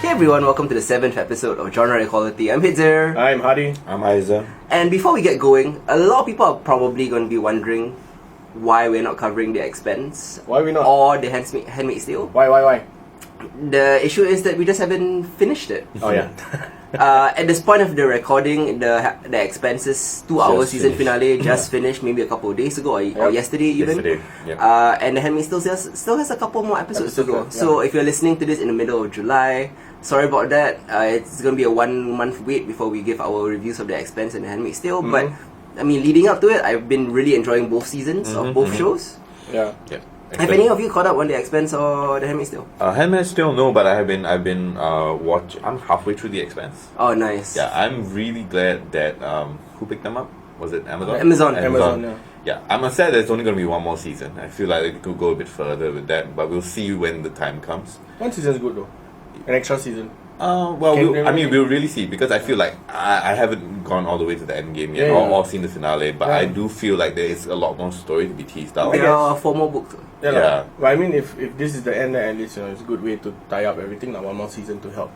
Hey everyone, welcome to the 7th episode of Genre Equality. I'm Hitzer. I'm Hadi. I'm Aiza. And before we get going, a lot of people are probably going to be wondering why we're not covering The Expanse. Why we not? Or The Handmaid's Tale. Why? The issue is that we just haven't finished it. Oh yeah. At this point of the recording, the Expanse's 2-hour season finished. finale just finished maybe a couple of days ago or yesterday even. Yep. And The Handmaid's Tale still has a couple more episodes to go. Yeah. So if you're listening to this in the middle of July, sorry about that. It's going to be a 1-month wait before we give our reviews of The Expanse and The Handmaid's Tale. But I mean, leading up to it, I've been really enjoying both seasons of both shows. Yeah. Yep. Have any of you caught up on The Expanse or The Handmaid's Tale? Handmaid's Tale, no, but I've been watching. I'm halfway through The Expanse. Oh, nice. Yeah, I'm really glad that who picked them up? Was it Amazon? Amazon. Yeah. Yeah, I'm sad there's only going to be one more season. I feel like it could go a bit further with that, but we'll see when the time comes. One season's good though. An extra season. Well, Can- we'll really see, because I feel like I haven't gone all the way to the end game yet, Yeah. or seen the finale, but I do feel like there is a lot more story to be teased out. There are 4 more books. Yeah. Yeah. Lah. But I mean, if this is the end, then at least it's a good way to tie up everything. One more season to help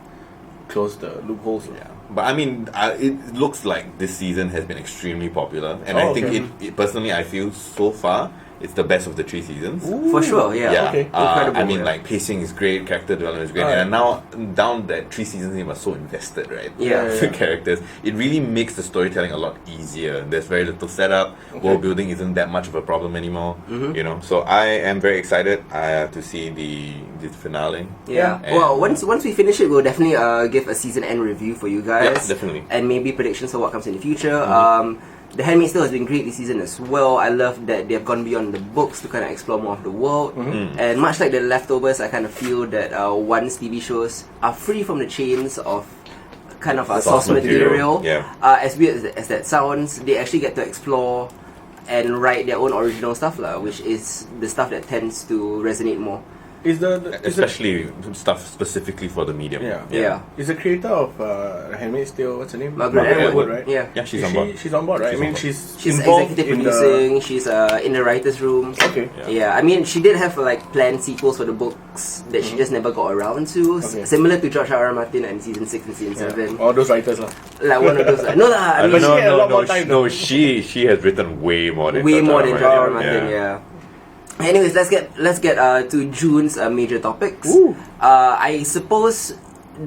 close the loopholes. Yeah, but I mean, it looks like this season has been extremely popular, and I think it personally, I feel so far it's the best of the 3 seasons. For sure, yeah. Okay. Incredible, I mean, yeah. like, pacing is great, character development is great, Right. and now down that 3 seasons in, we're so invested, right? Yeah. The characters. It really makes the storytelling a lot easier. There's very little setup. World building isn't that much of a problem anymore. You know, so I am very excited to see the finale. Yeah. And- Well, once we finish it, we'll definitely give a season end review for you guys. Yeah, definitely. And maybe predictions for what comes in the future. The Handmaid's Tale has been great this season as well. I love that they've gone beyond the books to kind of explore more of the world. And much like The Leftovers, I kind of feel that once TV shows are free from the chains of kind of source material, as weird as that sounds, they actually get to explore and write their own original stuff, which is the stuff that tends to resonate more. Is Especially stuff specifically for the medium. Yeah. Is the creator of Handmaid's Tale, what's her name? Margaret Atwood, right? Yeah. Yeah, she's Is on board. She's on board, right? She's I mean, on board. she's Executive involved in producing. She's in the writers' room. Okay. Yeah, I mean, she did have planned sequels for the books that she just never got around to. Okay. Similar to George R. Martin and season 6 and season 7. All those writers lah. Like one of those. No, I mean, But she had a lot more time No, she has written way more than way George more R. than R. George R. Martin, Martin. Yeah. Anyways, let's get to June's major topics. Ooh. I suppose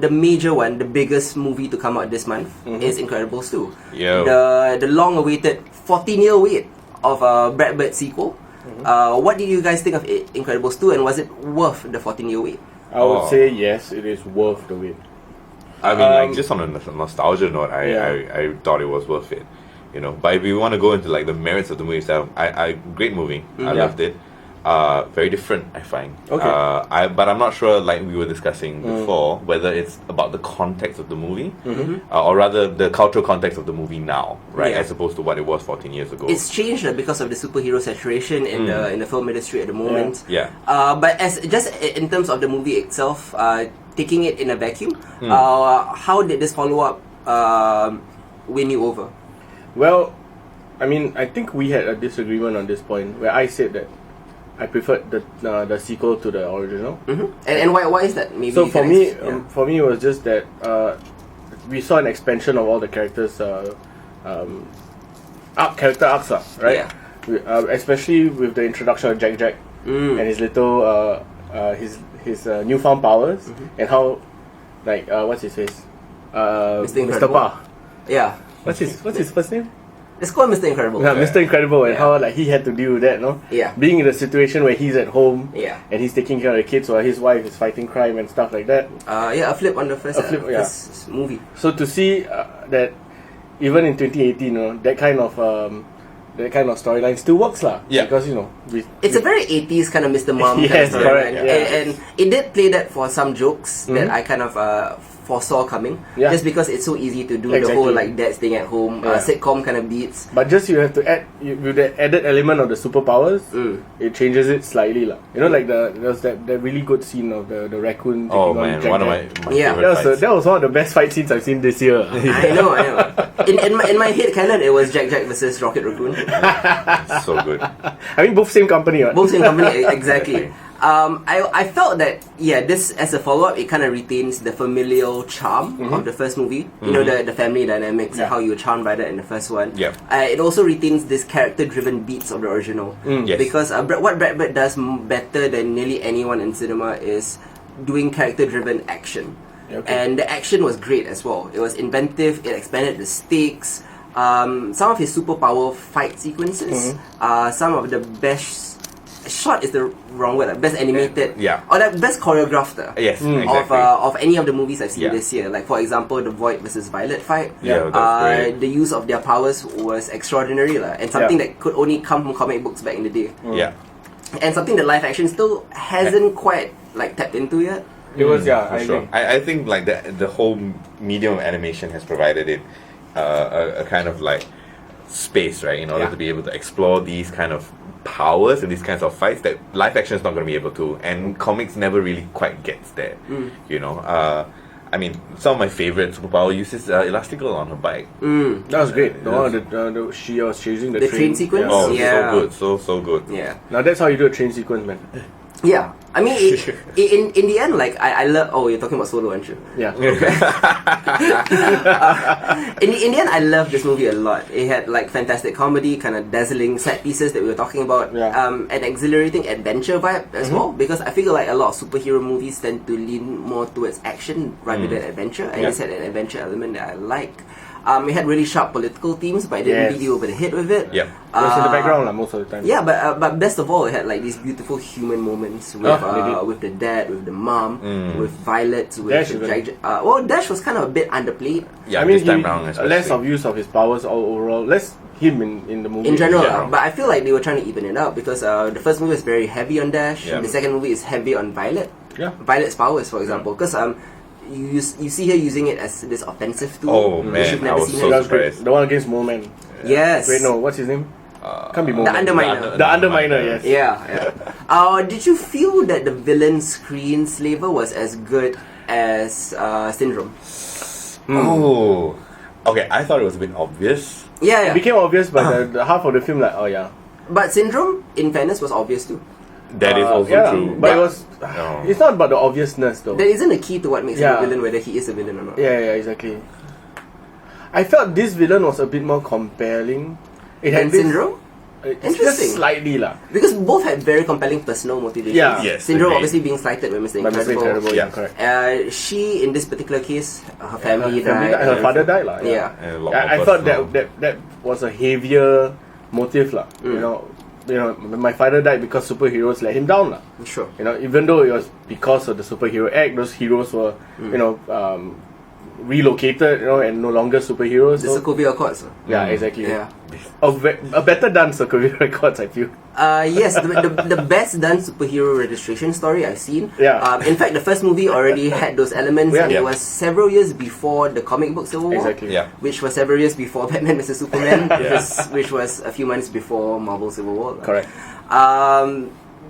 the major one, the biggest movie to come out this month is Incredibles 2. Yeah. The long-awaited 14-year wait of a Brad Bird sequel. What did you guys think of Incredibles 2, and was it worth the 14-year wait? I would say yes, it is worth the wait. I mean, like, just on a nostalgia note, I thought it was worth it. You know, but if we want to go into like the merits of the movie itself, great movie. I loved it. Very different, I find. Okay. But I'm not sure, like we were discussing before, whether it's about the context of the movie, or rather the cultural context of the movie now, right, Yeah. as opposed to what it was 14 years ago. It's changed because of the superhero saturation in the film industry at the moment. Yeah. But just in terms of the movie itself, taking it in a vacuum, how did this follow-up win you over? Well, I mean, I think we had a disagreement on this point where I said that I preferred the sequel to the original. And why is that? Maybe So you for can me, yeah. for me, it was just that we saw an expansion of all the characters, character arcs, right? Yeah. Especially with the introduction of Jack and his little his newfound powers and how what's his face, Mr. Incredible. Pa. Yeah. What's his first name? Let's call him Mr. Incredible. Yeah, Mr. Incredible, and Yeah. how he had to deal with that, no? Yeah. Being in a situation where he's at home, Yeah. and he's taking care of the kids while his wife is fighting crime and stuff like that. A flip on the first movie. So to see that even in 2018, that kind of storyline still works, lah. Yeah. Because It's a very 80s kind of Mr. Mom kind Yes, of correct, storyline. yeah. And it did play that for some jokes that I kind of foresaw coming. Yeah. Just because it's so easy to do the Exactly. whole dad staying at home Yeah. sitcom kind of beats. But just you have to add with the added element of the superpowers, it changes it slightly, lah. Like there's that really good scene of the raccoon. Oh taking on man, Jack one of Jack. my Yeah. favorite fights. That was one of the best fight scenes I've seen this year. I know. In my head canon, it was Jack versus Rocket Raccoon. So good. I mean, both same company, right? Both same company, exactly. I felt that this as a follow up, it kind of retains the familial charm of the first movie. You know, the family dynamics and how you were charmed by that in the first one. Yeah. It also retains this character driven beats of the original. Yes. Because what Brad Bird does better than nearly anyone in cinema is doing character driven action. Okay. And the action was great as well. It was inventive. It expanded the stakes. Some of his superpower fight sequences. Some of the best shot is the wrong word. Best animated. Or the best choreographed. Yes, exactly. Of any of the movies I've seen Yeah. this year. Like for example, the Void versus Violet fight. Yeah, that's great. The use of their powers was extraordinary, and something that could only come from comic books back in the day. Yeah. And something that live action still hasn't quite tapped into yet. It was For I sure. agree. I think like the whole medium of animation has provided it a kind of like space, right, in order to be able to explore these kind of powers and these kinds of fights that live action is not going to be able to, and comics never really quite gets there. You know, I mean, some of my favorite superpower uses Elastigirl on her bike. That was great. The one she was chasing the train sequence. Oh, Yeah. so good, so good. Yeah. Now that's how you do a train sequence, man. Yeah. I mean, in the end, like I love. Oh, you're talking about Solo, aren't you? Yeah. In the end, I love this movie a lot. It had like fantastic comedy, kind of dazzling set pieces that we were talking about. An exhilarating adventure vibe as well, because I feel like a lot of superhero movies tend to lean more towards action rather than adventure, and this had an adventure element that I like. It had really sharp political themes, but it didn't beat you over the head with it. Yep. It was in the background most of the time. Yeah, but best of all, it had like these beautiful human moments with the dad, with the mom, with Violet, with Dash the Dash was kind of a bit underplayed. Yeah, I mean, this time round especially. less of use of his powers overall. Less him in the movie. In general, general. but I feel like they were trying to even it out because the first movie is very heavy on Dash. Yeah. The second movie is heavy on Violet. Yeah. Violet's powers, for example, because you see her using it as this offensive tool. Oh, which man, you've I never was seen so her. That was great. surprised. The one against Moleman. Yes. Wait, no, what's his name? Can't be Moleman. The Underminer. The Underminer, yes. Yeah. Did you feel that the villain screenslaver was as good as Syndrome? Oh. Okay, I thought it was a bit obvious. Yeah. It became obvious by the half of the film, like, oh yeah. But Syndrome, in fairness, was obvious too. That is also true. But it was. No. It's not about the obviousness though. There isn't a key to what makes him a villain, whether he is a villain or not. Yeah, exactly. I felt this villain was a bit more compelling. It And had this, Syndrome? It's Interesting. just slightly lah. Because both had very compelling personal motivations. Yeah. Yes, Syndrome agreed. obviously being slighted by Mr. But Mr. Incredible. Incredible, Yeah. yeah, correct. She, in this particular case, her family Her died. her father died lah. Yeah. And a lot I more thought personal. that was a heavier motive lah. You know, my father died because superheroes let him down lah. Sure. You know, even though it was because of the superhero act, those heroes were, relocated, and no longer superheroes. The So, Sokovia Accords. yeah, exactly. Yeah. A better done Sokovia Records, I feel. Yes, the best done superhero registration story I've seen. Yeah. In fact, the first movie already had those elements, and it was several years before the comic book Civil War. Exactly. Yeah. Which was several years before Batman vs Superman, which was a few months before Marvel Civil War. Correct.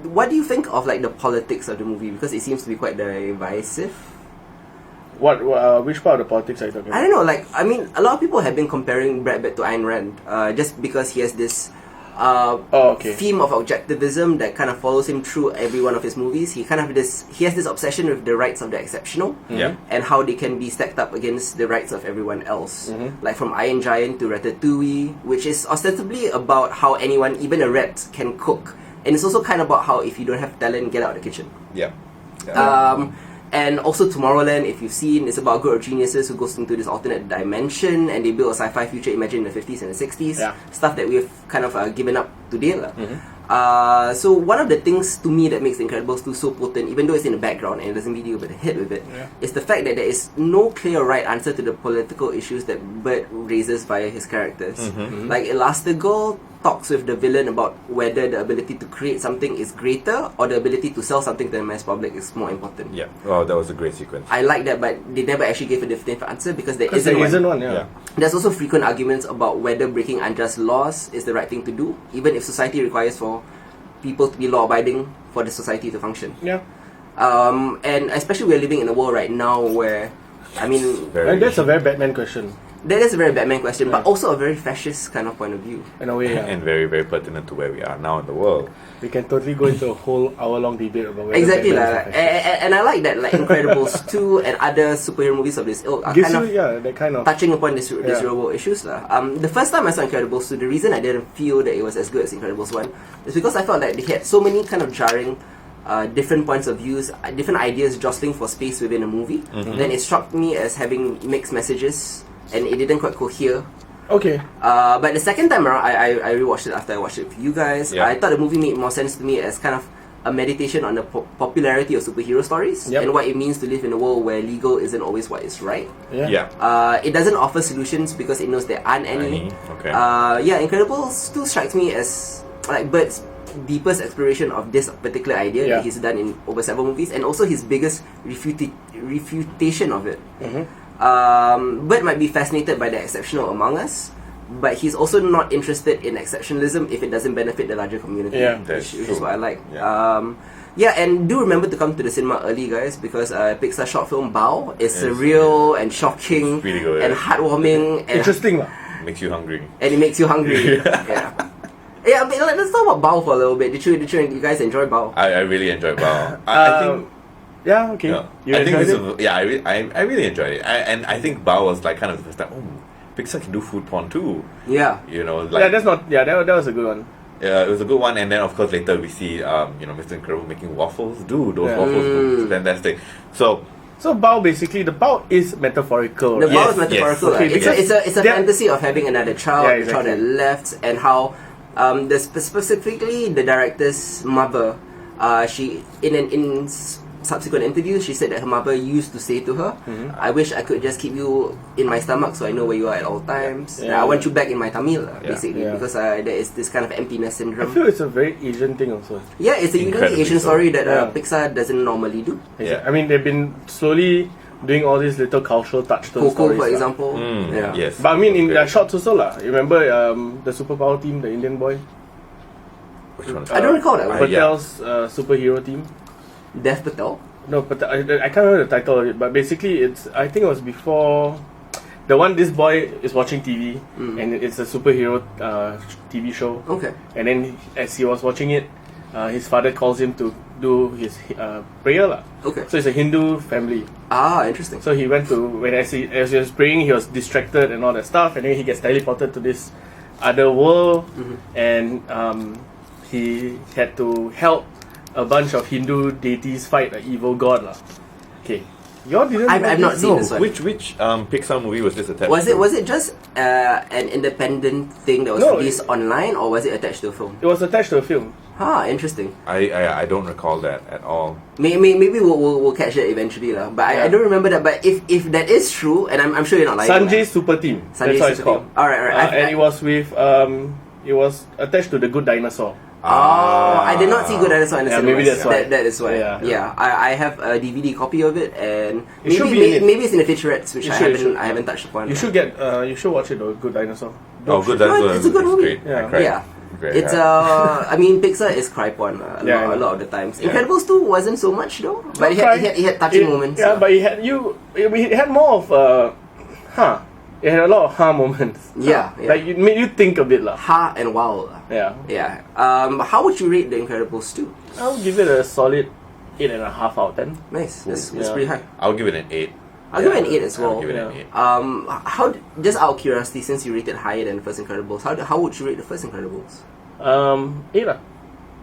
What do you think of like the politics of the movie? Because it seems to be quite divisive. Which part of the politics are you talking I about? don't know. Like, I mean, a lot of people have been comparing Brad Pitt to Ayn Rand, just because he has this theme of objectivism that kind of follows him through every one of his movies. He has this obsession with the rights of the exceptional, and how they can be stacked up against the rights of everyone else. Like from Iron Giant to Ratatouille, which is ostensibly about how anyone, even a rat, can cook, and it's also kind of about how if you don't have talent, get out of the kitchen. Yeah. And also Tomorrowland, if you've seen, it's about a group of geniuses who goes into this alternate dimension and they build a sci-fi future imagined in the 50s and the 60s. Stuff that we've kind of given up today. So one of the things to me that makes The Incredibles 2 so potent, even though it's in the background and it doesn't beat you over the head with it, is the fact that there is no clear right answer to the political issues that Bird raises via his characters. Like Elastigirl talks with the villain about whether the ability to create something is greater or the ability to sell something to the mass public is more important. Yeah. Oh, that was a great sequence. I like that, but they never actually gave a definitive answer because there There isn't isn't one. There's also frequent arguments about whether breaking unjust laws is the right thing to do, even if society requires for people to be law-abiding for the society to function. And especially we're living in a world right now where, I mean... And that's a very Batman question. That is a very Batman question, but also a very fascist kind of point of view. In a way, yeah. And very, very pertinent to where we are now in the world. We can totally go into a whole hour-long debate about whether Exactly, Batman is a fascist. and I like that, like Incredibles 2 and other superhero movies of this ilk are Gives kind you, of that kind of... touching upon this real world issues. The first time I saw Incredibles 2, the reason I didn't feel that it was as good as Incredibles 1 is because I felt like they had so many kind of jarring different points of views, different ideas jostling for space within a movie. Then it struck me as having mixed messages, and it didn't quite cohere. Okay. But the second time around, I rewatched it after I watched it with you guys. Yeah. I thought the movie made more sense to me as kind of a meditation on the popularity of superhero stories and what it means to live in a world where legal isn't always what is right. Yeah. It doesn't offer solutions because it knows there aren't any. Okay. Incredibles 2 strikes me as like Bert's deepest exploration of this particular idea that he's done in over several movies, and also his biggest refutation of it. Bert might be fascinated by the exceptional among us, but he's also not interested in exceptionalism if it doesn't benefit the larger community, which is what I like. And do remember to come to the cinema early, guys, because Pixar short film Bao is surreal and shocking really good, and heartwarming and Interesting. Makes you hungry. and it makes you hungry. But let's talk about Bao for a little bit. Did you guys enjoy Bao? I really enjoyed Bao. I think... Yeah, okay. I think this is, I really enjoyed it. And I think Bao was like kind of the first time, Pixar can do food porn too. Yeah. You know, like... Yeah, that's not... Yeah, that was a good one. Yeah, it was a good one, and then of course later we see, Mr. Incredible making waffles. Dude, those waffles were fantastic. So Bao basically, the Bao is metaphorical. The right? Bao is metaphorical. Okay, It's a fantasy of having another child, the child exactly. that left, and how specifically the director's mother, she in subsequent interviews she said that her mother used to say to her, "I wish I could just keep you in my stomach so I know where you are at all times. I want you back in my tummy, basically, because there is this kind of emptiness I syndrome." feel it's a very Asian thing also. Yeah, it's a unique Incredibly Asian so. story that Pixar doesn't normally do. Yeah. I mean, they've been slowly doing all these little cultural touchstone Coco, stories. for example. Yes. But I mean, in Okay. their shorts also lah. You remember the superpower team, the Indian boy? Which one? I don't recall that one. Patel's superhero team. Dev Patel. No, but I can't remember the title of it. But basically, I think it was before the one. This boy is watching TV, and it's a superhero TV show. Okay. And then as he was watching it, his father calls him to do his prayer lah. Okay. So it's a Hindu family. Interesting. So he went to as he was praying, he was distracted and all that stuff, and then he gets teleported to this other world, and he had to help a bunch of Hindu deities fight an evil god lah. Okay, y'all didn't. I've not seen this one. Which Pixar movie was this attached Was to? it just an independent thing that was No, released online, or was it attached to a film? It was attached to a film. Interesting. I don't recall that at all. Maybe we'll catch that eventually lah. But I don't remember that. But if that is true, and I'm sure you're not lying. Sanjay's Super Team. Sanjay's That's how it's Super called. Team. Alright. And it was with it was attached to The Good Dinosaur. I did not see Good Dinosaur in the cinemas. maybe that's why. That is why. Yeah. I have a DVD copy of it, and It should be in it. maybe it's in the featurettes, which It I should. haven't touched upon. You should watch it though. Good Dinosaur. Oh, good. It's a good movie. Great. Yeah. I cried. Yeah. Very It's hard. I mean, Pixar is cry porn a lot of the times. Incredibles 2 wasn't so much though, but it had touching moments. Yeah, but it had more of it had a lot of moments. Yeah. Like it made you think a bit lah. Ha and wow. Yeah. How would you rate The Incredibles 2? I'll give it a solid 8.5 out of 10. Nice. That's Yeah. pretty high. I'll give it an 8. I'll give it an 8 as well. I'll give it an 8. How, just out of curiosity, since you rated higher than the first Incredibles, how would you rate the first Incredibles? 8 lah.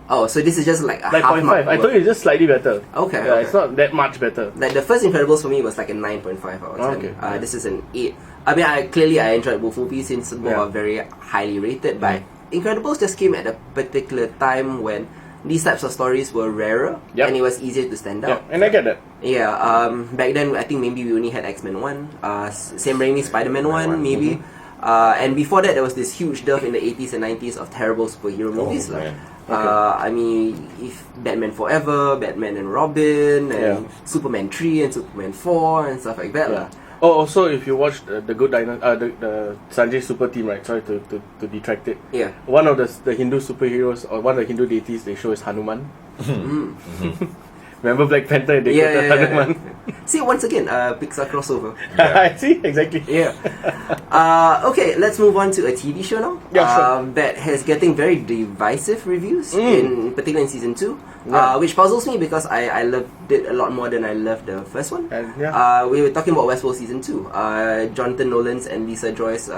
Oh, so this is just like a Like half 0.5. mark. I told you it's just slightly better. Okay. Yeah, it's not that much better. Like the first Incredibles for me was like a 9.5 out of 10. Okay. This is an 8. I mean, I enjoyed both movies since both are very highly rated, but Incredibles just came at a particular time when these types of stories were rarer and it was easier to stand out. Yeah, and I get that. Yeah, back then I think maybe we only had X-Men 1, Sam Raimi Spider-Man 1 maybe. And before that there was this huge dearth in the 80s and 90s of terrible superhero movies. I mean, if Batman Forever, Batman and Robin, and Superman 3 and Superman 4 and stuff like that. Yeah. Oh, also if you watch the Good Dinosaur, the Sanjay Super Team, right? Sorry to detract it. Yeah. One of the Hindu superheroes or one of the Hindu deities they show is Hanuman. Remember Black Panther? They quoted Hanuman. See, once again, Pixar crossover. I see, exactly. Yeah. Okay, let's move on to a TV show now. Yeah, sure. That is getting very divisive reviews, in particular in season 2, Yeah. which puzzles me because I loved it a lot more than I loved the first one. And, yeah. We were talking about Westworld Season 2. Jonathan Nolan's and Lisa Joy's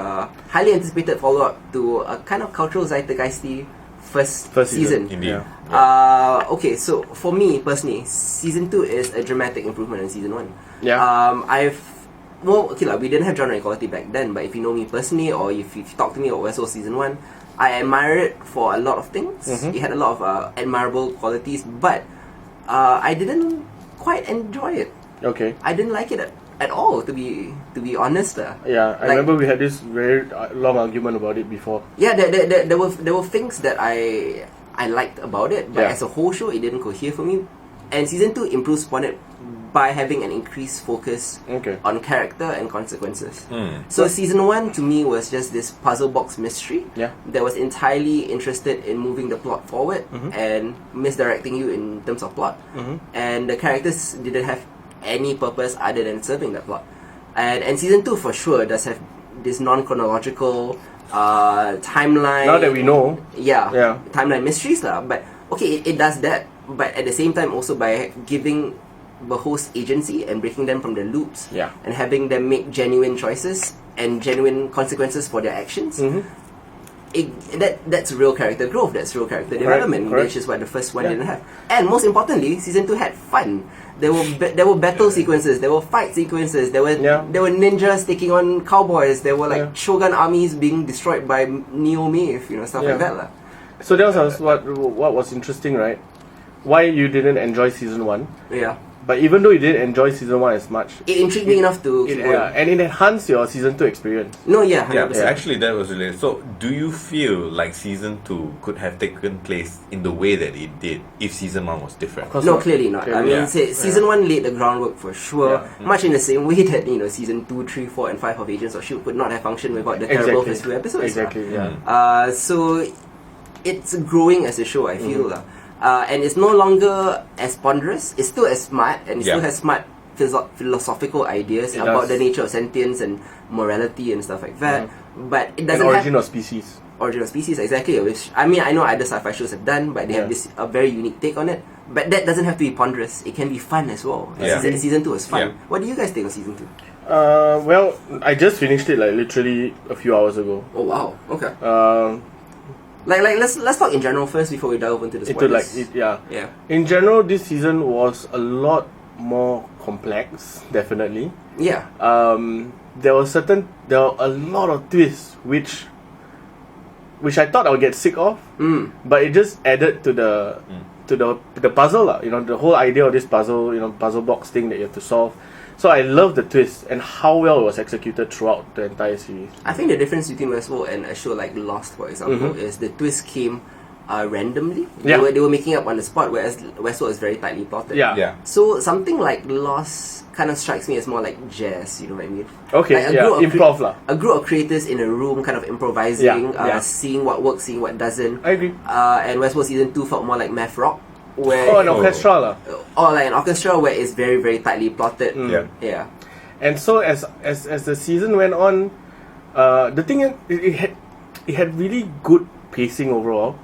highly anticipated follow-up to a kind of cultural zeitgeisty first season. Indeed. Yeah. Okay, so for me personally, season 2 is a dramatic improvement in season 1. Yeah. We didn't have genre equality back then, but if you know me personally, or if you've talked to me about Westworld season 1, I admire it for a lot of things. It had a lot of admirable qualities, but I didn't quite enjoy it. Okay. I didn't like it at all, to be honest. Yeah, I Like- remember we had this very long argument about it before. Yeah, there were things that I liked about it, but Yeah. as a whole show, it didn't cohere for me. And season 2 improves upon it by having an increased focus Okay. on character and consequences. So season 1 to me was just this puzzle box mystery Yeah. that was entirely interested in moving the plot forward and misdirecting you in terms of plot. And the characters didn't have any purpose other than serving that plot. And season 2 for sure does have this non-chronological timeline. Now that we know, Yeah. Timeline mysteries lah. But okay, it does that. But at the same time, also by giving the host agency and breaking them from the loops, Yeah. and having them make genuine choices and genuine consequences for their actions. That's real character growth. That's real character development, correct. which is what the first one Yeah. didn't have. And most importantly, season 2 had fun. There were battle sequences. There were fight sequences. There were ninjas taking on cowboys. There were like Shogun armies being destroyed by Neo Maeve, stuff like that lah. so that was what was interesting, right? Why you didn't enjoy season 1, Yeah. but even though you didn't enjoy season 1 as much, It intrigued me enough to keep going. and it enhanced your season 2 experience. No, yeah, Yeah, 100%. actually that was related. So, do you feel like season 2 could have taken place in the way that it did if season 1 was different? Of course No, not. clearly not. I Clearly mean, not. season 1 laid the groundwork for sure. Yeah. Much in the same way that season 2, 3, 4, and 5 of Agents of S.H.I.E.L.D. could not have functioned without the terrible first few episodes. Exactly. Yeah. So it's growing as a show, I feel. And it's no longer as ponderous. It's still as smart, and it still has smart philosophical ideas It about does. the nature of sentience and morality and stuff like that. But it And doesn't origin have of species. origin of species, exactly. Which I mean, I know other sci-fi shows have done, but they have this a very unique take on it. But that doesn't have to be ponderous. It can be fun as well. Yeah. Season 2 was fun. Yeah. What do you guys think of season 2? Well, I just finished it like literally a few hours ago. Oh wow. Okay. Um, Let's talk in general first before we delve into the spoilers. yeah. Yeah. In general, this season was a lot more complex, definitely. Yeah. There were a lot of twists which I thought I would get sick of, but it just added to the puzzle lah. The whole idea of this puzzle, puzzle box thing that you have to solve. So I love the twist and how well it was executed throughout the entire series. I think the difference between Westworld and a show like Lost, for example, is the twist came randomly. Yeah. They were making up on the spot, whereas Westworld is very tightly plotted. Yeah. So something like Lost kind of strikes me as more like jazz, you know what I mean? Okay, Like yeah, improv lah. A group of creators in a room kind of improvising, Yeah. seeing what works, seeing what doesn't. I agree. And Westworld Season 2 felt more like math rock, where Oh, an orchestra lah. or like an orchestra where it's very, very tightly plotted. Yeah. Yeah. And so as the season went on, the thing is, it had really good pacing overall.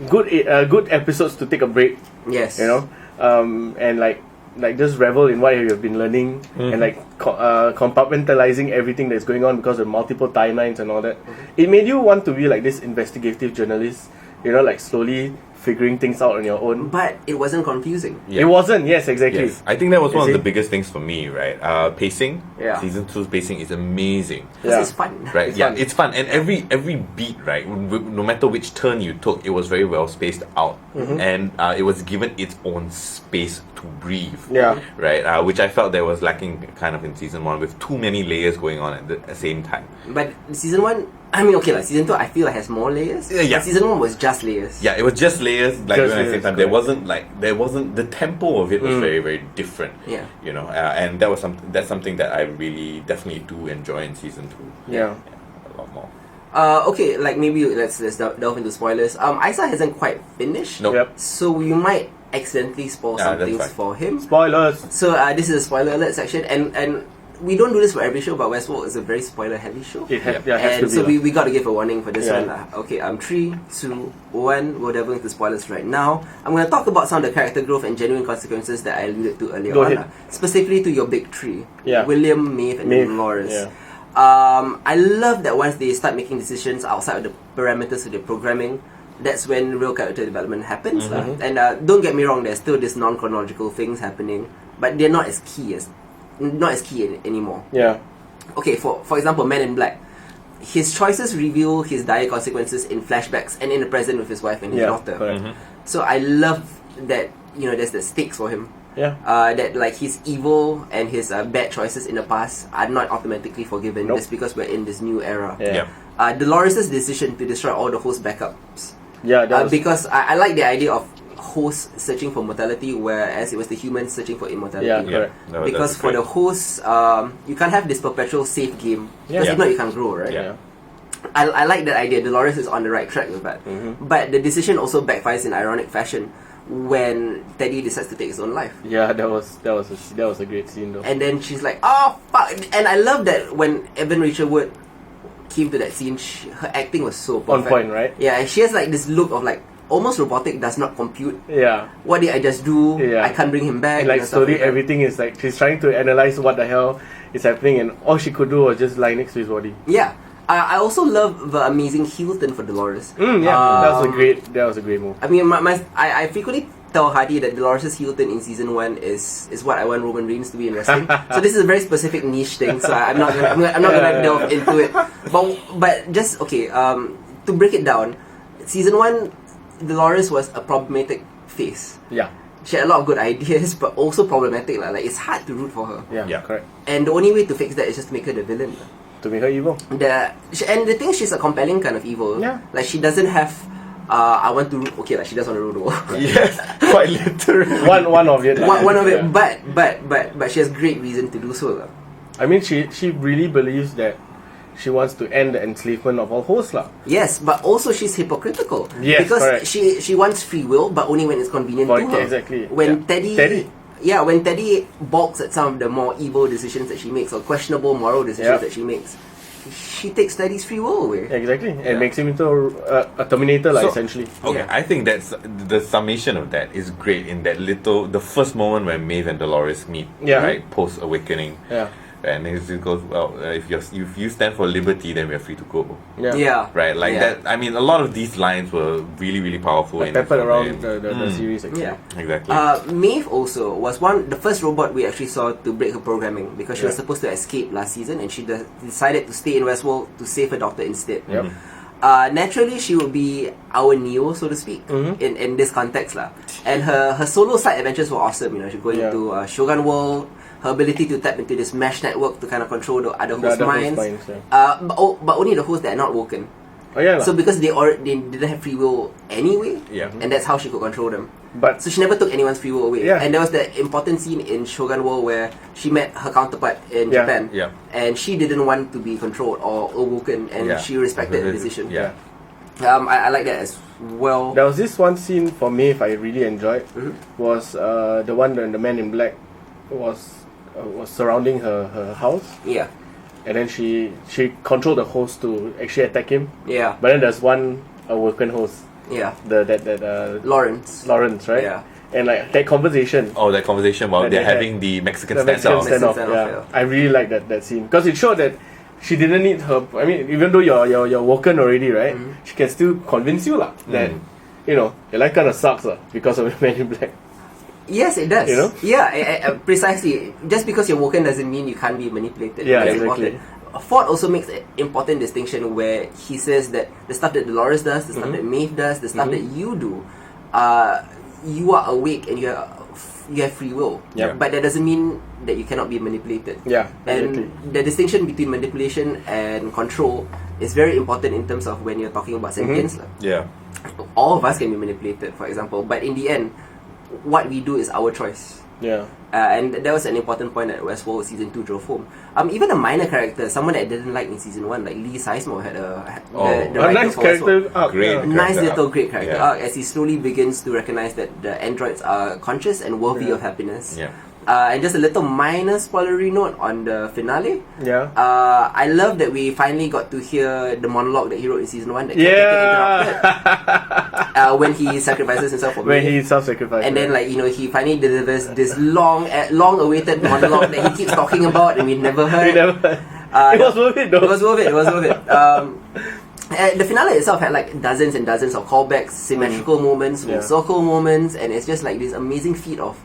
Good episodes to take a break, Yes. and like just revel in what you have been learning, and like compartmentalizing everything that's going on because of multiple timelines and all that. It made you want to be like this investigative journalist, like slowly figuring things out on your own. But it wasn't confusing. Yeah. It wasn't. Yes, exactly. Yes, I think that was You one of see? the biggest things for me, right? Pacing. Yeah. Season 2's pacing is amazing. Because Yeah. it's fun. Right? It's yeah, fun. it's fun, and every beat, right? No matter which turn you took, it was very well spaced out, and it was given its own space to breathe. Yeah. Right. Which I felt there was lacking kind of in season 1, with too many layers going on at the same time. But season 1, I mean, okay, like season 2, I feel like has more layers. Yeah. But season 1 was just layers. Yeah, it was just layers. Like Just at the same layers, time, there wasn't the tempo of it was very, very different. Yeah. And that's something that I really definitely do enjoy in season 2. Yeah. A lot more. Okay, like maybe let's delve into spoilers. Isa hasn't quite finished. Nope. Yep. So we might accidentally spoil some that's things fine. for him. Spoilers. So this is a spoiler alert section, and we don't do this for every show, but Westworld is a very spoiler heavy show. It has And to so be. we got to give a warning for this Yeah. one. Okay, 3, 2, 1. We're delving into spoilers right now. I'm going to talk about some of the character growth and genuine consequences that I alluded to earlier Go on. ahead. Specifically to your big three. Yeah. William, Maeve, and Maeve, Dolores. yeah. I love that once they start making decisions outside of the parameters of the programming, that's when real character development happens. And don't get me wrong, there's still this non-chronological things happening, but they're not as key anymore. Yeah. Okay, for example, Men in Black. His choices reveal his dire consequences in flashbacks and in the present with his wife and his daughter. Correct. So I love that, there's the stakes for him. Yeah. That like his evil and his bad choices in the past are not automatically forgiven just because we're in this new era. Yeah. Dolores' decision to destroy all the host backups. Yeah. That was, Because I like the idea of hosts searching for mortality, whereas it was the humans searching for immortality. Yeah, correct. No, Because that's for great. the hosts, you can't have this perpetual safe game. Because Yeah. if not, you can't grow, right? Yeah. I like that idea. Dolores is on the right track with that. But the decision also backfires in ironic fashion when Teddy decides to take his own life. Yeah, that was a great scene though. And then she's like, oh, fuck. And I love that when Evan Rachel Wood came to that scene, her acting was so perfect. On point, right? Yeah, and she has like this look of like, almost robotic, does not compute. Yeah. What did I just do? Yeah. I can't bring him back. And like stuff slowly like that. everything is like she's trying to analyze what the hell is happening, and all she could do was just lie next to his body. Yeah. I also love the amazing heel turn for Dolores. That was a great move. I mean, I frequently tell Hardy that Dolores' heel turn in season 1 is what I want Roman Reigns to be in wrestling. So this is a very specific niche thing. So I'm not gonna delve into it. But just okay. To break it down, season 1, Dolores was a problematic face. Yeah. She had a lot of good ideas, but also problematic. Like it's hard to root for her. Yeah. Correct. And the only way to fix that is just to make her the villain. To make her evil. And the thing, she's a compelling kind of evil. Yeah. Like she doesn't have. I want to. Okay, like she does want to rule the world. Yes, quite literally. One of it. one of it, Yeah. but she has great reason to do so. I mean, she really believes that she wants to end the enslavement of all hosts, lah. Yes, but also she's hypocritical. Yes, because correct. she wants free will, but only when it's convenient to her. Exactly. When Yeah. Teddy. Yeah, when Teddy balks at some of the more evil decisions that she makes or questionable moral decisions that she makes, she takes Teddy's free will away. Exactly. And makes him into a Terminator, like, So- essentially. Okay, Yeah. I think that's the summation of that is great in that the first moment when Maeve and Dolores meet, Yeah. right, post awakening, Yeah. and he goes, well, if you stand for liberty, then we are free to go, Yeah. Yeah. right? Like Yeah. that. I mean, a lot of these lines were really, really powerful. Like in peppered the around film. the series, actually. Yeah. Exactly. Maeve also was the first robot we actually saw to break her programming because she was supposed to escape last season and she decided to stay in Westworld to save her daughter instead. Yep. Naturally, she would be our Neo, so to speak, in this context lah. And her solo side adventures were awesome. She go into Shogun World. Her ability to tap into this mesh network to kind of control the other host minds. But only the hosts that are not woken. Oh yeah. So because they didn't have free will anyway, Yeah. and that's how she could control them. but So she never took anyone's free will away. Yeah. And there was that important scene in Shogun World where she met her counterpart in Yeah. Japan. Yeah. And she didn't want to be controlled or awoken, and Yeah. she respected the decision. Yeah. I like that as well. there was this one scene for me if I really enjoyed was the one when the man in black was surrounding her house, Yeah. and then she controlled the host to actually attack him. Yeah. But then there's one awoken host, Yeah. Lawrence, right? Yeah. And like that conversation. Oh, that conversation while That they're they had. having the Mexican The Mexican standoff. standoff, Standoff, yeah. yeah. I really like that scene because it showed that she didn't need her. I mean, even though you're woken already, right? She can still convince you lah that your life kind of sucks because of Man in Black. Yes, it does. You know? Yeah, precisely. Just because you're woken doesn't mean you can't be manipulated. Yeah, That's exactly. important. Ford also makes an important distinction where he says that the stuff that Dolores does, the stuff that Maeve does, the stuff that you do, you are awake and you have free will. Yep. But that doesn't mean that you cannot be manipulated. Yeah, And exactly. the distinction between manipulation and control is very important in terms of when you're talking about sentience. lah. Yeah. All of us can be manipulated, for example, but in the end, what we do is our choice. Yeah. And that was an important point that Westworld Season 2 drove home. Even a minor character, someone that I didn't like in Season 1, like Lee Sizemore had the A writer nice for character Westworld. arc. Great. Yeah. Nice character little arc. great character Yeah. arc as he slowly begins to recognize that the androids are conscious and worthy of happiness. Yeah. And just a little minor spoilery note on the finale. Yeah. I love that we finally got to hear the monologue that he wrote in Season 1 that kept getting interrupted. When he sacrifices himself for When me. he self-sacrificed. And then, like, you know, he finally delivers this long-awaited monologue that he keeps talking about and we never heard. We never. It was worth it, though. It was worth it. The finale itself had like dozens and dozens of callbacks, symmetrical moments, full circle moments, and it's just like this amazing feat of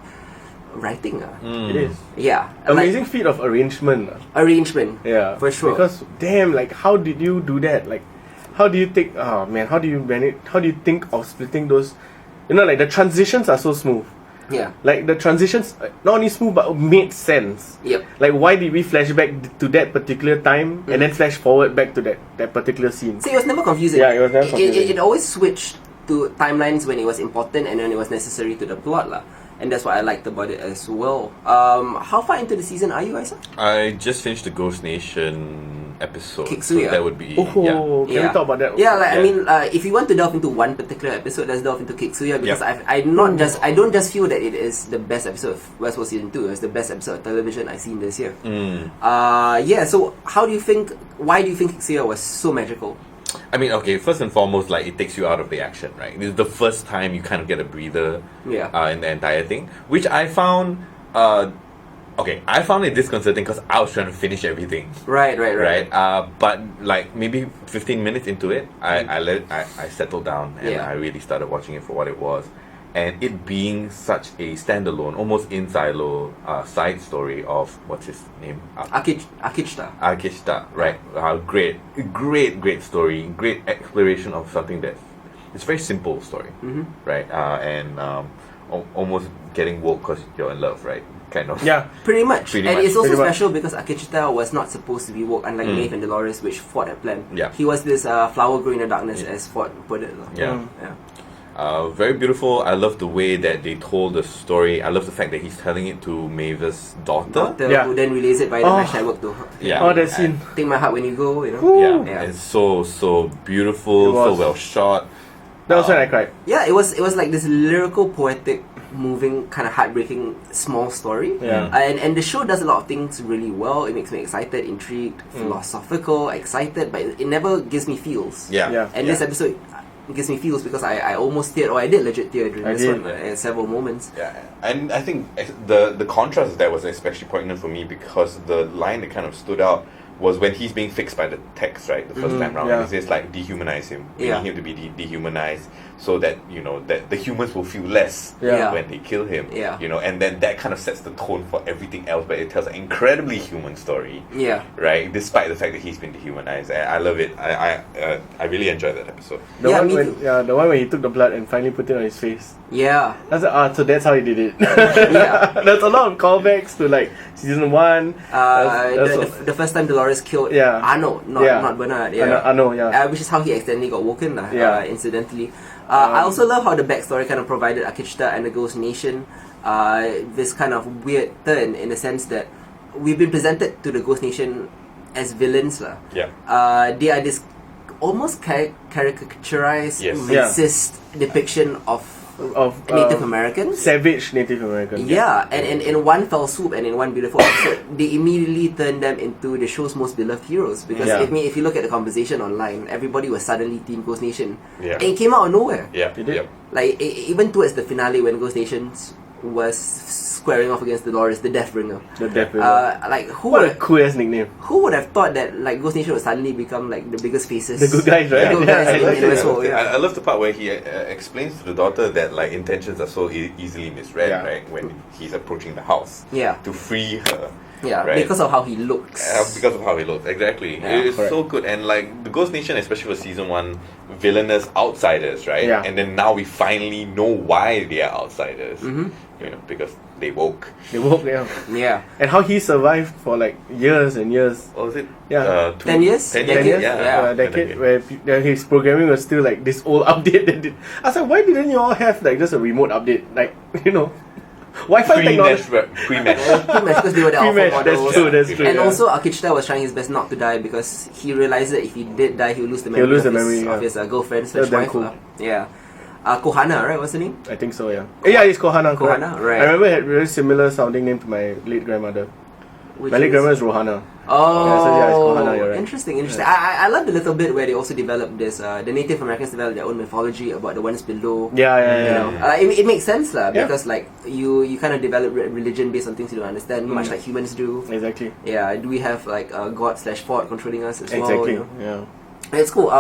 writing. It is. Yeah. Amazing feat of arrangement. Arrangement. Yeah. For sure. Because, damn, like, how did you do that? Like, how do you take, oh man, how do you manage, how do you think of splitting those, you know, like, the transitions are so smooth. Yeah. Like, the transitions, not only smooth, but made sense. Yep. Like, why did we flash back to that particular time and then flash forward back to that particular scene? See, it was never confusing. Yeah, it was never confusing. It always switched to timelines when it was important and when it was necessary to the plot, lah. And that's what I liked about it as well. How far into the season are you, Isa? I just finished the Ghost Nation episode. Kiksuya. So that would be Oh, can we talk about that? Yeah, like Yeah. I mean, if you want to delve into one particular episode, let's delve into Kiksuya because Yep. I don't just feel that it is the best episode of Westworld Season 2. It's the best episode of television I've seen this year. Yeah. So why do you think Kiksuya was so magical? I mean, okay, first and foremost, like, it takes you out of the action, right? This is the first time you kind of get a breather in the entire thing, which I found, I found it disconcerting because I was trying to finish everything. Right. But like maybe 15 minutes into it, I settled down and I really started watching it for what it was. And it being such a standalone, almost in silo side story of, what's his name? Akishita. Akishita, right? Great story, great exploration of something that it's a very simple story, right? Almost getting woke because you're in love, right? Kind of. Yeah. Pretty much. Pretty And much. it's also Pretty much. special because Akishita was not supposed to be woke, unlike Maeve and Dolores, which Ford had planned. Yeah. He was this flower growing in the darkness, as Ford put it. Yeah. Yeah. Very beautiful. I love the way that they told the story. I love the fact that he's telling it to Maeve's daughter. Who then relays it by the Mesh Network to her. Yeah. Oh, that scene. Take my heart when you go, you know. Yeah. It's so beautiful, It was. so well shot. That was when I cried. Yeah, it was like this lyrical, poetic, moving, kind of heartbreaking, small story. Yeah. And the show does a lot of things really well. It makes me excited, intrigued, philosophical, excited, but it never gives me feels. Yeah. And this episode gives me feels because I almost teared, or I did legit tear during this one at several moments. Yeah, and I think the contrast of that was especially poignant for me because the line that kind of stood out was when he's being fixed by the text, right, the first time round. Yeah. He says, like, dehumanize him. We Yeah. need him to be dehumanized so that, you know, that the humans will feel less Yeah. when they kill him. Yeah. You know, and then that kind of sets the tone for everything else, but it tells an incredibly human story. Yeah. Right? Despite the fact that he's been dehumanized. I love it. I really enjoyed that episode. The Yeah, one me when too. the one when he took the blood and finally put it on his face. Yeah. That's so that's how he did it. Yeah. There's a lot of callbacks to like season 1. The first time Dolores killed Yeah. Arno, not Bernard. Yeah. I know, yeah. Which is how he accidentally got woken, Yeah. incidentally. I also love how the backstory kind of provided Akishita and the Ghost Nation this kind of weird turn in the sense that we've been presented to the Ghost Nation as villains. Yeah. They are this almost caricaturized, Yes. racist depiction of Native Americans. Savage Native Americans. Yeah, and in one fell swoop and in one beautiful episode, they immediately turned them into the show's most beloved heroes. Because Yeah. if you look at the conversation online, everybody was suddenly Team Ghost Nation. Yeah. And it came out of nowhere. Yeah. He did. Yep. Like, even towards the finale when Ghost Nation was squaring off against Dolores, the Deathbringer. The Death River. Like, who What a would, cool ass nickname. who would have thought that like Ghost Nation would suddenly become like the biggest faces? The good guys, right? The good Yeah, guys I in love it. Westworld, yeah. I love the part where he explains to the daughter that like intentions are so easily misread, Yeah. right? When he's approaching the house, Yeah. to free her, Yeah, right? because of how he looks. Because of how he looks, exactly. Yeah, It's correct. so good, and like the Ghost Nation, especially for season 1, villainous outsiders, right? Yeah. And then now we finally know why they are outsiders. You know, because they woke. They woke them. Yeah. And how he survived for like years and years. What was it? Yeah. 10 years? 10 Decade? years? Yeah. A decade where his programming was still like this old update that did. I was like, why didn't you all have like just a remote update? Like, you know. Wi-Fi technology. Pre-mesh. Pretty much because they were the alpha Pre-mesh, models. that's true. And yeah. also, Akishita was trying his best not to die because he realized that if he did die, he would lose the memory, of his girlfriend slash That's damn wife. cool. Yeah. Kohana, right? What's the name? I think so, yeah. Yeah, it's Kohana. correct. Kohana, right. I remember it had very similar sounding name to my late grandmother. Which My late is- grandmother is Rohana. Oh, Yeah, so yeah, it's Kohana, you're right. Interesting. I love the little bit where they also developed this. The Native Americans developed their own mythology about the ones below. Yeah. It makes sense lah Yeah. because like you kind of develop religion based on things you don't understand, much like humans do. Exactly. Yeah, do we have like God / Ford controlling us as well? Exactly. You know? Yeah. It's cool.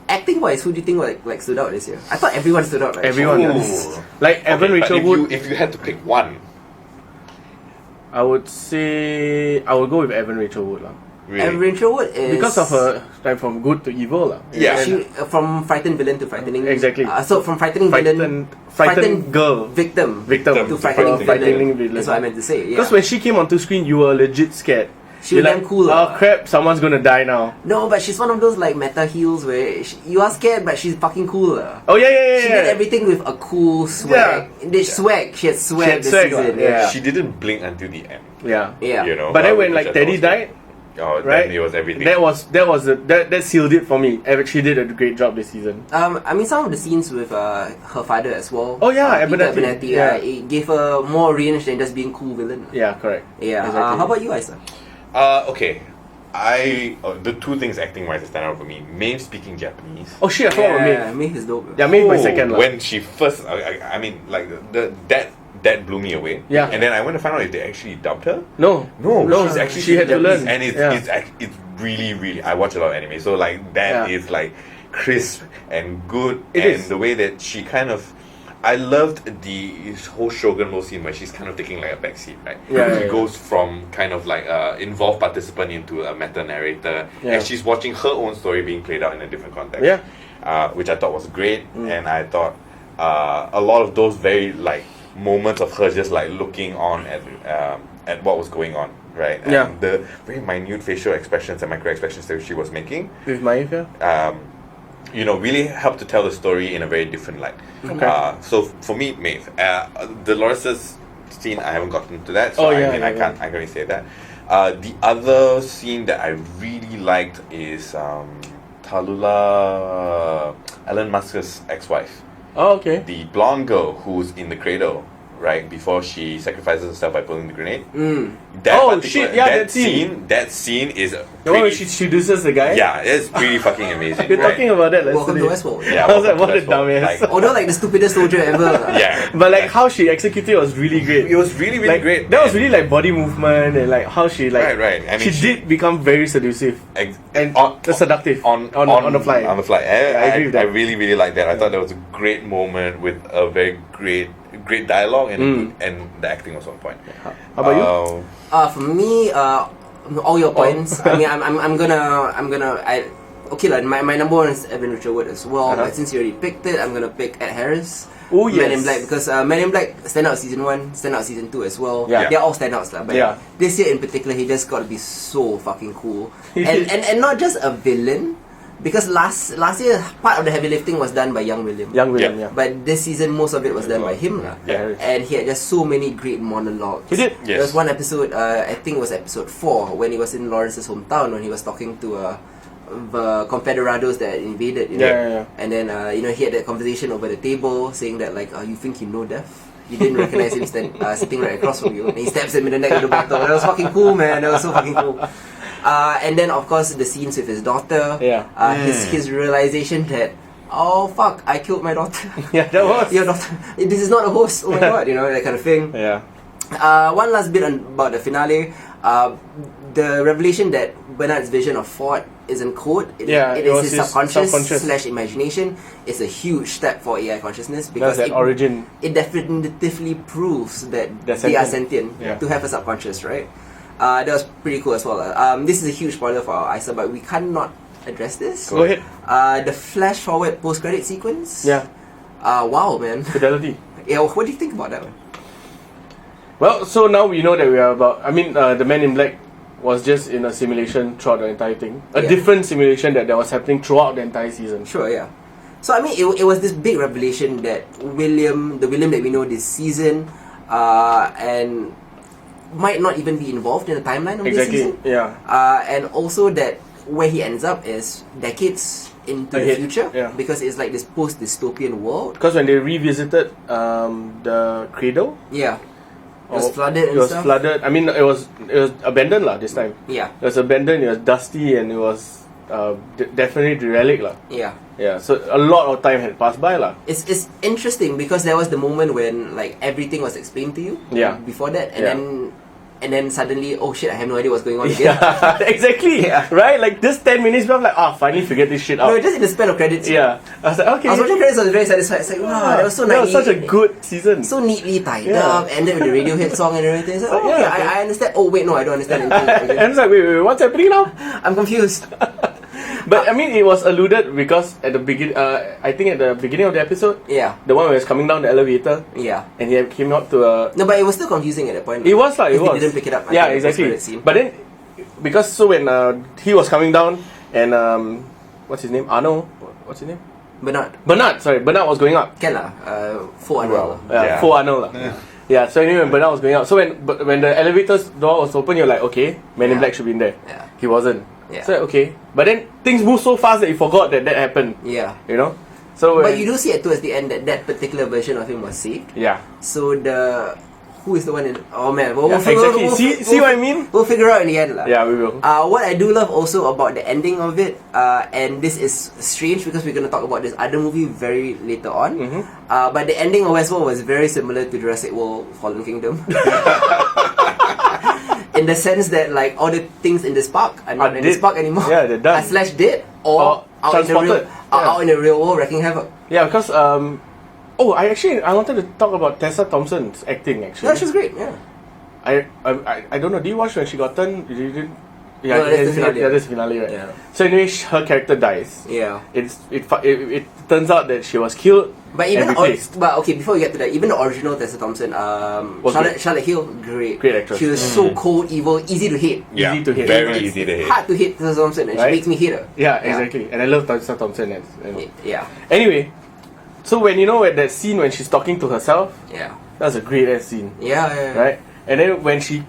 Acting wise, who do you think like stood out this year? I thought everyone stood out. Right? Everyone Ooh. does. Like Evan Okay, Rachel but Wood, if you had to pick one, I would say I would go with Evan Rachel Wood lah. really. And Rachel Wood is Because of her like from good to evil lah. Yeah. She from frightened villain to frightening. Exactly. So from frightening villain, Frightened girl. victim Victim. to frightening Frightening villain. villain. That's what I meant to say. Yeah. Because when she came onto screen, you were legit scared. She You're was like, damn cool. Oh crap! Someone's gonna die now. No, but she's one of those like meta heels where you are scared, but she's fucking cool. Oh yeah. She did everything with a cool swag. Swag. She had swag this swag, season. yeah. She didn't blink until the end. Yeah. Yeah. You know. But then which when like I thought Teddy was good. died, Oh, right? then it was everything. that sealed it for me. She did a great job this season. I mean, some of the scenes with her father as well. Oh, yeah, Peter Abernathy. Abernathy, it gave her more range than just being cool villain. Yeah, correct. Yeah. Exactly. How about you, Isa? Okay. The two things acting wise that stand out for me: Maeve speaking Japanese. Oh shit! I forgot about Maeve. Maeve is dope. Yeah, Maeve my Oh, second lah. when she first, I mean, like that blew me away. Yeah. And then I went to find out if they actually dubbed her. No, she's actually she had to Japanese, learn. and it's really. I watch a lot of anime, so like that Yeah. is like crisp and good, It and is. the way that she kind of. I loved the whole Shogun Role scene where she's kind of taking like a backseat, right? Yeah, She yeah. goes from kind of like involved participant into a meta narrator, Yeah. and she's watching her own story being played out in a different context. Yeah. Which I thought was great, and I thought a lot of those very like moments of her just like looking on at what was going on, right? And Yeah. the very minute facial expressions and micro expressions that she was making, With Maeve, yeah. really helped to tell the story in a very different light. Okay. So for me, Maeve, Dolores' scene, I haven't gotten to that, so Oh, I yeah, mean, yeah, I can't really say that. The other scene that I really liked is Tallulah, Elon Musk's ex-wife, Oh, okay. the blonde girl who's in the cradle, right before she sacrifices herself by pulling the grenade. Oh, particular- shit, yeah, that scene. That scene is The one where pretty- she seduces the guy. yeah, it's pretty fucking amazing. We're right? talking about that Welcome to yesterday. Westworld. Yeah, I was like, welcome what to a Westworld. dumbass. Like, Although like the stupidest soldier ever. yeah, But like how she executed it was really great. it was really like, great. That was really like body movement and like how she like Right. I mean, she did become very seductive and seductive on the fly. On the fly, I agree with that. I really like that. I thought that was a great moment with a very great dialogue and the acting was on point. How about you? For me, all your points. I mean, I'm gonna. Okay, like my number one is Evan Rachel Wood as well. Uh-huh. But since you already picked it, I'm gonna pick Ed Harris. Oh, Men in yes. Black, because Men in Black stand out season 1, stand out season 2 as well. Yeah. They're all standouts lah. But Yeah. this year in particular, he just got to be so fucking cool, and not just a villain, because last year part of the heavy lifting was done by Young William. Young William, yeah. But this season, most of it was done by him lah. Yeah. And he had just so many great monologues. He did. There was Yes. one episode, I think it was episode 4, when he was in Lawrence's hometown, when he was talking to the Confederados that invaded, you know. Yeah. And then, he had that conversation over the table, saying that, like, you think you know death? You didn't recognize him sitting right across from you. And he stabs him in the neck with the bottle. That was fucking cool, man. That was so fucking cool. And then, of course, the scenes with his daughter. Yeah. His realization that, oh, fuck, I killed my daughter. Yeah, that was. Your daughter. This is not a host. Oh my god, that kind of thing. Yeah. One last bit about the finale. The revelation that Bernard's vision of Ford isn't code. It It was is his his subconscious subconscious. / imagination. It's a huge step for AI consciousness That's because that origin. it definitively proves that They're they are sentient. sentient Yeah. to have a subconscious, right? That was pretty cool as well. This is a huge spoiler for our ISA, but we cannot address this. Go ahead. The flash forward post credit sequence. Yeah. Wow, man. Fidelity. Yeah, what do you think about that one? Well, so now we know that we are about. I mean, the Man in Black was just in a simulation throughout the entire thing. A Yeah. different simulation that was happening throughout the entire season. Sure, yeah. So I mean, it was this big revelation that the William that we know this season, and might not even be involved in the timeline of this Exactly. season. Yeah. And also that where he ends up is decades into the Ahead, future, yeah. because it's like this post-dystopian world. Because when they revisited the cradle, Yeah, it was flooded and it was stuff. flooded. I mean, it was abandoned lah this time. Yeah, It was abandoned. It was dusty, and it was definitely derelict lah. yeah. Yeah. So a lot of time had passed by lah. It's interesting because there was the moment when like everything was explained to you. Yeah. Before that, Yeah. and then suddenly, oh shit, I have no idea what's going on again. Yeah, exactly. Yeah. Right? Like just 10 minutes, I'm like, finally figure this shit out. No, just in the span of credits. Yeah. I was like, okay. I was watching credits, I was very satisfied. It's like, wow, that was so That nice. was such a good season. So neatly tied Yeah. up, ended with the Radiohead song and everything. It's like, oh, Yeah, okay, okay. I understand. Oh wait, no, I don't understand anything. And Okay. it's like, wait, what's happening now? I'm confused. But I mean, it was alluded because at the begin, I think at the beginning of the episode, Yeah, the one where he was coming down the elevator, yeah. and he came up to a. No, but it was still confusing at that point. It was like it If was. he didn't pick it up. Yeah, until the exactly. post-credit scene. But then, because so when he was coming down and what's his name? Arno. What's his name? Bernard, Sorry, Bernard was going up. can lah. Full Arnold. Yeah. Full Arno lah. Yeah. So anyway, when Bernard was going up, so when the elevator's door was open, you're like, okay, Man in Yeah. Black should be in there. Yeah. He wasn't. Yeah. So okay, but then things moved so fast that you forgot that happened. Yeah. You know. So But you do see it towards the end that particular version of him was saved. Yeah. So who is the one in? Oh man, Yeah, exactly. See what I mean? We'll figure out in the end lah. Yeah, we will. What I do love also about the ending of it, and this is strange because we're gonna talk about this other movie very later on. Mm-hmm. But the ending of Westworld was very similar to Jurassic World: Fallen Kingdom. In the sense that like all the things in this park are not in this dead. park anymore. Yeah, they're done. Are slash dead or out in the real, transported. Yeah. out in the real world wreaking havoc. Yeah, because I wanted to talk about Tessa Thompson's acting actually. Yeah, she's great. Yeah. I don't know. Did you watch when she got turned? You didn't. Yeah, No, that's the finale. Yeah, that's the finale, right? Yeah. So anyway, her character dies. Yeah. It turns out that she was killed But even and replaced. but okay, before we get to that, even the original Tessa Thompson, Was Charlotte Hill, great. Great actress. She was so cold, evil, easy to hate. Yeah, Easy to hit. very easy to hit. Hard to hate Tessa Thompson, and Right? she makes me hate her. Yeah, exactly. And I love Tessa Thompson. Yeah. Anyway, so when you know at that scene when she's talking to herself, Yeah. that's a great ass scene, Yeah. right? And then when she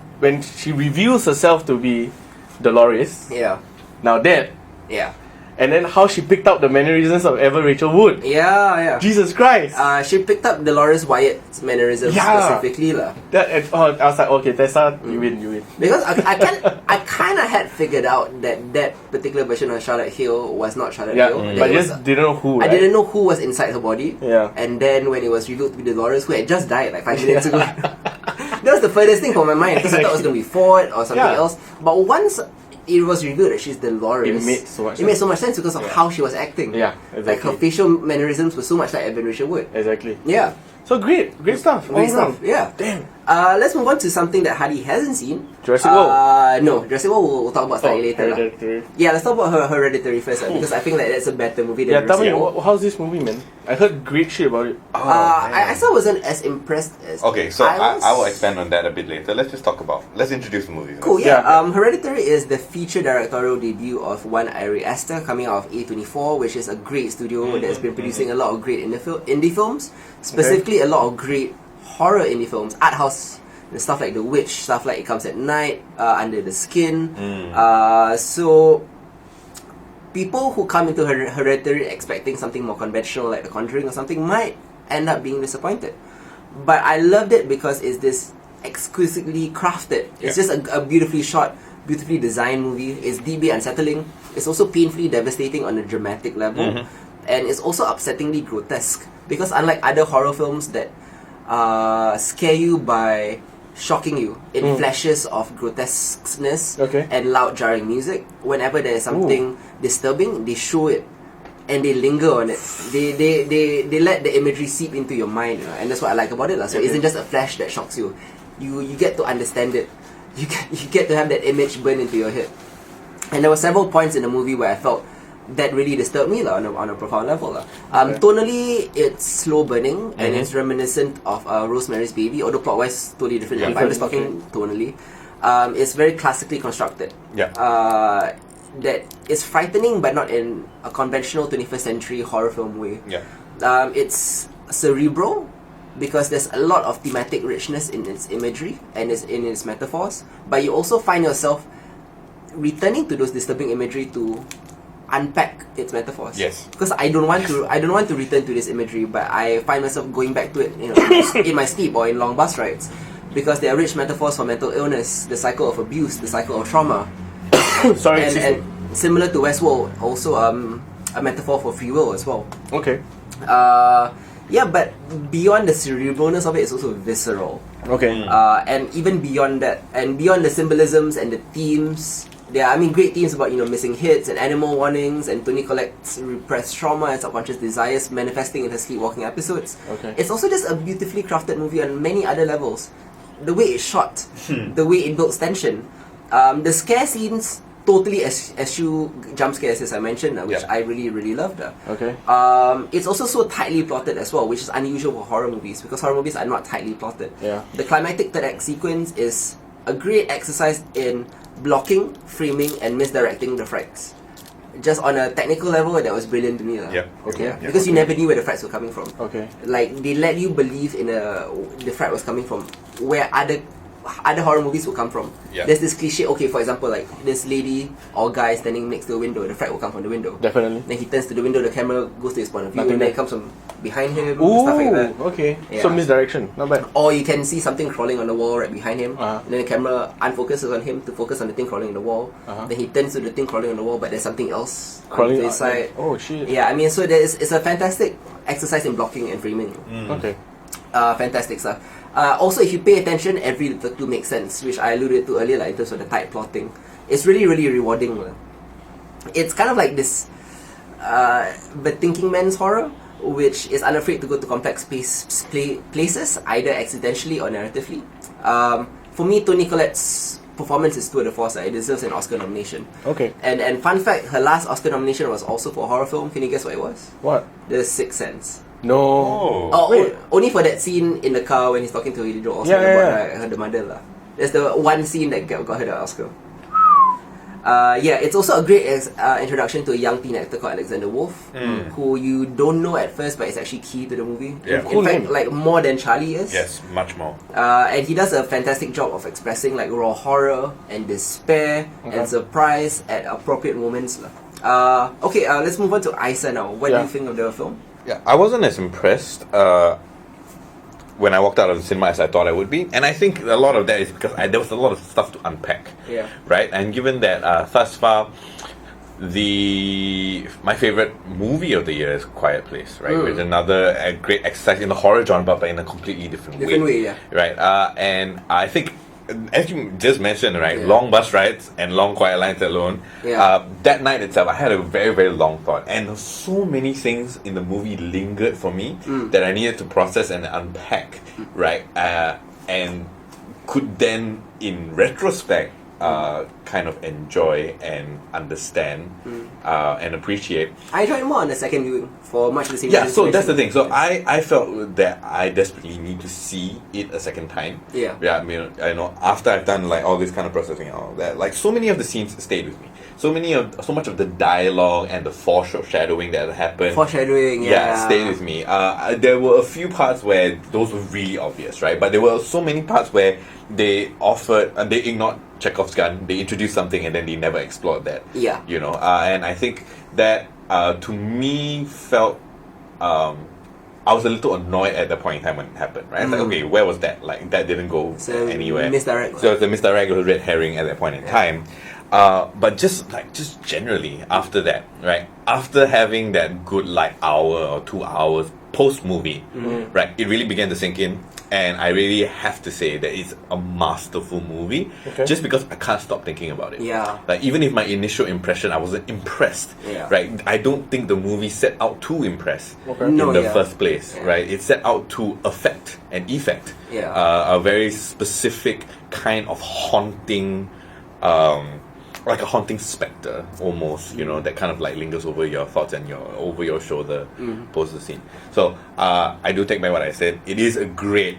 reveals herself to be Dolores, Yeah. now that, Yeah. and then how she picked up the mannerisms of Ever Rachel Wood. Yeah. Jesus Christ! She picked up Dolores Wyatt's mannerisms Yeah. specifically lah. I was like, okay, Tessa, you win. Because I kind of had figured out that particular version of Charlotte Hill was not Charlotte Yeah, Hill. That but it was- just didn't know who. I Right? didn't know who was inside her body. Yeah. And then when it was revealed to be Dolores, who had just died like 5 minutes ago. That was the furthest thing from my mind because I thought it was going to be Ford or something Yeah. else. But once it was revealed that she's Dolores, It made so much it made so much sense because of how she was acting. Yeah, Like her exactly. facial mannerisms were so much like Evan Rachel Wood. Exactly. Yeah. So great stuff. Great all stuff. around. Yeah. Damn. Let's move on to something that Hadi hasn't seen. Jurassic World. No, Jurassic World we'll talk about slightly later. lah. Hereditary. Yeah, let's talk about Hereditary first because I think that that's a better movie than Yeah, tell me, Jurassic World. how's this movie, man? I heard great shit about it. I still wasn't as impressed as Okay, so was. I will expand on that a bit later. Let's introduce the movie. Cool, yeah. Yeah. Hereditary is the feature directorial debut of one Ari Aster coming out of A24, which is a great studio that's been producing a lot of great indie films, specifically a lot of great horror indie films, arthouse, and stuff like The Witch, stuff like It Comes at Night, Under the Skin. So people who come into Hereditary expecting something more conventional like The Conjuring or something might end up being disappointed. But I loved it because it's this exquisitely crafted. It's just a beautifully shot, beautifully designed movie. It's deeply unsettling. It's also painfully devastating on a dramatic level. And it's also upsettingly grotesque. Because unlike other horror films that scare you by shocking you in flashes of grotesqueness and loud jarring music, whenever there is something disturbing, they show it and they linger on it. They let the imagery seep into your mind, and that's what I like about it. So it isn't just a flash that shocks you. You get to understand it. You get to have that image burn into your head. And there were several points in the movie where I felt that really disturbed me on a profound level. Tonally, it's slow burning and it's reminiscent of Rosemary's Baby, although plot-wise totally different. Yeah. If I'm just talking tonally. It's very classically constructed. Yeah. That is frightening, but not in a conventional 21st century horror film way. Yeah. It's cerebral, because there's a lot of thematic richness in its imagery and in its metaphors, but you also find yourself returning to those disturbing imagery to unpack its metaphors. Yes. Because I don't want to return to this imagery, but I find myself going back to it, you know, in my sleep or in long bus rides, because there are rich metaphors for mental illness, the cycle of abuse, the cycle of trauma. Sorry, and similar to Westworld, also a metaphor for free will as well. Okay. Yeah, but beyond the cerebralness of it, it's also visceral. Okay. And even beyond that, and beyond the symbolisms and the themes, there are, great themes about, you know, missing hits and animal warnings and Toni Collette's repressed trauma and subconscious desires manifesting in her sleepwalking episodes. Okay. It's also just a beautifully crafted movie on many other levels. The way it's shot, the way it builds tension, the scare scenes totally eschew jump scares, as I mentioned, which I really, really loved. Okay. It's also so tightly plotted as well, which is unusual for horror movies, because horror movies are not tightly plotted. Yeah. The climactic third act sequence is a great exercise in blocking, framing, and misdirecting the frets. Just on a technical level, that was brilliant to me. Yep. Okay. Because you never knew where the frets were coming from. Okay. Like, they let you believe the fret was coming from where other horror movies will come from. Yeah. There's this cliche, okay, for example, like this lady or guy standing next to a window, the fret will come from the window. Definitely. Then he turns to the window, the camera goes to his point of view, Nothing and then there. it comes from behind him, Ooh, stuff like that. okay. Yeah. So misdirection, not bad. Or you can see something crawling on the wall right behind him, Uh-huh. and then the camera unfocuses on him to focus on the thing crawling on the wall. Uh-huh. Then he turns to the thing crawling on the wall, but there's something else Crawling on his side. Oh shit. Yeah, so it's a fantastic exercise in blocking and framing. Okay. Fantastic stuff. Also, if you pay attention, every little clue makes sense, which I alluded to earlier, like, in terms of the tight plotting. It's really, really rewarding. It's kind of like this but thinking man's horror, which is unafraid to go to complex places, either accidentally or narratively. For me, Toni Collette's performance is tour de force. It deserves an Oscar nomination. Okay. And fun fact, her last Oscar nomination was also for a horror film. Can you guess what it was? What? The Sixth Sense. No. Oh. Oh, only for that scene in the car when he's talking to Lily Joel Oscar about her the mother lah. That's the one scene that got her the Oscar. It's also a great introduction to a young teen actor called Alexander Wolf, who you don't know at first, but is actually key to the movie. Yeah. In Cool fact, name. like more than Charlie is. Yes, much more. And he does a fantastic job of expressing like raw horror and despair and surprise at appropriate moments. Let's move on to Isa now. What do you think of the film? Yeah, I wasn't as impressed when I walked out of the cinema as I thought I would be, and I think a lot of that is because there was a lot of stuff to unpack. Yeah. Right, and given that thus far, my favorite movie of the year is Quiet Place, right? Which is another great exercise in the horror genre, but in a completely different way. Yeah. Right, and I think, as you just mentioned, right, Yeah. long bus rides and long quiet lines alone. Yeah. That night itself, I had a very, very long thought, and so many things in the movie lingered for me that I needed to process and unpack, right, and could then, in retrospect, kind of enjoy and understand and appreciate. I enjoyed more on the second viewing for much the same Yeah, reasons so that's the mentioned. thing. So I felt that I desperately need to see it a second time. Yeah. Yeah, I know after I've done like all this kind of processing and all that, like so many of the scenes stayed with me. So much of the dialogue and the foreshadowing that happened. Foreshadowing, Stayed with me. There were a few parts where those were really obvious, right? But there were so many parts where they offered and they ignored Chekhov's gun. They introduced something and then they never explored that. Yeah. You know, and I think that to me felt I was a little annoyed at the point in time when it happened, right? It's like, okay, where was that? Like, that didn't go anywhere. Misdirect. So it's a misdirect, it was a red herring at that point in time. But just generally after that, right? After having that good like hour or 2 hours post movie, right? It really began to sink in. And I really have to say that it's a masterful movie, just because I can't stop thinking about it. Yeah. Like, even if my initial impression, I wasn't impressed, right? I don't think the movie set out to impress in the first place, right? It set out to affect and effect a very specific kind of haunting, like a haunting specter almost, you know, that kind of like lingers over your thoughts and over your shoulder post the scene. So I do take back what I said. It is a great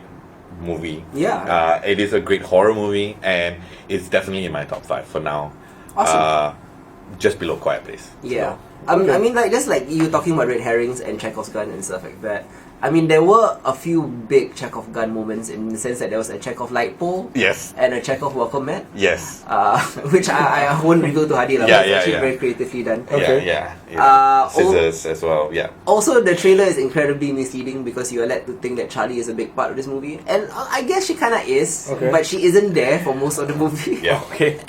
movie. Yeah. It is a great horror movie, and it's definitely in my top 5 for now. Awesome. Just below Quiet Place. Yeah. So, I mean, like, just like you talking about red herrings and Chekhov's gun and stuff like that. I mean, there were a few big Chekhov gun moments in the sense that there was a Chekhov light pole. Yes. And a Chekhov welcome mat. Yes. Which I won't reveal to Hadi. It's actually very creatively done. Okay. Scissors as well. Yeah. Also, the trailer is incredibly misleading because you are led to think that Charlie is a big part of this movie. And I guess she kind of is. Okay. But she isn't there for most of the movie. Yeah. Okay.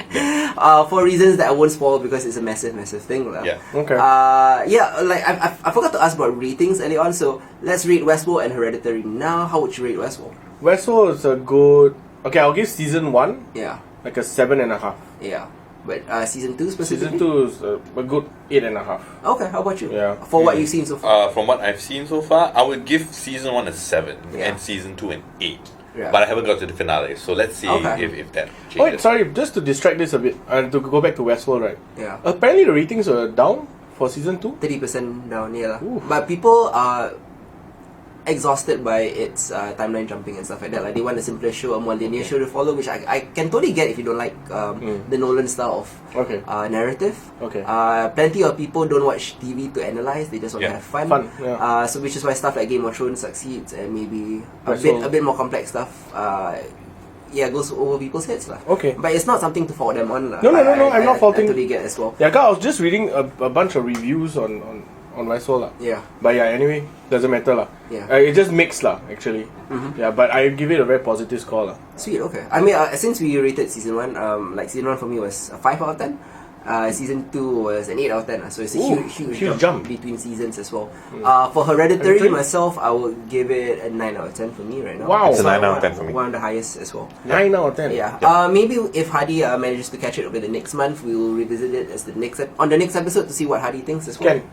For reasons that I won't spoil because it's a massive thing. Yeah. Okay. Like I forgot to ask about ratings earlier on, so let's rate Westworld and Hereditary now. How would you rate Westworld? Westworld is a good. Okay, I'll give season 1 Yeah. like a 7.5. Yeah. But season 2 specifically? Season 2 is a good 8.5. Okay, how about you? Yeah. For what you've seen so far? From what I've seen so far, I would give season 1 a 7 Yeah. and season 2 an 8. Yeah. But I haven't got to the finale, so let's see Okay. if that changes. Wait, sorry, just to distract this a bit, and to go back to Westworld, right? Yeah. Apparently the ratings are down for season 2. 30% down, yeah. Oof. But people are exhausted by its timeline jumping and stuff like that. Like they want a simpler show, a more linear show to follow, which I can totally get if you don't like the Nolan style of Okay. narrative. Okay. Plenty of people don't watch TV to analyze; they just want to have fun. Yeah. So which is why stuff like Game of Thrones succeeds, and maybe Westworld. a bit more complex stuff. Goes over people's heads lah. Okay. But it's not something to fault them on lah. No, I'm not faulting. I totally get as well. Yeah, 'cause I was just reading a bunch of reviews on Westworld lah. Yeah. But yeah, anyway, doesn't matter lah. Yeah. It just mixed lah, actually. Yeah, but I give it a very positive score lah. Sweet, okay. I mean, since we rated season 1, like season 1 for me was a 5 out of 10. Season 2 was an 8 out of 10. So it's a huge jump between seasons as well. For Hereditary, myself, I would give it a 9 out of 10 for me right now. Wow. It's a 9 out of 10 for me. One of the highest as well. 9 out of 10. Yeah. Maybe if Hadi manages to catch it over the next month, we will revisit it as on the next episode to see what Hadi thinks as well. Can.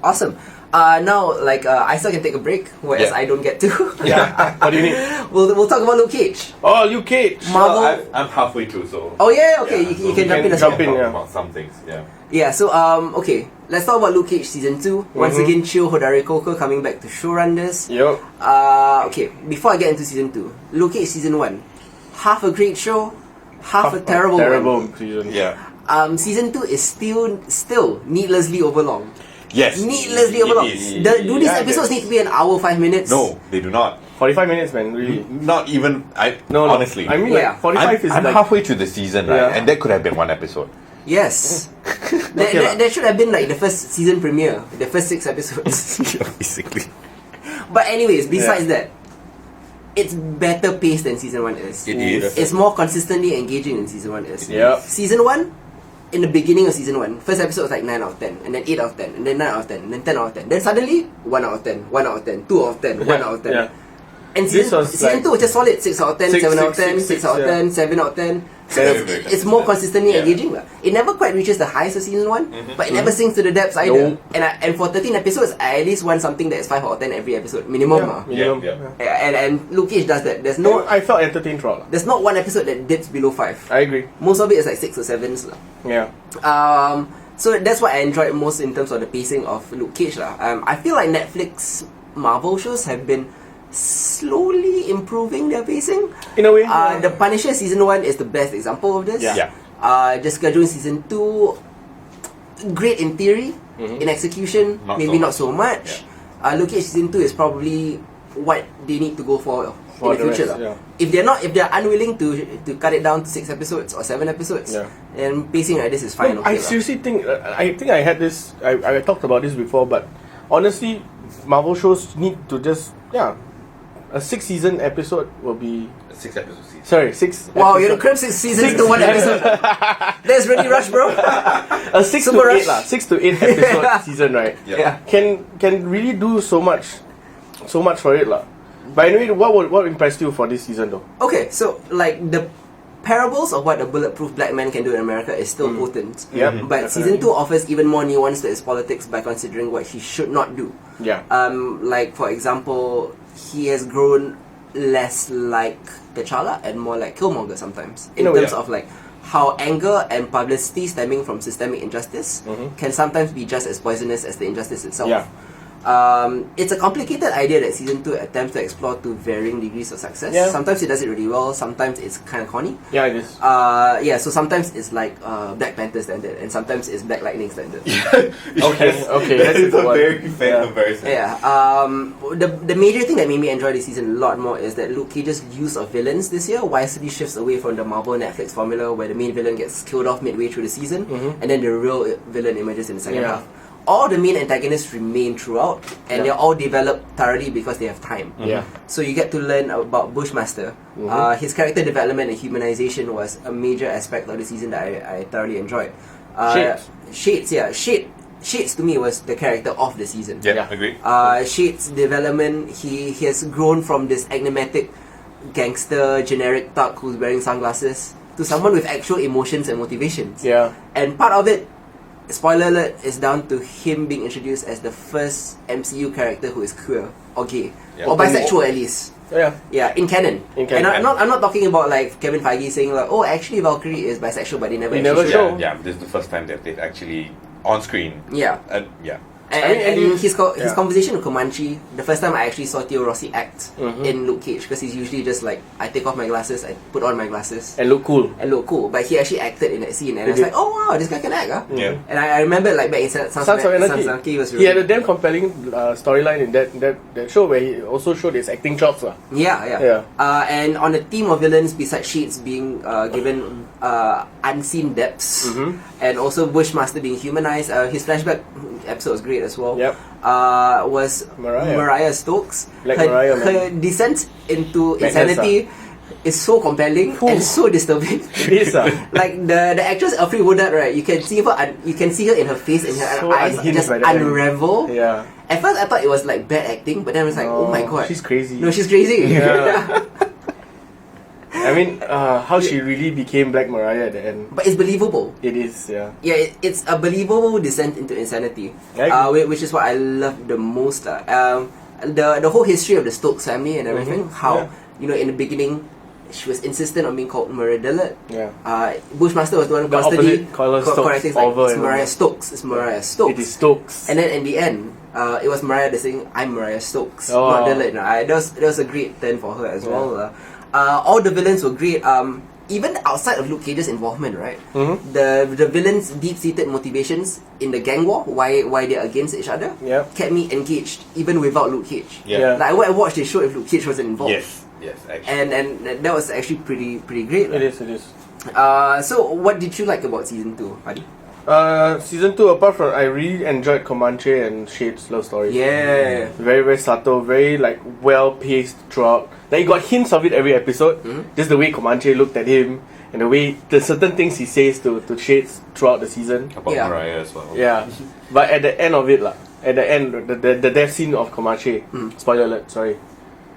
Awesome. Now, I still can take a break, whereas I don't get to. Yeah. What do you need? We'll talk about Luke Cage. Oh, Luke Cage. Marvel. I'm halfway through, so. Oh yeah, okay. Yeah, You so can jump in as well. yeah. About some things, yeah. Yeah, so okay, let's talk about Luke Cage season 2. Once again, Chio Hodari Coker coming back to showrun this. Yep. Okay, before I get into season 2, Luke Cage season 1, half a great show, half a terrible one. Season. Yeah. Season 2 is still needlessly overlong. Yes. Needlessly overlong. Do these episodes need to be an hour 5 minutes? No, they do not. 45 minutes, man. Really. Not even. No, honestly. I mean, Yeah. 45 is I'm like. halfway through the season, right? Yeah. And that could have been one episode. Yes. Okay lah. That should have been like the first season premiere, the first 6 episodes. Yeah, basically. But anyways, besides that, it's better paced than season 1 is. It is. It's more consistently engaging than season 1 is. Yep. Season 1, in the beginning of season 1, first episode was like 9 out of 10, and then 8 out of 10, and then 9 out of 10, and then 10 out of 10. Then suddenly, 1 out of 10, 1 out of 10, 2 out of 10, 1 out of 10. Yeah. And This season was 2 was just solid, 6 out of 10, 7 out of 10, 6 out of 10, 7 out of 10. So Very it's more consistently Yeah. engaging. It never quite reaches the highs of season 1, but it never sinks to the depths either. No. And for 13 episodes, I at least want something that is 5 out of 10 every episode, minimum. Minimum. Yeah. And Luke Cage does that. No, I felt entertained throughout. There's not one episode that dips below 5. I agree. Most of it is like 6 or 7s. Yeah. So that's what I enjoyed most in terms of the pacing of Luke Cage. I feel like Netflix Marvel shows have been slowly improving their pacing. In a way. The Punisher season 1 is the best example of this. Yeah. Jessica Jones season 2, great in theory, in execution, Not maybe so not so much. Luke Cage season 2 is probably what they need to go for in the future. rest, yeah. If they're unwilling to cut it down to 6 episodes or 7 episodes, then pacing like this is fine. No, I seriously think I had this. I talked about this before, but honestly, Marvel shows need to just a 6-season episode will be 6 episodes. sorry 6. Wow, you're gonna cram 6 seasons into 1 episode. That's really rush, bro. A 6 Super to rush. 8 lah. 6 to 8 episode season, right? Yeah. Can really do so much for it lah. But anyway, what impressed you for this season though? Okay, so like the parables of what a bulletproof black man can do in America is still potent. Yep, But season 2 offers even more nuance to his politics by considering what he should not do. Yeah. Like for example, he has grown less like T'Challa and more like Killmonger sometimes. In terms of like how anger and publicity stemming from systemic injustice can sometimes be just as poisonous as the injustice itself. Yeah. It's a complicated idea that season 2 attempts to explore to varying degrees of success. Yeah. Sometimes it does it really well, sometimes it's kind of corny. Yeah, it is. So sometimes it's like Black Panther standard, and sometimes it's Black Lightning standard. Okay, that's It's a one. very fair comparison. Yeah. The major thing that made me enjoy this season a lot more is that Luke Cage's use of villains this year wisely shifts away from the Marvel Netflix formula where the main villain gets killed off midway through the season, and then the real villain emerges in the second half. All the main antagonists remain throughout, and they're all developed thoroughly because they have time. Yeah. So you get to learn about Bushmaster. His character development and humanization was a major aspect of the season that I thoroughly enjoyed. Shades to me was the character of the season. Yeah, agree. Shades' development, he has grown from this enigmatic gangster, generic thug who's wearing sunglasses to someone with actual emotions and motivations. Yeah. And part of it, spoiler alert, is down to him being introduced as the first MCU character who is queer or gay or bisexual at least. Yeah. In canon. In canon. And I'm not talking about like Kevin Feige saying like, oh, actually Valkyrie is bisexual, but they never show. Yeah, this is the first time that they've actually on screen. Yeah. Yeah. And his conversation with Comanche, the first time I actually saw Theo Rossi act in Luke Cage, because he's usually just like, I take off my glasses, I put on my glasses. And look cool. But he actually acted in that scene, and I was like, oh wow, this guy can act, huh? Yeah. And I remember like back in Sons of Anarchy was really... He had a damn compelling storyline in that show where he also showed his acting chops. Yeah. And on the theme of villains, besides Shades being given unseen depths, and also Bushmaster being humanized, his flashback episode was great as well. Yep. Was Mariah Stokes. Her descent into insanity is so compelling and so disturbing. It is. Like the actress Alfre Woodard, right? You can see her in her face and her So eyes just unravel. Yeah. At first I thought it was like bad acting, but then I was like, oh my god, she's crazy. No, she's crazy. Yeah. I mean, how she really became Black Mariah at the end. But it's believable. It is, yeah. Yeah, it's a believable descent into insanity, which is what I love the most. The whole history of the Stokes family and everything, how, you know, in the beginning, she was insistent on being called Mariah Dillard. Yeah. Bushmaster was the one who constantly correcting, like, it's Mariah Stokes, it's Mariah Stokes. It is Stokes. And then in the end, it was Mariah that saying, I'm Mariah Stokes, not Dillard. That was a great turn for her as well. All the villains were great. Even outside of Luke Cage's involvement, right? The villains' deep-seated motivations in the gang war, why they're against each other, kept me engaged even without Luke Cage. Yeah. Like I would have watched this show if Luke Cage wasn't involved. Yes, actually. And that was actually pretty great. It is. So what did you like about season 2, Adi? Season 2, apart from, I really enjoyed Comanche and Shade's love story. Yeah. Very, very subtle, very like well paced throughout. Like you got hints of it every episode. Just the way Comanche looked at him and the certain things he says to Shades throughout the season. About Mariah as well. Yeah. But at the end of it, at the end, the death scene of Comanche, spoiler alert, sorry.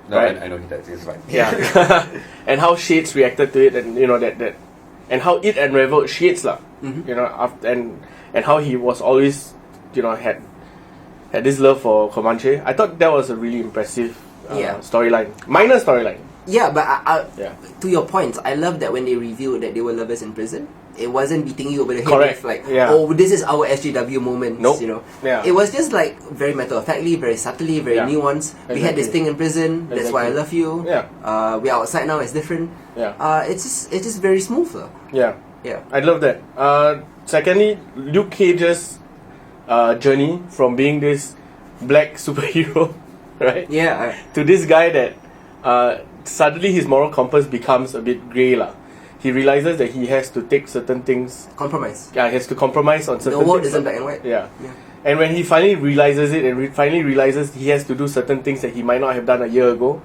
No, right? I know he dies, it's fine. Yeah. And how Shades reacted to it, and you know that and how it unraveled Shades you know, after, and how he was always, you know, had this love for Comanche. I thought that was a really impressive storyline. Minor storyline. Yeah, but to your point, I love that when they revealed that they were lovers in prison, it wasn't beating you over the head with like, oh, this is our SJW moment. Nope. You know, Yeah. It was just like very matter of factly, very subtly, very nuanced. We had this thing in prison. That's why I love you. Yeah. We're outside now. It's different. Yeah. It's just very smooth. Yeah. Yeah. I love that. Secondly, Luke Cage's journey from being this black superhero, right? Yeah. To this guy that suddenly his moral compass becomes a bit grey lah. He realizes that he has to take certain things. Compromise. Yeah, he has to compromise on certain things. The world isn't black and white. Yeah. And when he finally realizes it, and finally realizes he has to do certain things that he might not have done a year ago,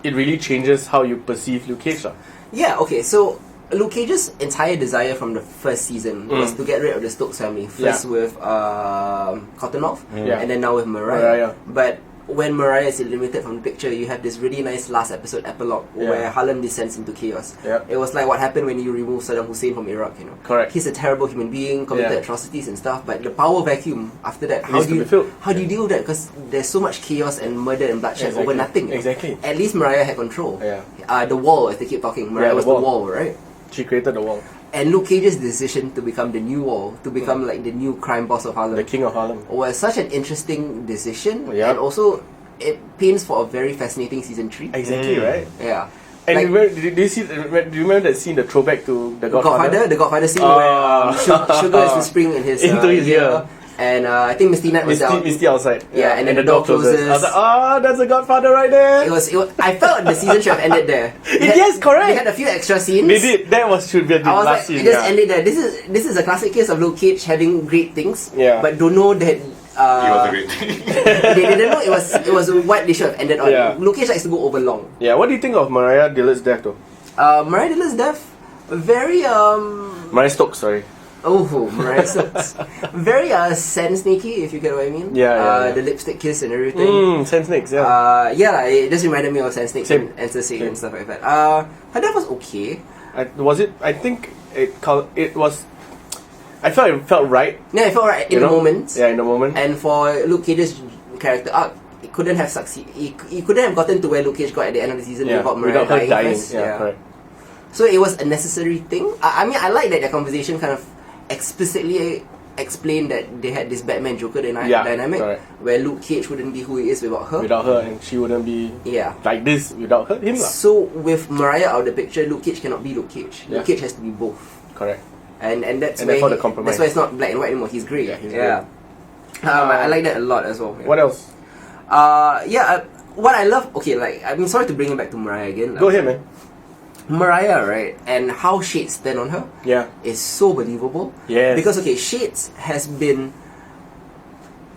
it really changes how you perceive Luke Cage lah. Yeah. Okay. So Luke Cage's entire desire from the first season was to get rid of the Stokes family. First with Cottonmouth, and then now with Mariah. But when Mariah is eliminated from the picture, you have this really nice last episode epilogue where Harlem descends into chaos. Yep. It was like what happened when you remove Saddam Hussein from Iraq, you know. Correct. He's a terrible human being, committed atrocities and stuff, but the power vacuum after that, how do you deal with that? Because there's so much chaos and murder and bloodshed over nothing. You know? Exactly. At least Mariah had control. Yeah. The wall, as they keep talking, Mariah was the wall, right? She created the wall. And Luke Cage's decision to become the new Wall, to become like the new crime boss of Harlem, The king of Harlem. was such an interesting decision. Yeah. And also, it paints for a very fascinating season 3. Exactly, right? Yeah. And Like, do you remember that scene, the throwback to the Godfather? The Godfather scene where Sugar is whispering in his Into his ear. and I think Misty Knight was down. Misty outside. Yeah, and then the door closes. I was like, that's the Godfather right there. It was. I felt the season should have ended there. Yes, correct. They had a few extra scenes. They did. That should be the I was last like, scene. it just ended there. This is a classic case of Luke Cage having great things, Yeah. but don't know that. He was a great They didn't know it was what they should have ended on. Yeah. Luke Cage likes to go over long. Yeah, what do you think of Mariah Dillard's death though? Mariah Dillard's death, very Mariah Stokes, sorry. Mariah Stokes, very Sense8, if you get what I mean. Yeah. The lipstick kiss and everything. Sense Snakes, yeah. It just reminded me of Sense8 Same. and Sense8 and stuff like that. Her death was okay. I think it was. I felt it felt right. Yeah, it felt right in the moment. Yeah, in the moment. And for Luke Cage's character arc, it couldn't have succeeded. He couldn't have gotten to where Luke Cage got at the end of the season without Mariah her dying. first. Yeah, correct. So it was a necessary thing. I mean, I like that their conversation kind of explicitly explained that they had this Batman Joker dynamic, correct. where Luke Cage wouldn't be who he is without her. Without her, and she wouldn't be like this without him lah. So with Mariah out of the picture, Luke Cage cannot be Luke Cage. Yeah. Luke Cage has to be both. Correct. And that's And where therefore the compromise. that's why it's not black and white anymore. He's grey. Yeah, he's I like that a lot as well. Yeah. What else? What I love. Okay, like I'm sorry to bring it back to Mariah again. Go ahead, man. Mariah, right, and how Shades stand on her Yeah. is so believable. Yes. Because Shades has been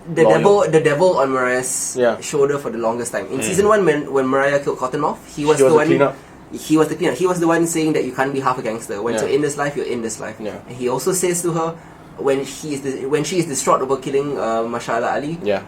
Loyal. the devil on Mariah's Yeah. shoulder for the longest time. In season 1, when Mariah killed Cottonmouth, he was She was the the one. cleanup. He was the cleaner. He was the one saying that you can't be half a gangster. Once Yeah. you're in this life, you're in this life. Yeah. And he also says to her, when she is distraught over killing Mashallah Ali, Yeah.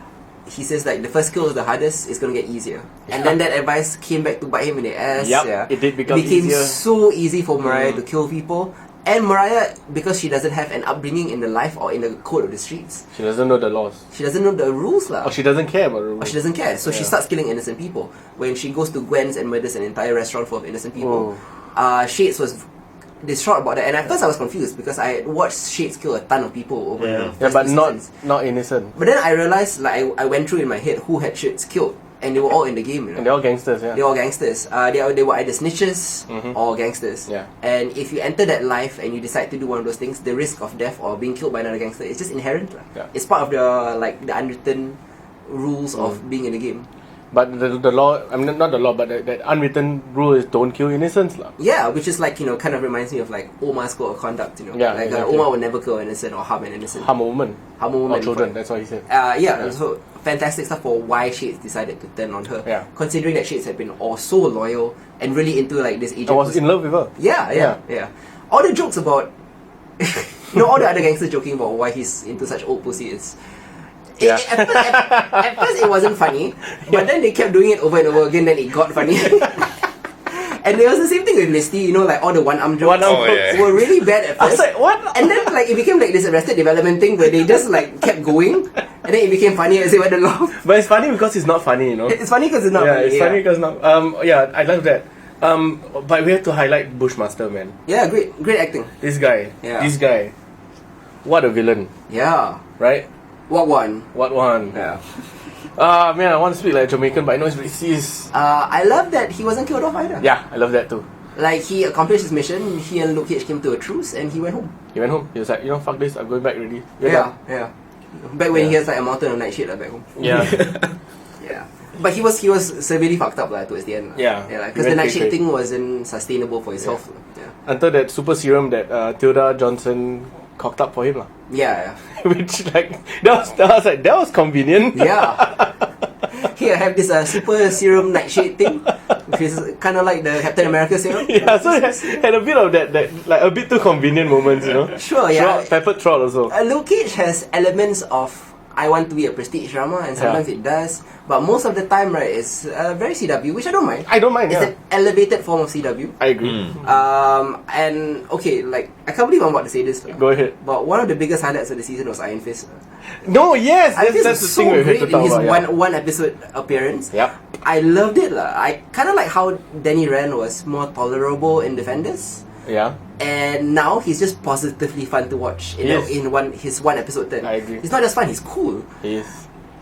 he says like the first kill is the hardest, it's gonna get easier. And then that advice came back to bite him in the ass. Yep, Yeah. it did become became easier. so easy for Mariah to kill people. And Mariah, because she doesn't have an upbringing in the life or in the code of the streets, She doesn't know the laws. she doesn't know the rules lah. Or she doesn't care about the rules. Or she doesn't care, so she Yeah. starts killing innocent people. When she goes to Gwen's and murders an entire restaurant full of innocent people, Oh. Shades was distraught about that. And at first I was confused because I had watched Shades kill a ton of people over the Yeah, first but two not seasons. innocent. But then I realized, like I went through in my head who had Shades killed, and they were all in the game. You know? And they're all gangsters, yeah. They're all gangsters. They were either snitches or gangsters. Yeah. And if you enter that life and you decide to do one of those things, the risk of death or being killed by another gangster is just inherent. Yeah. It's part of the unwritten rules of being in the game. But the law, I mean not the law, but that unwritten rule is don't kill innocents lah. Yeah, which is like, kind of reminds me of like Omar's code of conduct, Yeah, like exactly. Omar would never kill an innocent or harm an innocent. Harm a woman. Harm a woman. Or children, that's what he said. So fantastic stuff for why Shades decided to turn on her. Yeah. Considering that Shades had been so loyal and really into like this agent. I was in love with her. Yeah. All the jokes about, all the other gangsters joking about why he's into such old pussy is. Yeah. At first it wasn't funny, but then they kept doing it over and over again, then it got funny. And it was the same thing with Misty, like all the one-arm jokes One-arm jokes. were really bad at I was first. like, what? And then like it became like this Arrested Development thing where they just like kept going, and then it became funny as they went along. But it's funny because it's not funny, you know. It's funny because it's not yeah, funny. it's funny because not. I love that. But we have to highlight Bushmaster, man. Yeah, great acting. This guy. Yeah. This guy. What a villain, Yeah. right? What one? What one? Yeah. Man, I want to speak like Jamaican, but I know it's racist. I love that he wasn't killed off either. Yeah, I love that too. Like he accomplished his mission. He and Luke Cage came to a truce, and he went home. He went home. He was like, fuck this. I'm going back already. Yeah. Back when he has like a mountain of night shit back home. Yeah. Yeah. But he was severely fucked up towards the end. Yeah. Because He the went night shit cray-cray. thing wasn't sustainable for his health. Yeah. Until that super serum that Tilda Johnson cocked up for him lah. Yeah. Which like that was convenient. Yeah. Here I have this super serum nightshade thing, which is kind of like the Captain America serum. Yeah, so it had a bit of that like a bit too convenient moments, you know. Sure, yeah. Peppered throughout also. Luke Cage has elements of I want to be a prestige drama, and sometimes it does, but most of the time, right, it's very CW, which I don't mind. I don't mind. It's Yeah, an elevated form of CW. I agree. And okay, like I can't believe I'm about to say this, Go ahead. but one of the biggest highlights of the season was Iron Fist. No, yes, Iron Fist that's the was thing so we had great to in talk his about. Yeah. one episode appearance. Yep. I loved it lah. I kind of like how Danny Rand was more tolerable in Defenders. Yeah. And now he's just positively fun to watch. Yes. In his one episode 10. I agree. He's not just fun, he's cool.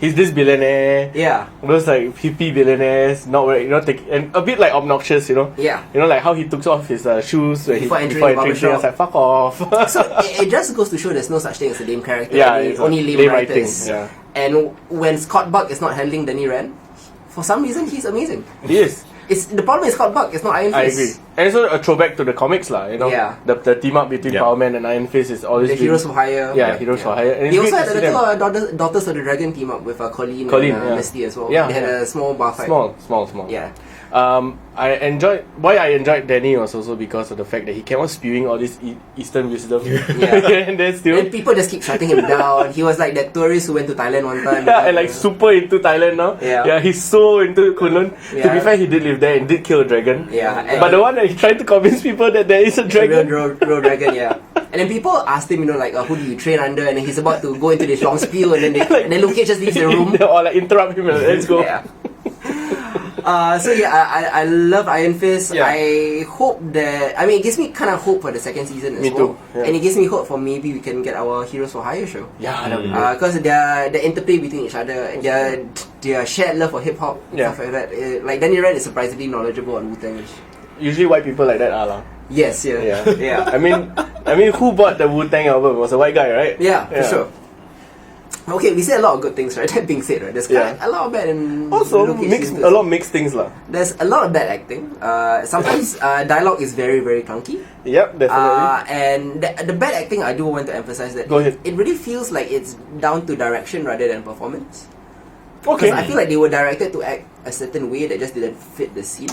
He's this billionaire. Yeah. Those like hippie billionaires, not very, and a bit like obnoxious, Yeah. like how he took off his shoes Before entering the I barbershop. was like, fuck off. So it just goes to show there's no such thing as a lame character. Yeah, only lame lame writers. writing, yeah. And when Scott Buck is not handling Danny Rand, for some reason he's amazing. He is. The problem is Scott Buck, it's not Iron Fist. I agree. And it's also a throwback to the comics, Yeah. The team up between Power Man and Iron Fist is always The Heroes for Hire. Yeah, Heroes for Hire. And They it's also great had to the see two them. Daughters of the Dragon team up with Colleen Colleen, and yeah. Misty as well. Yeah, They had yeah. a small bar fight. Small. Yeah. I enjoyed Danny was also because of the fact that he came on spewing all this Eastern wisdom. Yeah. And then still. And people just keep shutting him down. He was like that tourist who went to Thailand one time. Yeah, and like super into Thailand now. Yeah. He's so into Kunlun. To Yeah. be fair, he did live there and did kill a dragon. Yeah. But the one that he tried to convince people that there is a dragon. Real dragon, yeah. And then people asked him, who do you train under? And then he's about to go into this long spiel, and then Luke Cage just leaves the room. Or like interrupt him and let's go. Yeah. I love Iron Fist. Yeah. I hope that it gives me kind of hope for the second season as Me well. too, yeah. And it gives me hope for maybe we can get our Heroes for Hire show. Yeah, that would be Because the interplay between each other, their shared love for hip hop, Yeah. stuff like that. Like Danny Rand is surprisingly knowledgeable on Wu-Tang. Usually white people like that are lah. Yes, yeah. Yeah. I mean, who bought the Wu-Tang album? It was a white guy, right? Yeah, for sure. Okay, we said a lot of good things, right? That being said, right? There's kind of a lot of bad and Also, a lot of mixed things lah. There's a lot of bad acting. Sometimes dialogue is very, very clunky. Yep, definitely. And the bad acting, I do want to emphasize that Go ahead. it really feels like it's down to direction rather than performance. Okay. Because I feel like they were directed to act a certain way that just didn't fit the scene.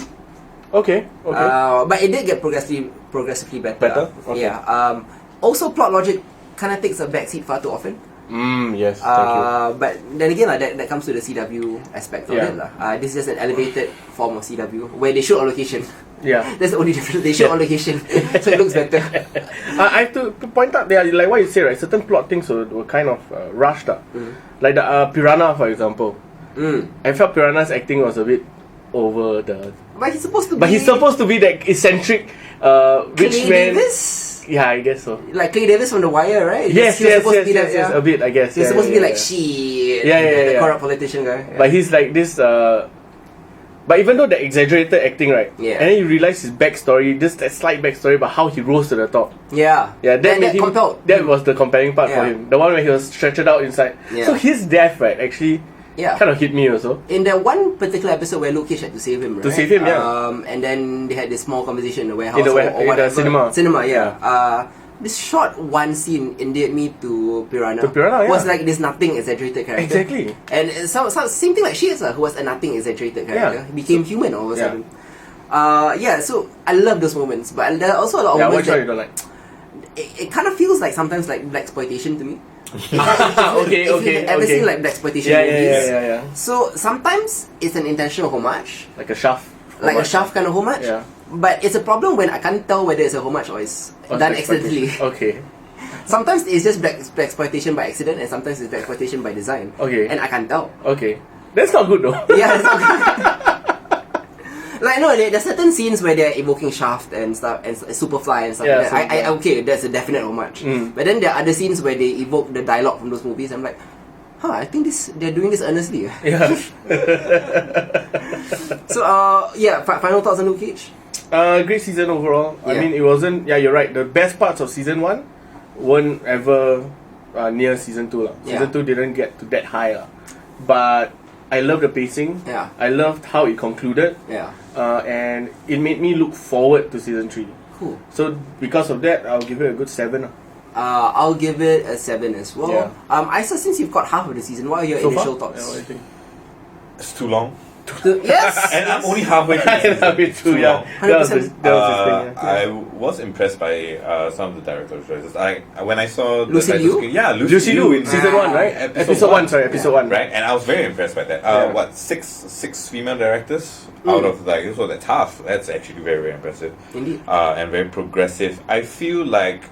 Okay. But it did get progressively better. Better? Okay. Yeah. Also, plot logic kind of takes a backseat far too often. Yes, thank you. But then again, that comes to the CW aspect of Yeah. it. This is just an elevated form of CW where they shoot on location. Yeah. That's the only difference. They shoot on location, so it looks better. I have to point out there, like what you say, right? Certain plot things were kind of rushed up. Like the Piranha, for example. I felt Piranha's acting was a bit over the. But he's supposed to be. But he's supposed to be that eccentric rich Clay man. Davis? Yeah, I guess so. Like Clay Davis from The Wire, right? Yes, He was supposed to be that, yes, a bit, I guess. He's supposed to be like she. the corrupt politician guy. Yeah. But he's like this. But even though the exaggerated acting, right? Yeah. And then you realize his backstory, just that slight backstory about how he rose to the top. Yeah. Yeah, that made him. compelled. That was the compelling part for Yeah. him. The one where he was stretched out inside. Yeah. So his death, right, actually kind of hit me also. In that one particular episode where Luke Cage had to save him, right? To save him, yeah. And then they had this small conversation in the warehouse In the or in whatever. the cinema. Cinema, yeah. This short one scene endeared me to Piranha. To Piranha, yeah. Was like this nothing exaggerated character. Exactly. And same thing like she is, who was a nothing exaggerated character. Yeah. Became human all of a sudden. So I love those moments, but there are also a lot of moments Which one that you don't like? it kind of feels like sometimes like blaxploitation to me. Okay, If you've ever seen like blaxploitation movies, yeah. so sometimes it's an intentional homage, Like a shaft. like a shaft kind of homage. Yeah. But it's a problem when I can't tell whether it's a homage or it's done accidentally. Okay. Sometimes it's just blaxploitation by accident, and sometimes it's blaxploitation by design. Okay. And I can't tell. Okay. That's not good though. Yeah, it's not good. Like no, there's certain scenes where they're evoking Shaft and stuff and Superfly and stuff Yeah, like that. Superfly. Okay, that's a definite homage. But then there are other scenes where they evoke the dialogue from those movies. I'm like, I think they're doing this earnestly. Yeah. So final thoughts on Luke Cage? Great season overall. I Yeah. mean, it wasn't. Yeah, you're right. The best parts of season 1 weren't ever near season 2 lah. Yeah. Season 2 didn't get to that high lah. But I loved the pacing. Yeah. I loved how it concluded. Yeah. And it made me look forward to season 3. Cool. So because of that, I'll give it a good 7 lah. I'll give it a 7 as well. Yeah. Isa, since you've got half of the season, what are your So initial far? thoughts? Yeah, what do you think? It's too long. Yes! And I'm only halfway through. the season. A bit too, Too yeah. long. That was his thing. Yeah. I was impressed by some of the director's choices. When I saw the Lucy title Liu? screen- yeah, Lucy Liu in in season 1, right? Episode 1, sorry, episode 1. right? And I was very impressed by that. Yeah. What six female directors out of like so that's half. That's actually very very impressive. Indeed. And very progressive. I feel like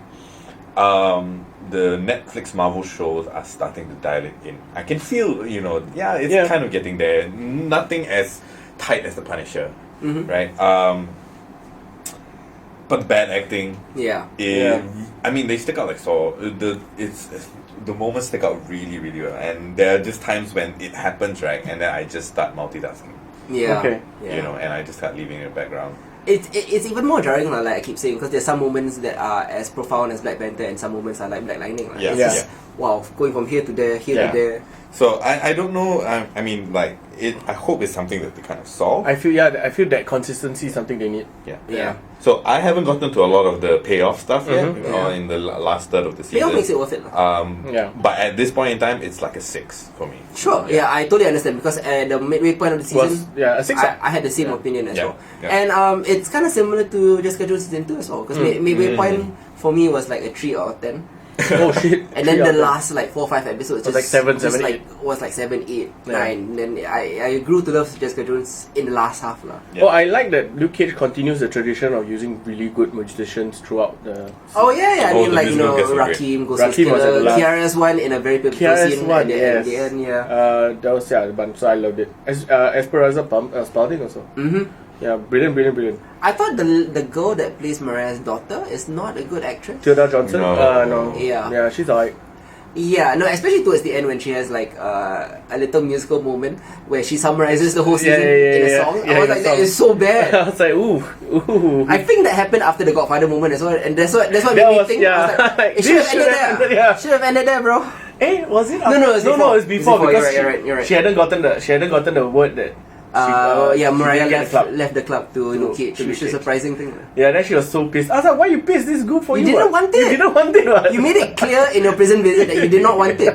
the Netflix Marvel shows are starting to dial it in. I can feel it's kind of getting there. Nothing as tight as the Punisher, right? but bad acting. Yeah. I mean, they stick out like so. The moments stick out really, really well, and there are just times when it happens, right, and then I just start multitasking. Yeah. Okay. Yeah. You know, and I just start leaving it in the background. It's even more jarring, like I keep saying, because there's some moments that are as profound as Black Panther, and some moments are like Black Lightning. Like, Yeah. it's just, wow, going from here to there, here to there. So I don't know. I mean, like I hope it's something that they kind of solve. I feel that consistency is something they need. Yeah. So I haven't gotten to a lot of the payoff stuff yet, Yeah. in the last third of the season. Payoff makes it worth it. But at this point in time, it's like a 6 for me. Sure, yeah, I totally understand, because at the midway point of the season, a 6. I had the same opinion as well. Yeah. And it's kind of similar to Jessica Jones Season 2 as well, because midway point for me was like a 3 out of 10. Oh shit! And then the last like 4 or 5 episodes was like 7, 8. Was like 7, 8, 9. And then I grew to love Jessica Jones in the last half lah. Oh, I like that Luke Cage continues the tradition of using really good magicians throughout the. Oh yeah. I mean, the like, you know, musical gets Rakim, Rakim was at the Killer, last. Kiara's one in a very pivotal Kiara's scene one, at the yes. end, yeah. That was the bunch, so I loved it. Esperanza Spalding also. Yeah, brilliant. I thought the girl that plays Mariah's daughter is not a good actress. Tilda Johnson? No. No. Yeah, she's alright. Yeah, no, especially towards the end when she has like a little musical moment where she summarizes the whole season in a song. I was like, that is so bad. I was like, ooh. I think that happened after the Godfather moment as well, and that's what made me think. I was like, it should have ended there. Should have ended there, bro. Was it? No, it's before. because you're right. she hadn't gotten the word that. Mariah left left the club to Luke Cage, to which Luke is a Cage. surprising thing. Yeah, then she was so pissed. I was like, why you pissed? This is good for you. You didn't want it. You didn't want it. What? You made it clear in your prison visit that you did not want it.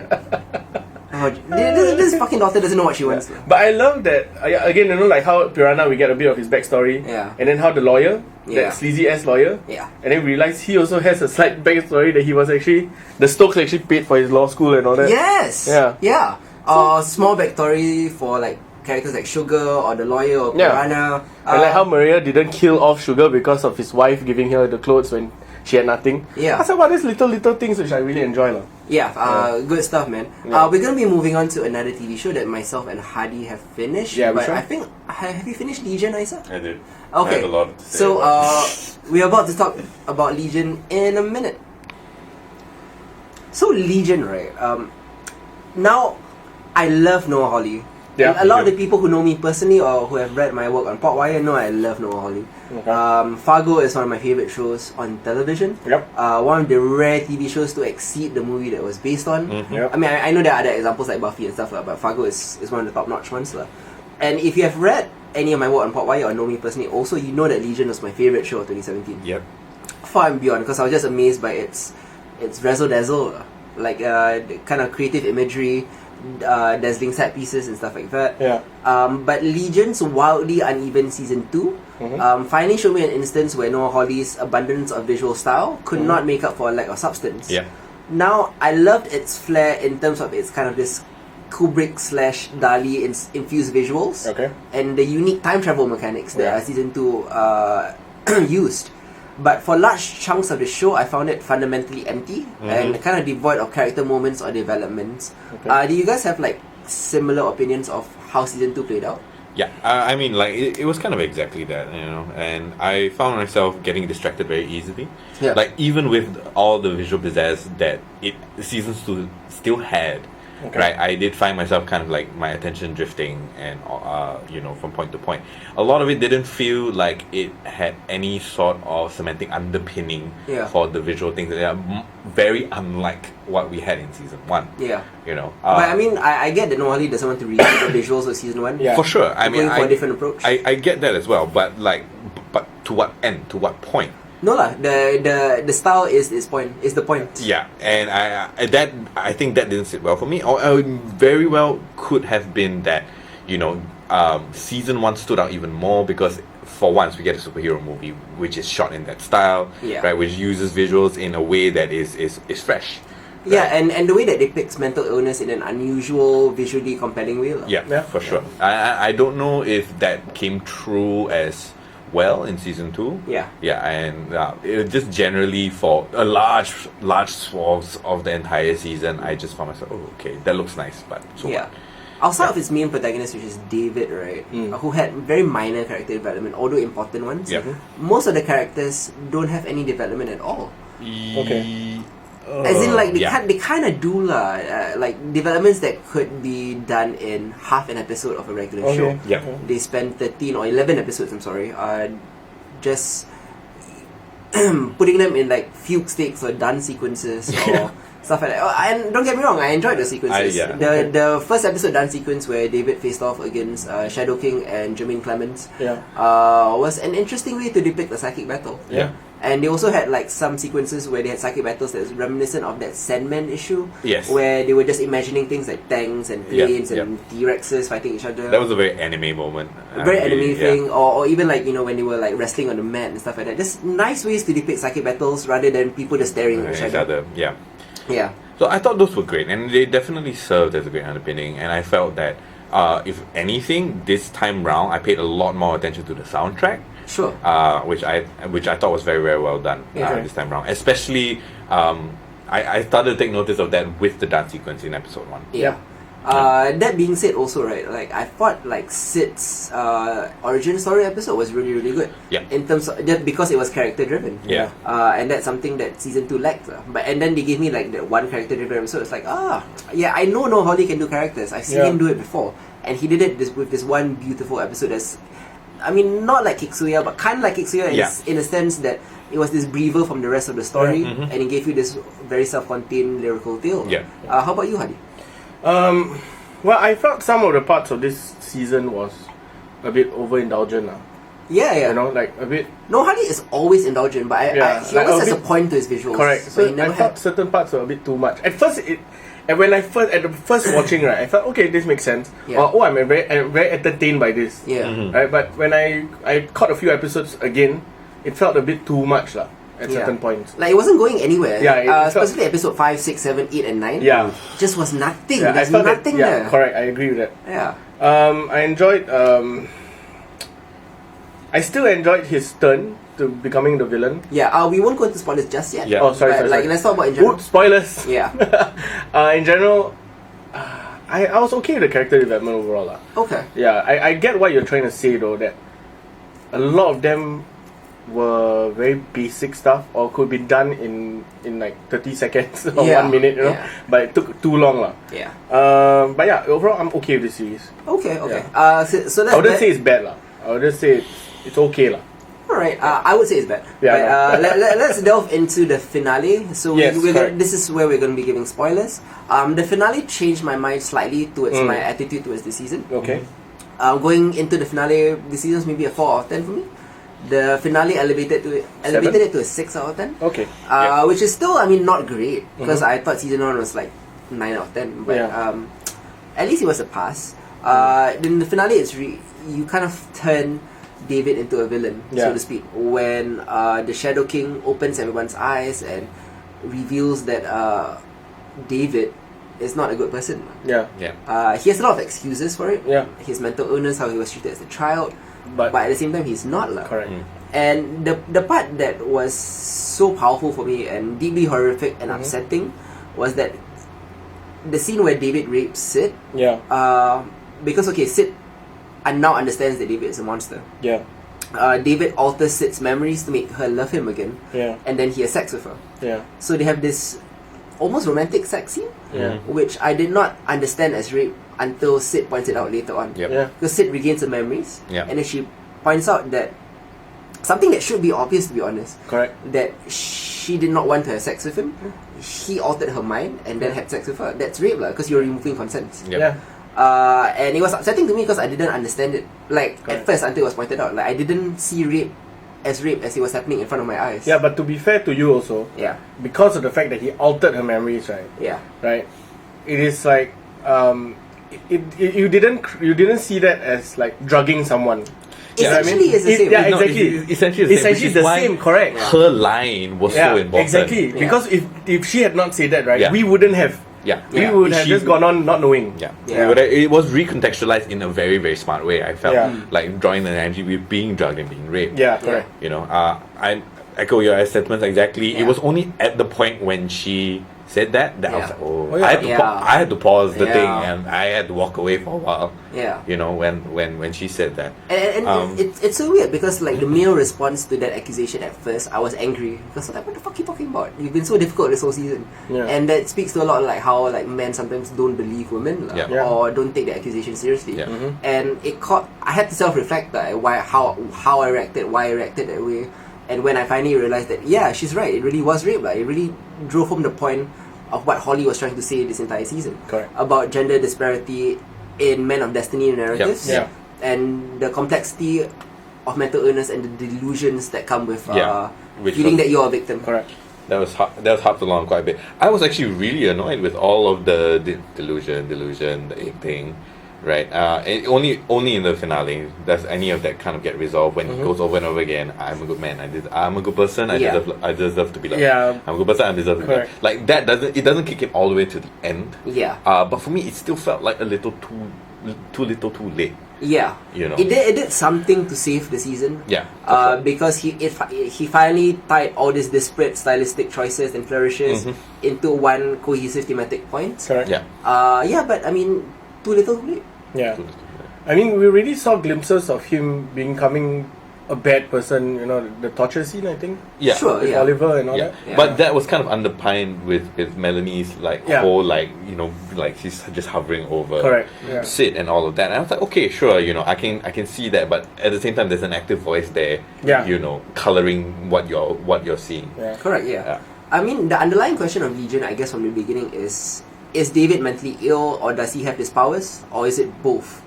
This fucking daughter doesn't know what she wants. But I love that, again, you know, like how Piranha, we get a bit of his backstory. Yeah. And then how the lawyer, Yeah. that sleazy ass lawyer. Yeah. And then we realize he also has a slight backstory that he was actually, the Stokes actually paid for his law school and all that. Yes. Yeah. Small backstory for like characters like Sugar or the lawyer or Piranha. And like how Maria didn't kill off Sugar because of his wife giving her the clothes when she had nothing. Yeah. That's about these little things which I really enjoy. Good stuff, man. We're gonna be moving on to another TV show that myself and Hadi have finished. Yeah, but which one? I think, have you finished Legion, Isa? I did. Okay. I have a lot to say So about we're about to talk about Legion in a minute. So Legion, right? Now I love Noah Hawley. Yeah, And a lot of the people who know me personally or who have read my work on Potwire know I love Noah Hawley. Okay. Fargo is one of my favorite shows on television. Yep. One of the rare TV shows to exceed the movie that it was based on. Yep. I mean, I know there are other examples like Buffy and stuff, but Fargo is one of the top-notch ones. And if you have read any of my work on Potwire or know me personally, also you know that Legion was my favorite show of 2017. Yep. Far and beyond, because I was just amazed by its razzle-dazzle, like the kind of creative imagery, dazzling set pieces and stuff like that. Yeah. But Legion's wildly uneven season 2 finally showed me an instance where Noah Hawley's abundance of visual style could not make up for a lack of substance. Yeah. Now, I loved its flair in terms of its kind of this Kubrick / Dali infused visuals. Okay. And the unique time travel mechanics that season 2 used. But for large chunks of the show, I found it fundamentally empty and kind of devoid of character moments or developments. Okay. Do you guys have like similar opinions of how season 2 played out? Yeah, I mean, like, it was kind of exactly that, you know, and I found myself getting distracted very easily. Yeah. Like, even with all the visual pizzazz that seasons 2 still had, right, I did find myself kind of like my attention drifting and, you know, from point to point. A lot of it didn't feel like it had any sort of semantic underpinning for the visual things. They are very unlike what we had in season 1. Yeah. You know, But I mean, I get that Noah Hawley doesn't want to reuse the visuals of season 1. Yeah. for sure. I mean, Going for a different approach. I get that as well, but like, but to what end? To what point? No lah, the style is the point. Yeah, and I think that didn't sit well for me. Or very well could have been that, you know, season 1 stood out even more because for once we get a superhero movie which is shot in that style, right? Which uses visuals in a way that is fresh. Yeah, right? and the way that depicts mental illness in an unusual, visually compelling way. Yeah, for sure. I don't know if that came true as well in season 2. Yeah, and it just generally for a large swaths of the entire season, I just found myself, oh, okay, that looks nice, but so what? outside of its main protagonist, which is David, right, who had very minor character development, although important ones. Most of the characters don't have any development at all. Okay. As in, like, they kind of do like developments that could be done in half an episode of a regular show. They spend 13 or 11 episodes, I'm sorry, just putting them in like fugue stakes or dance sequences or stuff like that. And don't get me wrong, I enjoyed the sequences. The first episode dance sequence where David faced off against Shadow King and Jermaine Clements was an interesting way to depict the psychic battle. And they also had like some sequences where they had psychic battles that's reminiscent of that Sandman issue. Where they were just imagining things like tanks and planes and T-Rexes fighting each other. That was a very anime moment. Very anime thing. Or even like, you know, when they were like wrestling on the mat and stuff like that. Just nice ways to depict psychic battles rather than people just staring at each other. Yeah. So I thought those were great, and they definitely served as a great underpinning. And I felt that, if anything, this time round, I paid a lot more attention to the soundtrack. Sure. Which I thought was very, very well done this time round. Especially, I started to take notice of that with the dance sequence in episode 1. That being said, also, right, like I thought like Sid's origin story episode was really, really good. In terms of because it was character driven. And that's something that season 2 lacked. And then they gave me like that one character driven episode. It's like I know Noah Hawley can do characters. I've seen him do it before, and he did it with this one beautiful episode. That's, I mean, not like Kiksuya, but kind of like Kiksuya in a sense that it was this breather from the rest of the story, and it gave you this very self-contained lyrical tale. How about you, Hadi? Well, I felt some of the parts of this season was a bit overindulgent. You know, like a bit. No, Hadi is always indulgent, but he always has a point to his visuals. Correct. So I thought certain parts were a bit too much. At first, at the first watching, right, I felt, okay, this makes sense. I'm very entertained by this. Right, but when I caught a few episodes again, it felt a bit too much at certain points. Like it wasn't going anywhere. Especially felt, episode 5, 6, 7, 8 and 9. Just was nothing. There's nothing there. Correct, I agree with that. I enjoyed I still enjoyed his turn to becoming the villain. We won't go into spoilers just yet. Sorry. Let's talk about in general. Spoilers. In general, I was okay with the character development overall. Okay. I get what you're trying to say though, that a lot of them were very basic stuff or could be done in like 30 seconds or 1 minute, you know. But it took too long. But overall I'm okay with the series. Okay. So I wouldn't say it's bad. I would just say it's okay. Alright, I would say it's bad. Let's delve into the finale. So this is where we're going to be giving spoilers. The finale changed my mind slightly towards my attitude towards the season. Okay. Going into the finale, the season's maybe a 4 out of 10 for me. The finale elevated it to a 6 out of 10. Okay. Which is still, I mean, not great because I thought season 1 was like 9 out of 10. But at least it was a pass. In the finale, you kind of turn David into a villain, so to speak, when the Shadow King opens everyone's eyes and reveals that David is not a good person. He has a lot of excuses for it. His mental illness, how he was treated as a child, but at the same time he's not. Correct. And the part that was so powerful for me and deeply horrific and upsetting was that the scene where David rapes Sid. Because Sid now understands that David is a monster. David alters Sid's memories to make her love him again. And then he has sex with her. So they have this almost romantic sex scene, which I did not understand as rape until Sid points it out later on. Because Sid regains her memories, and then she points out that something that should be obvious, to be honest. Correct. That she did not want to have sex with him. He altered her mind and then had sex with her. That's rape, because you're removing consent. And it was upsetting to me because I didn't understand it. At first, until it was pointed out, I didn't see rape as it was happening in front of my eyes. But to be fair to you also, because of the fact that he altered her memories, right, it is like you didn't see that as like drugging someone. Essentially, it's the same. Essentially the same. Correct. Her line was so important. Exactly. Because if she had not said that, right, we wouldn't have. We would have just gone on not knowing. But it was recontextualized in a very, very smart way. I felt like drawing the analogy with being drugged and being raped. Correct. You know, I echo your sentiments exactly. It was only at the point when she said that, I was Yeah. like, oh, Oh, yeah. I had to pause the Yeah. thing, and I had to walk away for a while. Yeah. You know, when she said that. And it's so weird because like the male response to that accusation at first, I was angry because like, what the fuck are you talking about? You've been so difficult this whole season, Yeah. and that speaks to a lot of like how like men sometimes don't believe women lah, Yeah. Yeah. or don't take the accusation seriously. Yeah. And I had to self-reflect that how I reacted, why I reacted that way, and when I finally realized that yeah, she's right, it really was rape. Like, it really drove home the point of what Holly was trying to say this entire season. Correct. About gender disparity in Men of Destiny narratives, Yeah. and the complexity of mental illness and the delusions that come with Which feeling was- that you're a victim. Correct. That was harped along quite a bit. I was actually really annoyed with all of the delusion, the egg thing, right? Only in the finale does any of that kind of get resolved when he goes over and over again. I'm a good man. I'm a good person. I deserve to be loved. Yeah. I'm a good person. I deserve to be loved. Correct. Like that doesn't kick it all the way to the end. Yeah. But for me, it still felt like a little too late. Yeah, You know. it did something to save the season. Yeah, for sure. Because he finally tied all these disparate stylistic choices and flourishes into one cohesive thematic point. Correct. Yeah. But I mean, too little, too late. Yeah. I mean, we already saw glimpses of him becoming a bad person. You know, the torture scene, I think. Yeah. Sure. With Yeah. Oliver and all Yeah. that. Yeah. But that was kind of underpinned with Melanie's like Yeah. whole like like she's just hovering over Correct. Yeah. Sid and all of that. And I was like, okay, sure, I can see that, but at the same time, there's an active voice there, Yeah. coloring what you're seeing. Yeah. Correct. Yeah. Yeah. I mean, the underlying question of Legion, I guess, from the beginning is David mentally ill, or does he have these powers, or is it both?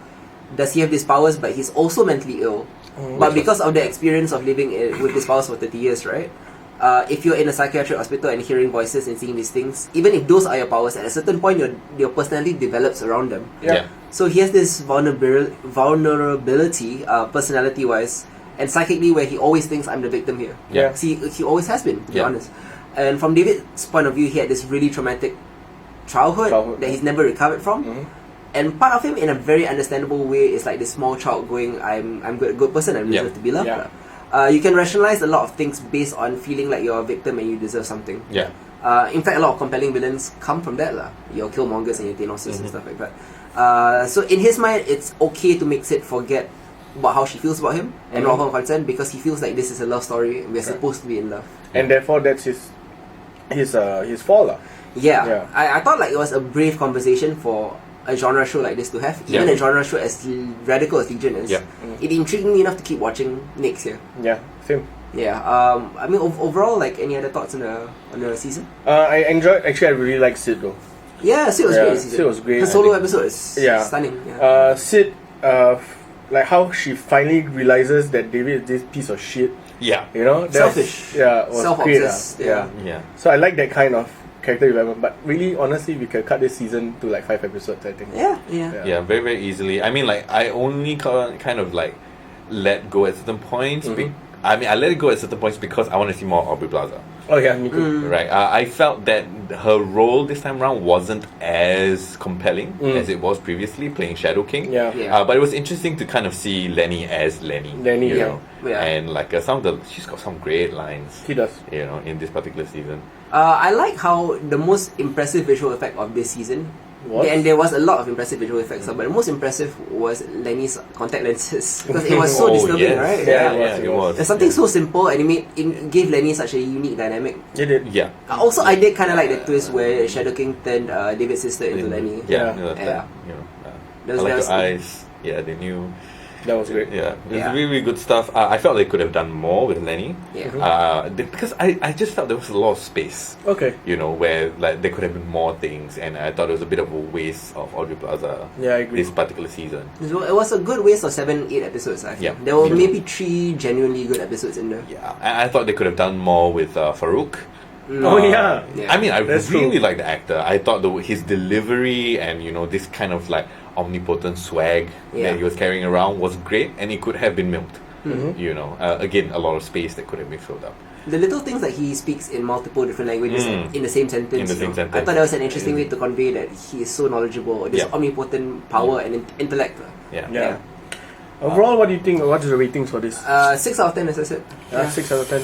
Does he have these powers, but he's also mentally ill? But because of the experience of living with these powers for 30 years, right? If you're in a psychiatric hospital and hearing voices and seeing these things, even if those are your powers, at a certain point your personality develops around them. Yeah. So he has this vulnerability, personality-wise, and psychically, where he always thinks, I'm the victim here. Yeah. See, he always has been, to be Yeah. honest. And from David's point of view, he had this really traumatic childhood that he's never recovered from. And part of him, in a very understandable way, is like this small child going, I'm a good person, I deserve to be loved. Yeah. You can rationalize a lot of things based on feeling like you're a victim and you deserve something. Yeah. In fact, a lot of compelling villains come from that lah. Your Killmongers and your Thanoses and stuff like that. So in his mind, it's okay to make Sid forget about how she feels about him and not her concern, because he feels like this is a love story and we're supposed to be in love. And therefore, that's his fault, lah. Yeah. I thought like it was a brave conversation for a genre show like this to have. Even a genre show as radical as Legion is. Yeah. It intrigued me enough to keep watching next year. Yeah. Same. Yeah. I mean, overall, like, any other thoughts on the season? I enjoyed. Actually, I really like Sid though. Yeah, Sid was Yeah, great this season. Sid was great, Her I solo think. episode is Yeah. stunning. Yeah. Sid, like how she finally realizes that David is this piece of shit. Yeah. You know, Selfish. Yeah, was great. Self-obsessed. Yeah. Yeah. So I like that kind of character development. But really, honestly, we could cut this season to like 5 episodes, I think. Yeah. Yeah, very, very easily. I mean, like, I only kind of like let go at certain points. I let it go at certain points because I want to see more Aubrey Plaza. Oh yeah, me too. Right. I felt that her role this time around wasn't as compelling as it was previously, playing Shadow King. Yeah. But it was interesting to kind of see Lenny as Lenny. Lenny, you yeah. know? Yeah. And like she's got some great lines. He does. You know, in this particular season. I like how the most impressive visual effect of this season, and there was a lot of impressive visual effects, but the most impressive was Lenny's contact lenses, because it was so disturbing, yes. right? Yeah, it was. There's something so simple, and it gave Lenny such a unique dynamic. It did. Yeah. Also, I did kind of like the twist where Shadow King turned David's sister into Lenny. Yeah. That was I like very the eyes. Yeah, they knew. That was great. Yeah, it was Yeah. really, really good stuff. I felt they could have done more with Lenny. Yeah. Because I just felt there was a lot of space. Okay. You know, where like there could have been more things, and I thought it was a bit of a waste of Aubrey Plaza. Yeah, I agree. This particular season. So it was a good waste of 7-8 episodes. I feel. Yeah. There were maybe 3 genuinely good episodes in there. Yeah, I thought they could have done more with Farouk. Oh yeah. Yeah. I mean, I That's really true. like the actor. I thought his delivery and this kind of like omnipotent swag that he was carrying around was great, and it could have been milked. You know, again, a lot of space that could have been filled up. The little things that he speaks in multiple different languages in the same sentence. In the same I sentence. thought that was an interesting way to convey that he is so knowledgeable, this omnipotent power and intellect. Yeah. Overall, what do you think? What is the ratings for this? 6 out of 10, as I said. 6 out of 10.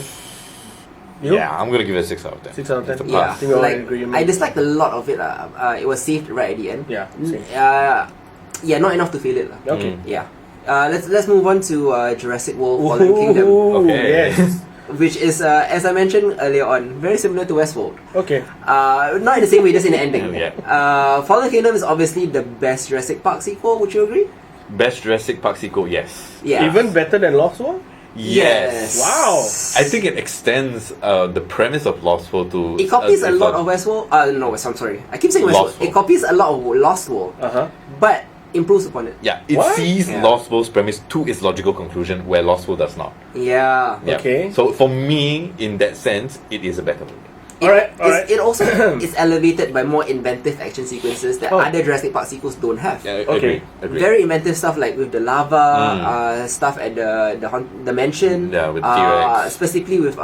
You? Yeah, I'm gonna give it a 6 out of 10. 6 out of 10. It's a Yeah. pass. I think we're all in like agreement. I disliked a lot of it. It was saved right at the end. Yeah, same. Yeah, not enough to feel it. Okay. Yeah. Let's move on to Jurassic World Fallen Kingdom, Okay. Yes. which is as I mentioned earlier on, very similar to Westworld. Okay. Not in the same way, just in the ending. Yeah. Fallen Kingdom is obviously the best Jurassic Park sequel. Would you agree? Best Jurassic Park sequel, yes. Yeah. Even better than Lost World? Yes. Wow. I think it extends the premise of Lost World to. It copies a lot of Westworld. No, I'm sorry. I keep saying Lost Westworld. World. It copies a lot of Lost World, Uh-huh. but improves upon it. Yeah, it What? sees Yeah. Lost World's premise to its logical conclusion, where Lost World does not. Yeah. Yeah. Okay. So for me, in that sense, it is a better movie. Alright. It also is elevated by more inventive action sequences that Oh. other Jurassic Park sequels don't have. Yeah, Okay. Agree. Very inventive stuff like with the lava stuff at the mansion. Yeah, with T-Rex. Specifically with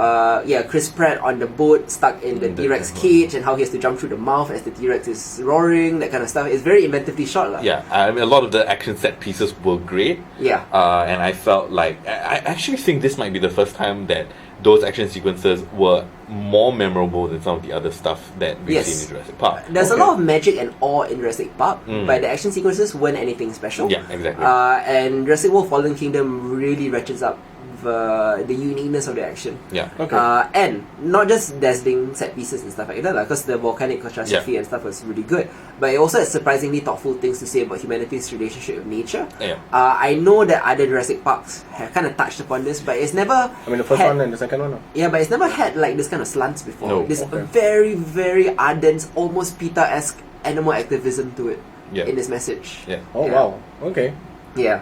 Chris Pratt on the boat stuck in the The T-Rex boat. cage and how he has to jump through the mouth as the T-Rex is roaring. That kind of stuff. It's very inventively shot, lah. Yeah, I mean, a lot of the action set pieces were great. Yeah. And I felt like I actually think this might be the first time that those action sequences were more memorable than some of the other stuff that we've Yes. seen in Jurassic Park. There's Okay. a lot of magic and awe in Jurassic Park, but the action sequences weren't anything special. Yeah, exactly. And Jurassic World Fallen Kingdom really ratchets up the uniqueness of the action. Yeah. Okay. And not just dazzling set pieces and stuff like that, because the volcanic catastrophe and stuff was really good, but it also has surprisingly thoughtful things to say about humanity's relationship with nature. Yeah. I know that other Jurassic Parks have kind of touched upon this, but it's never. I mean, the first had- one and the second one. Yeah, but it's never had like this kind of slants before. No. This Okay. very, very ardent, almost PETA-esque animal activism to it Yeah. in this message. Yeah. Oh, Yeah. wow. Okay. Yeah.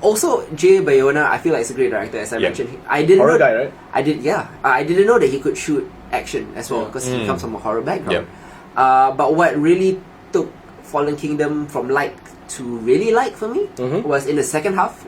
Also, Jay Bayona, I feel like it's a great director. As I Yeah. mentioned, I didn't Horror know. guy, right? I did. Yeah, I didn't know that he could shoot action as well because he Mm. comes from a horror background. Yep. But what really took Fallen Kingdom from like to really like for me was in the second half.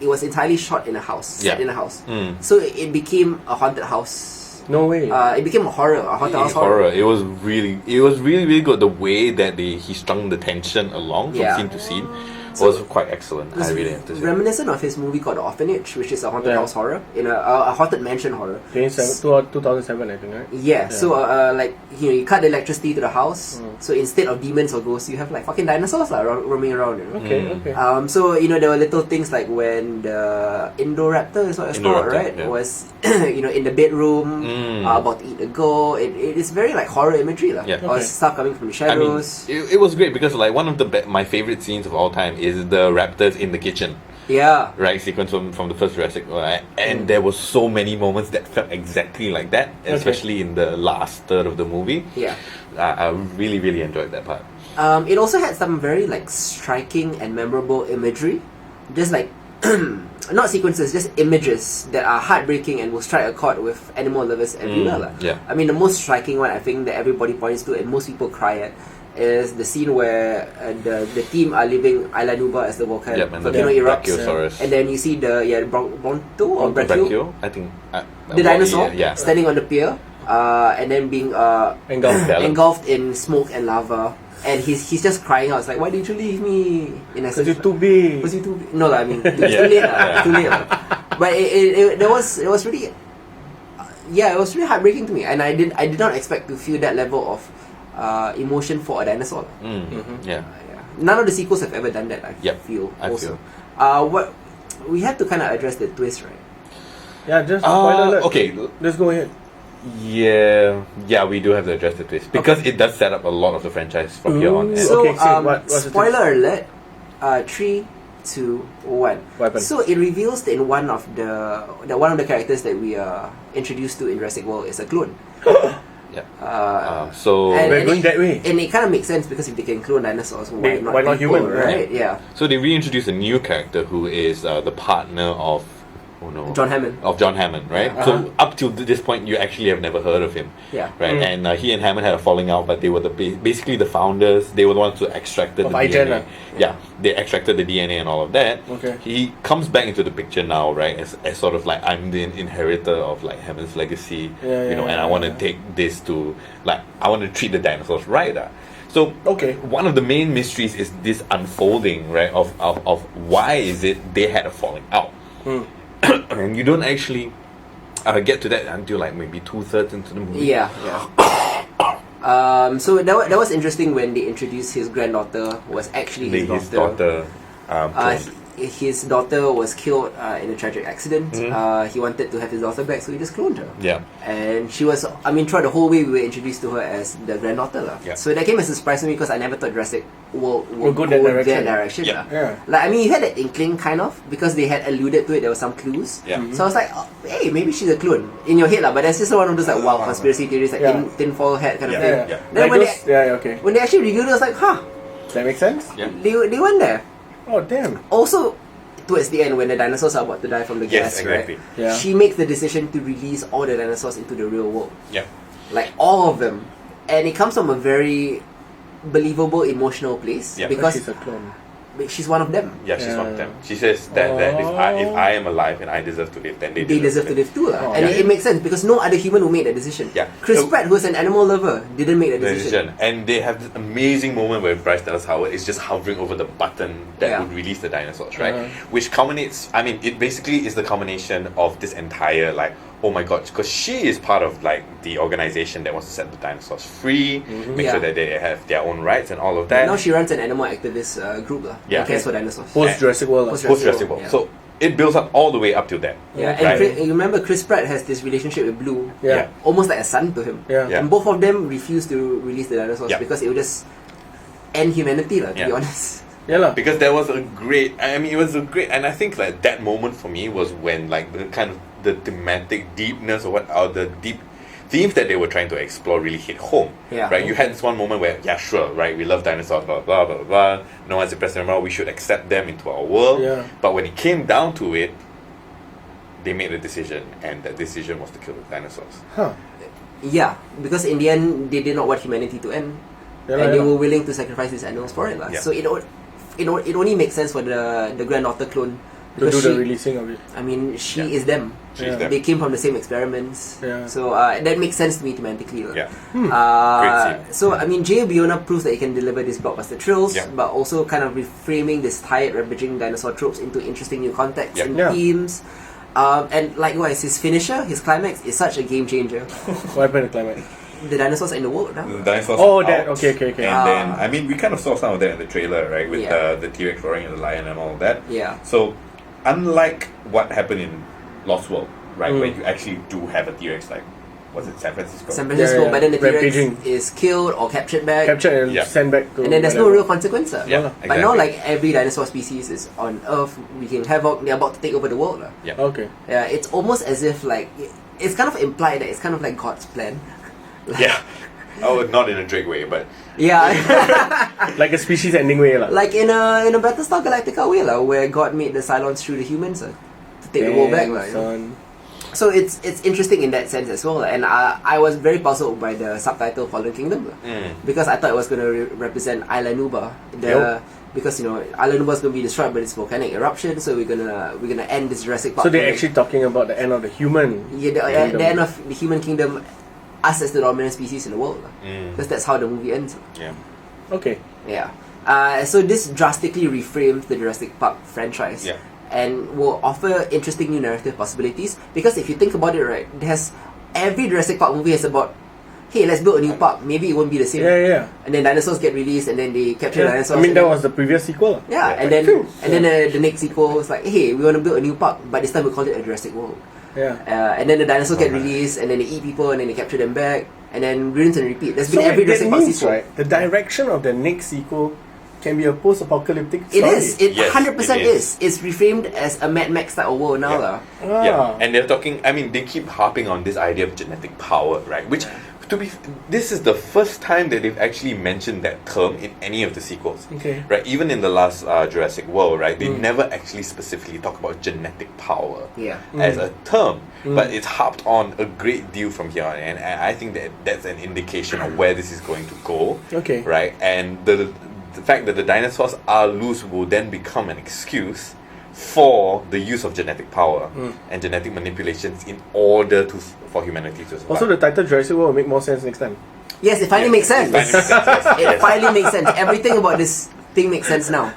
It was entirely shot in a house, set Yeah. in a house. Mm. So it became a haunted house. No way. It became a haunted house horror. It was really good. The way that he strung the tension along from Yeah. scene to scene So- was quite excellent. It was I really have to say. reminiscent of his movie called The Orphanage, which is a haunted Yeah. house horror, in a haunted mansion horror. 2007, I think, right? Yeah, so like you cut the electricity to the house, so instead of demons or ghosts, you have like fucking dinosaurs roaming around. You know? Okay, Mm. okay. So there were little things like when the Indoraptor is what it's called, Indoraptor, right? yeah. Was in the bedroom, about to eat a girl. It is very like horror imagery, lah. Yeah. Or Okay. stuff coming from the I mean, shadows. it was great because like one of my favorite scenes of all time is the raptors in the kitchen, Yeah. right? Sequence from the first Jurassic, right? And there were so many moments that felt exactly like that, especially in the last third of the movie. Yeah. I really enjoyed that part. It also had some very like striking and memorable imagery, just like not sequences, just images that are heartbreaking and will strike a chord with animal lovers everywhere. lah. yeah. I mean, the most striking one I think that everybody points to and most people cry at is the scene where the team are leaving Isla Nublar as the volcano And the erupts, Brachiosaurus. and then you see the Bronto or Brachio, Brachio, I think. the dinosaur Yeah. standing on the pier, and then being Engulfed. engulfed in smoke and lava, and he's just crying out. It's like, why did you leave me? In Because essence, you're too big. was you too? No, lah, I mean, it's Yeah. too late. lah, Yeah. Too late. lah. But it was really, it was really heartbreaking to me, and I did not expect to feel that level of emotion for a dinosaur. Yeah. None of the sequels have ever done that. I Yep, feel. I Also, feel. what we have to kind of address the twist, right? Yeah, just spoiler alert. Okay. Let's go ahead. Yeah, we do have to address the twist because it does set up a lot of the franchise from here on. Ooh. And So, Okay, say what's the spoiler alert. 3, 2, 1. What happened? So it reveals that in one of the characters that we are introduced to in Jurassic World is a clone. yeah. So We're going that way. And it kind of makes sense because if they can clone dinosaurs, why not why not people, human, right? Yeah. So they reintroduce a new character who is the partner of John Hammond. Of John Hammond, right? So up till this point, you actually have never heard of him, Yeah. right? And he and Hammond had a falling out, but they were basically the founders. They were the ones who extracted Of the iGen, DNA. Yeah, they extracted the DNA and all of that. Okay. He comes back into the picture now, right? As sort of like, I'm the inheritor of like Hammond's legacy, and I want to take this to like, I want to treat the dinosaurs right. So Okay. one of the main mysteries is this unfolding, right? Of why is it they had a falling out, and you don't actually get to that until like maybe 2/3 into the movie. Yeah. So that was interesting when they introduced his granddaughter was actually his daughter. His daughter was killed in a tragic accident. He wanted to have his daughter back, so he just cloned her. Yeah. And she was, throughout the whole way, we were introduced to her as the granddaughter. Yeah. So that came as a surprise to me because I never thought Jurassic would go that that direction. Yeah. Like, you had that inkling, kind of, because they had alluded to it, there were some clues. Yeah. So I was like, hey, maybe she's a clone in your head, but that's just one of those like, wow, conspiracy theories, like tinfoil hat kind of thing. Yeah. Then Like when they actually revealed it, I was like, huh. Does that make sense? Yeah. They went there. Oh, damn. Also, towards the end, when the dinosaurs are about to die from the gas, exactly. right? Yeah. She makes the decision to release all the dinosaurs into the real world. Yeah. Like, all of them. And it comes from a very believable, emotional place. Yeah. Because she's a clone. she's one of them. Yeah, she's one of them. She says that if I am alive and I deserve to live, then they deserve to live too. And it makes sense because no other human will make that decision. Yeah. Chris Pratt, who's an animal lover, didn't make that decision. And they have this amazing moment where Bryce Dallas Howard is just hovering over the button that would release the dinosaurs, right? Which culminates, it basically is the culmination of this entire, like, oh my god, because she is part of, like, the organization that wants to set the dinosaurs free, make sure that they have their own rights and all of that. Now she runs an animal activist group that cares for dinosaurs. Post-Jurassic World. Post-Jurassic World. So it builds up all the way up to that. Yeah, and you remember Chris Pratt has this relationship with Blue. Yeah. Almost like a son to him. Yeah. And both of them refused to release the dinosaurs because it would just end humanity, to be honest. Yeah, because there was a great, it was a great, and I think like that moment for me was when like the kind of the thematic deepness or the deep themes that they were trying to explore really hit home. Yeah. Right? You had this one moment where, right, we love dinosaurs, blah, blah, blah, blah. No one's impressed anymore, we should accept them into our world. Yeah. But when it came down to it, they made a decision, and that decision was to kill the dinosaurs. Huh. Yeah, because in the end, they did not want humanity to end. And they were willing to sacrifice these animals for it. Yeah. So it only makes sense for the granddaughter clone. To do the releasing of it. She is them. She's them. They came from the same experiments. Yeah. So that makes sense to me thematically. Yeah. Great scene. So, J.A. Bayona proves that he can deliver these blockbuster thrills, but also kind of reframing this tired, ravaging dinosaur tropes into interesting new contexts and themes. And likewise, his finisher, his climax, is such a game changer. What happened to climax? The dinosaurs are in the world now. The dinosaurs Oh, are that. out. Okay. And then, we kind of saw some of that in the trailer, right? With the T-Rex roaring and the lion and all of that. Yeah. So, unlike what happened in Lost World, right, where you actually do have a T-Rex, like, was it San Francisco? San Francisco, but then the T-Rex Rampaging. is killed or captured back. Captured and sent back to... And then there's no real consequence. Yeah, exactly. But now, like, every dinosaur species is on Earth, wreaking havoc, they're about to take over the world. Yeah. Okay. Yeah, it's almost as if, like, it's kind of implied that it's kind of like God's plan. Yeah. Oh, not in a Drake way, but... Yeah. Like a species ending way. Like in a Battlestar Galactica way, where God made the Cylons through the humans to take the world back. So it's interesting in that sense as well. And I was very puzzled by the subtitle Fallen Kingdom. Because I thought it was going to represent Isla Nuba. Because Isla Nuba is going to be destroyed by this volcanic eruption, so we're gonna end this Jurassic Park. So they're actually talking about the end of the human the end of the human kingdom, us as the dominant species in the world. Because that's how the movie ends. Yeah. Okay. Yeah. So this drastically reframes the Jurassic Park franchise. Yeah. And will offer interesting new narrative possibilities. Because if you think about it, right, every Jurassic Park movie is about, hey, let's build a new park. Maybe it won't be the same. Yeah. And then dinosaurs get released, and then they capture dinosaurs. That was the previous sequel. Yeah, and then the next sequel was like, hey, we want to build a new park, but this time we call it a Jurassic World. Yeah. And then the dinosaurs get released, and then they eat people, and then they capture them back, and then rinse and repeat. There's been every Jurassic Park sequel. Right, the direction of the next sequel can be a post-apocalyptic story. It is. It 100% is. It's reframed as a Mad Max type of world now. Yeah. And they're talking, they keep harping on this idea of genetic power, right? Which, this is the first time that they've actually mentioned that term in any of the sequels. Okay. Right? Even in the last Jurassic World, right? They never actually specifically talk about genetic power as a term. But it's harped on a great deal from here on. And I think that that's an indication of where this is going to go. Okay. Right? And the fact that the dinosaurs are loose will then become an excuse for the use of genetic power and genetic manipulations in order for humanity to survive. Also, the title Jurassic World will make more sense next time. Yes, it finally makes sense. It finally makes sense. It finally makes sense. Everything about this everything makes sense now.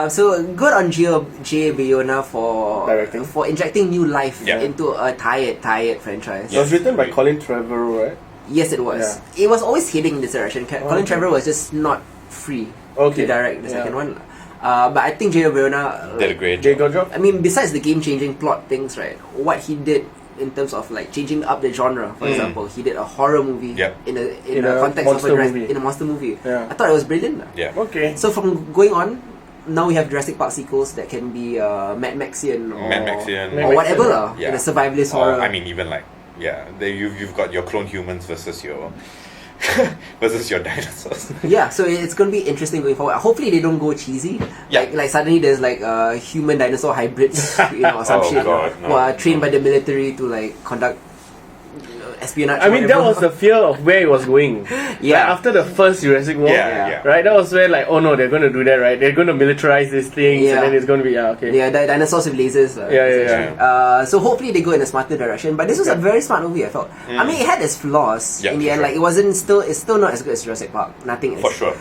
So good on J. Bayona for Directing. for injecting new life Yeah. into a tired franchise. It was written by Colin Trevorrow, right? Yes, it was. It was always heading in this direction. Colin Trevorrow was just not free to direct the second one. But I think J. Bayona Did a great Jay job. Gojo? I mean, besides the game-changing plot things, right? What he did in terms of like changing up the genre, for example, he did a horror movie in a context of monster movie. in a monster movie. Yeah. I thought it was brilliant. Yeah. Okay. So from going on, now we have Jurassic Park sequels that can be Mad Maxian or, Mad Maxian. or whatever lah. Yeah. The survivalist Or, horror. I mean, even like, you've got your clone humans versus your versus your dinosaurs. Yeah, so it's going to be interesting going forward. Hopefully they don't go cheesy. Yeah. Like suddenly there's like human dinosaur hybrids, or some Oh shit, God, no. who are trained by the military to like conduct espionage. I mean, that whatever. was the fear of where it was going. Yeah. Like, after the first Jurassic World, Yeah. right? That was where like, oh no, they're going to do that, right? They're going to militarize these things, Yeah. and then it's going to be okay. Yeah, dinosaurs with lasers. Yeah. So hopefully they go in a smarter direction. But this was a very smart movie, I felt. I mean, it had its flaws Yeah, in the for end. sure. Like it's still not as good as Jurassic Park. Nothing is. For sure.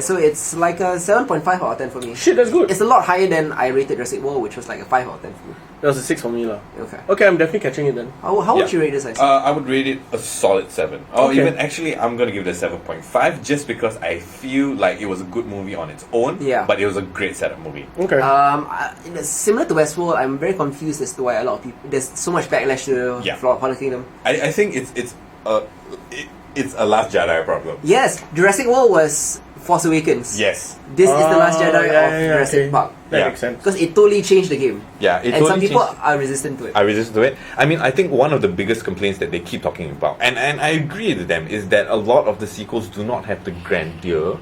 So it's like a 7.5 out of 10 for me. Shit, that's good. It's a lot higher than I rated Jurassic World, which was like a 5 out of 10 for me. That was a 6 for me, lah. Okay. Okay, I'm definitely catching it then. How would you rate this? I would rate it a solid 7. Or Okay. even actually, I'm gonna give it a 7.5 just because I feel like it was a good movie on its own. Yeah. But it was a great setup movie. Okay. Similar to Westworld, I'm very confused as to why a lot of people there's so much backlash to Fallen Kingdom. I think it's a Last Jedi problem. Yes, Jurassic World was Force Awakens. Yes. This is the Last Jedi yeah, of yeah, Jurassic okay. Park. That Yeah. makes sense. Because it totally changed the game. Yeah, it And some totally people changed. are resistant to it. I resist to it. I mean, I think one of the biggest complaints that they keep talking about, and I agree with them, is that a lot of the sequels do not have the grandeur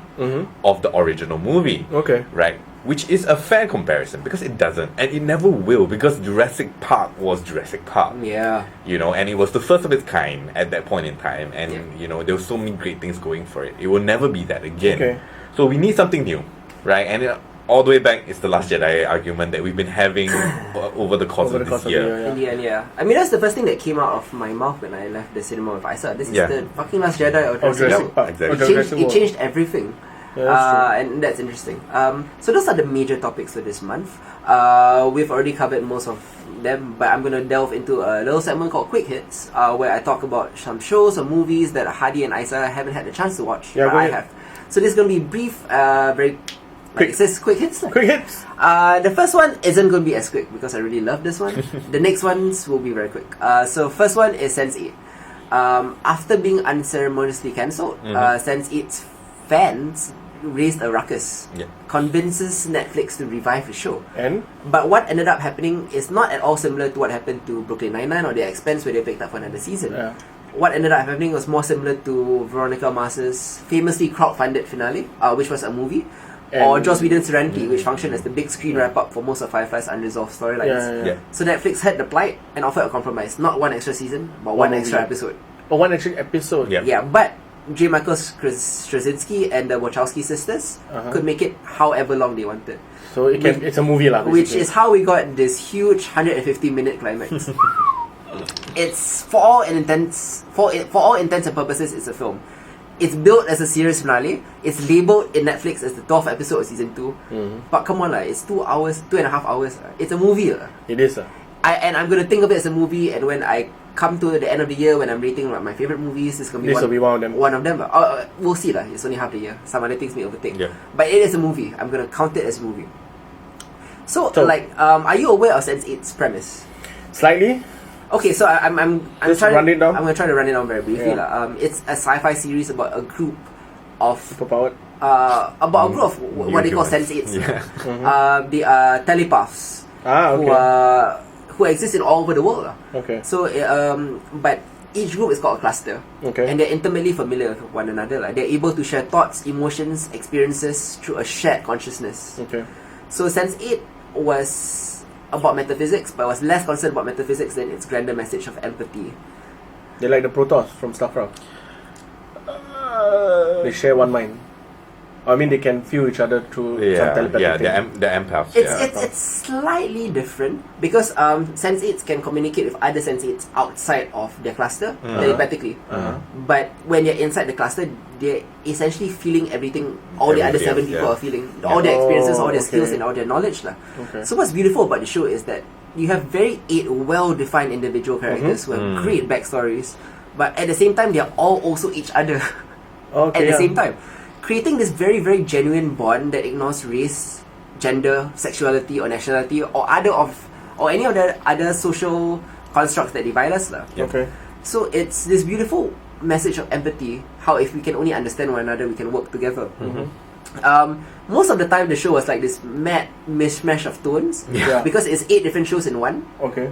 of the original movie. Okay. Right? Which is a fair comparison because it doesn't, and it never will, because Jurassic Park was Jurassic Park. Yeah. And it was the first of its kind at that point in time, and there were so many great things going for it. It will never be that again. Okay. So we need something new, right? And all the way back, it's the Last Jedi argument that we've been having over the course of this year. In the end, yeah. I mean, that's the first thing that came out of my mouth when I left the cinema with Isa. This is Yeah. the fucking Last Jedi of Jurassic Jurassic World. Park. Exactly. It changed everything. Yeah, that's true. And that's interesting. So those are the major topics for this month. We've already covered most of them, but I'm going to delve into a little segment called Quick Hits, where I talk about some shows or movies that Hadi and Isa haven't had the chance to watch, Yeah, but go I ahead. have. So this is going to be brief, very... Quick. It says quick hits. Quick hits. The first one isn't going to be as quick because I really love this one. The next ones will be very quick. So first one is Sense8. After being unceremoniously cancelled, Sense8's fans raised a ruckus, convinces Netflix to revive the show. And? But what ended up happening is not at all similar to what happened to Brooklyn Nine-Nine or The Expanse, where they picked up for another season. Yeah. What ended up happening was more similar to Veronica Mars's famously crowd-funded finale, which was a movie, or Joss Whedon's Serenity, which functioned as the big screen wrap-up for most of Firefly's unresolved storylines. Yeah. So Netflix heard the plight and offered a compromise. Not one extra season, but one extra episode. Oh, one extra episode. Yeah. Yeah, but J. Michael Straczynski and the Wachowski sisters could make it however long they wanted. So it's a movie lah. Which is how we got this huge 150-minute climax. It's for all intents and purposes, it's a film. It's built as a series finale. It's labeled in Netflix as the 12th episode of season 2. But come on, it's 2.5 hours. It's a movie. It is. And I'm gonna think of it as a movie, and when I come to the end of the year when I'm rating my favorite movies, this will be one of them. One of them. We'll see lah. It's only half the year. Some other things may overtake. Yeah. But it is a movie. I'm gonna count it as a movie. So are you aware of Sense8's premise? Slightly. Okay, so I'm Just trying. run it down. I'm gonna try to run it down very briefly Yeah. lah. It's a sci-fi series about a group of Superpowered. about a group of what they call Humans. Sense8s. Yeah. They are telepaths Okay. who exist in all over the world. Okay. So, but each group is called a cluster. Okay. And they're intimately familiar with one another. They're able to share thoughts, emotions, experiences through a shared consciousness. Okay. So Sense8 was about metaphysics, but was less concerned about metaphysics than its grander message of empathy. They like the Protoss from Starcraft. They share one mind. I mean, they can feel each other through some telepathy. The empaths. It's slightly different because Sense8s can communicate with other Sense8s outside of their cluster telepathically. But when you're inside the cluster, they're essentially feeling everything all the other 7 people are feeling. All their experiences, all their skills, and all their knowledge. So what's beautiful about the show is that you have 8 well-defined individual characters who have great backstories, but at the same time, they're all also each other at the same time, creating this very, very genuine bond that ignores race, gender, sexuality, or nationality, or any of the other social constructs that divide us. So it's this beautiful message of empathy, how if we can only understand one another, we can work together. Most of the time the show was like this mad mishmash of tones because it's 8 different shows in one.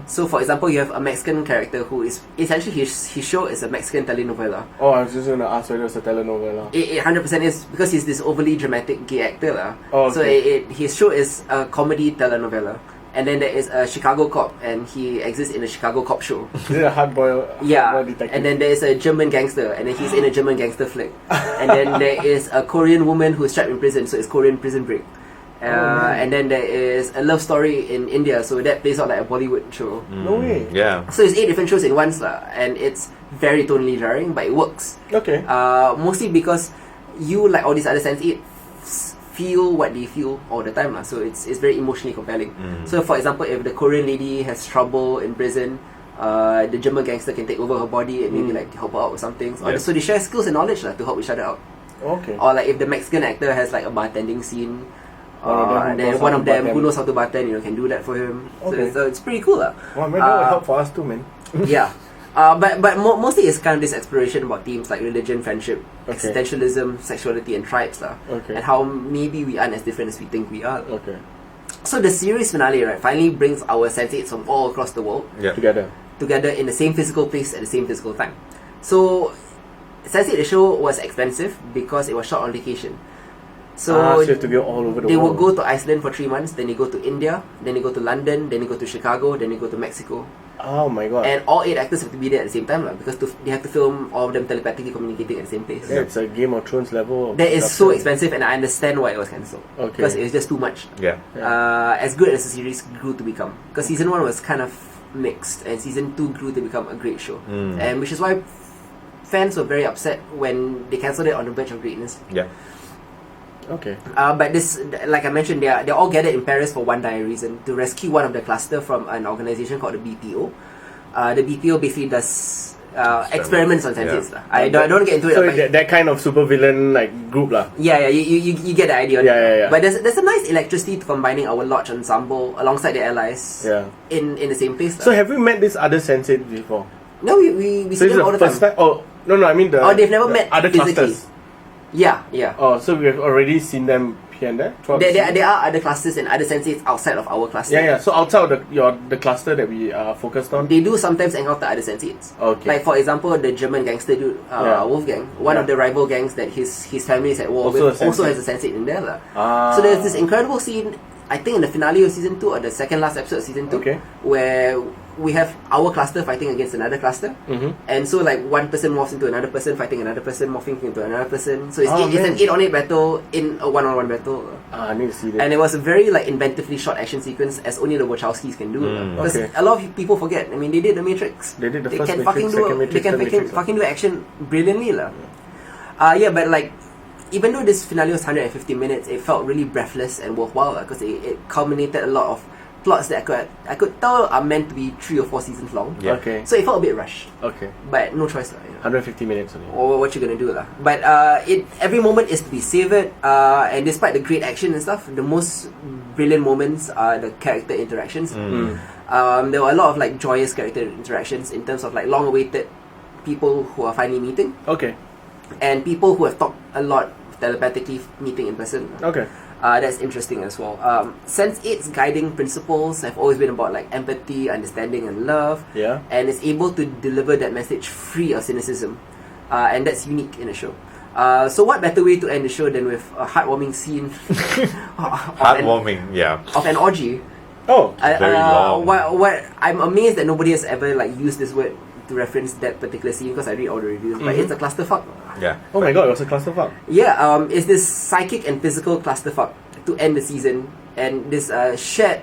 So for example, you have a Mexican character who is essentially his show is a Mexican telenovela. Oh, I was just going to ask whether it's a telenovela. It 100% is, because he's this overly dramatic gay actor. So his show is a comedy telenovela. And then there is a Chicago cop, and he exists in a Chicago cop show. Is it a hard-boiled detective? And then there is a German gangster, and then he's in a German gangster flick. And then there is a Korean woman who's trapped in prison, so it's Korean Prison Break. And then there is a love story in India, so that plays out like a Bollywood show. No way. Yeah. So it's 8 different shows in one, and it's very tonally jarring, but it works. Mostly because you, like all these other Sense8, feel what they feel all the time. So it's very emotionally compelling. So for example, if the Korean lady has trouble in prison, the German gangster can take over her body and maybe like help her out with some things. So they share skills and knowledge to help each other out. Or like if the Mexican actor has like a bartending scene, and then one of them who knows how to bartend, can do that for him. So it's pretty cool. Wow, man, that would help for us too, man. But mostly it's kind of this exploration about themes like religion, friendship, existentialism, sexuality, and tribes, and how maybe we aren't as different as we think we are. So the series finale, finally brings our Sense8s from all across the world together in the same physical place at the same physical time. So Sense8 the show was expensive because it was shot on location. So you have to go all over the world. They will go to Iceland for 3 months, then they go to India, then they go to London, then they go to Chicago, then they go to Mexico. Oh my god. And all 8 actors have to be there at the same time because they have to film all of them telepathically communicating at the same place. Yeah, it's a Game of Thrones level. That is so expensive, and I understand why it was cancelled. Because it was just too much. As good as the series grew to become. Because season 1 was kind of mixed, and season 2 grew to become a great show. And which is why fans were very upset when they cancelled it on the verge of greatness. But this, like I mentioned, they're all gathered in Paris for one dire reason: to rescue one of the cluster from an organization called the BPO. The BPO basically does experiments on Sense8s. I don't want to get into it. So that kind of supervillain like group lah. You get the idea. But there's a nice electricity to combining our lodge ensemble alongside the allies in the same place. So have we met this other Sense8 before? No, we see them all the time. Oh no, I mean they've never met other physically. clusters. Oh, so we've already seen them here and there? There are other clusters and other Sense8s outside of our cluster. So outside of the cluster that we are focused on? They do sometimes encounter other Sense8s. Like for example, the German gangster dude, Wolfgang, one of the rival gangs that his family is at war with, also has a Sense8 in there. So there's this incredible scene, I think in the finale of season 2 or the second last episode of season 2, where we have our cluster fighting against another cluster, and so like one person morphs into another person fighting another person, morphing into another person. So it's an 8-on-8 battle in a 1-on-1 battle. I need to see that. And it was a very like inventively shot action sequence, as only the Wachowskis can do. Because a lot of people forget. I mean, they did the Matrix. They did the they first can Matrix, second Matrix, They can fucking do action brilliantly, but like, even though this finale was 150 minutes, it felt really breathless and worthwhile because it culminated a lot of plots that I could tell are meant to be 3 or 4 seasons long. So it felt a bit rushed. But no choice. 150 minutes only. Or what you gonna do But every moment is to be savoured. And despite the great action and stuff, the most brilliant moments are the character interactions. There were a lot of like joyous character interactions in terms of like long-awaited people who are finally meeting. And people who have talked a lot telepathically meeting in person. That's interesting as well. Sense8's guiding principles have always been about like empathy, understanding, and love. And it's able to deliver that message free of cynicism, and that's unique in a show. So what better way to end the show than with a heartwarming scene? Of an orgy. Very long. What I'm amazed that nobody has ever like used this word to reference that particular scene because I read all the reviews, but it's a clusterfuck. Yeah. Oh my god, it was a clusterfuck. Yeah, it's this psychic and physical clusterfuck to end the season, and this shared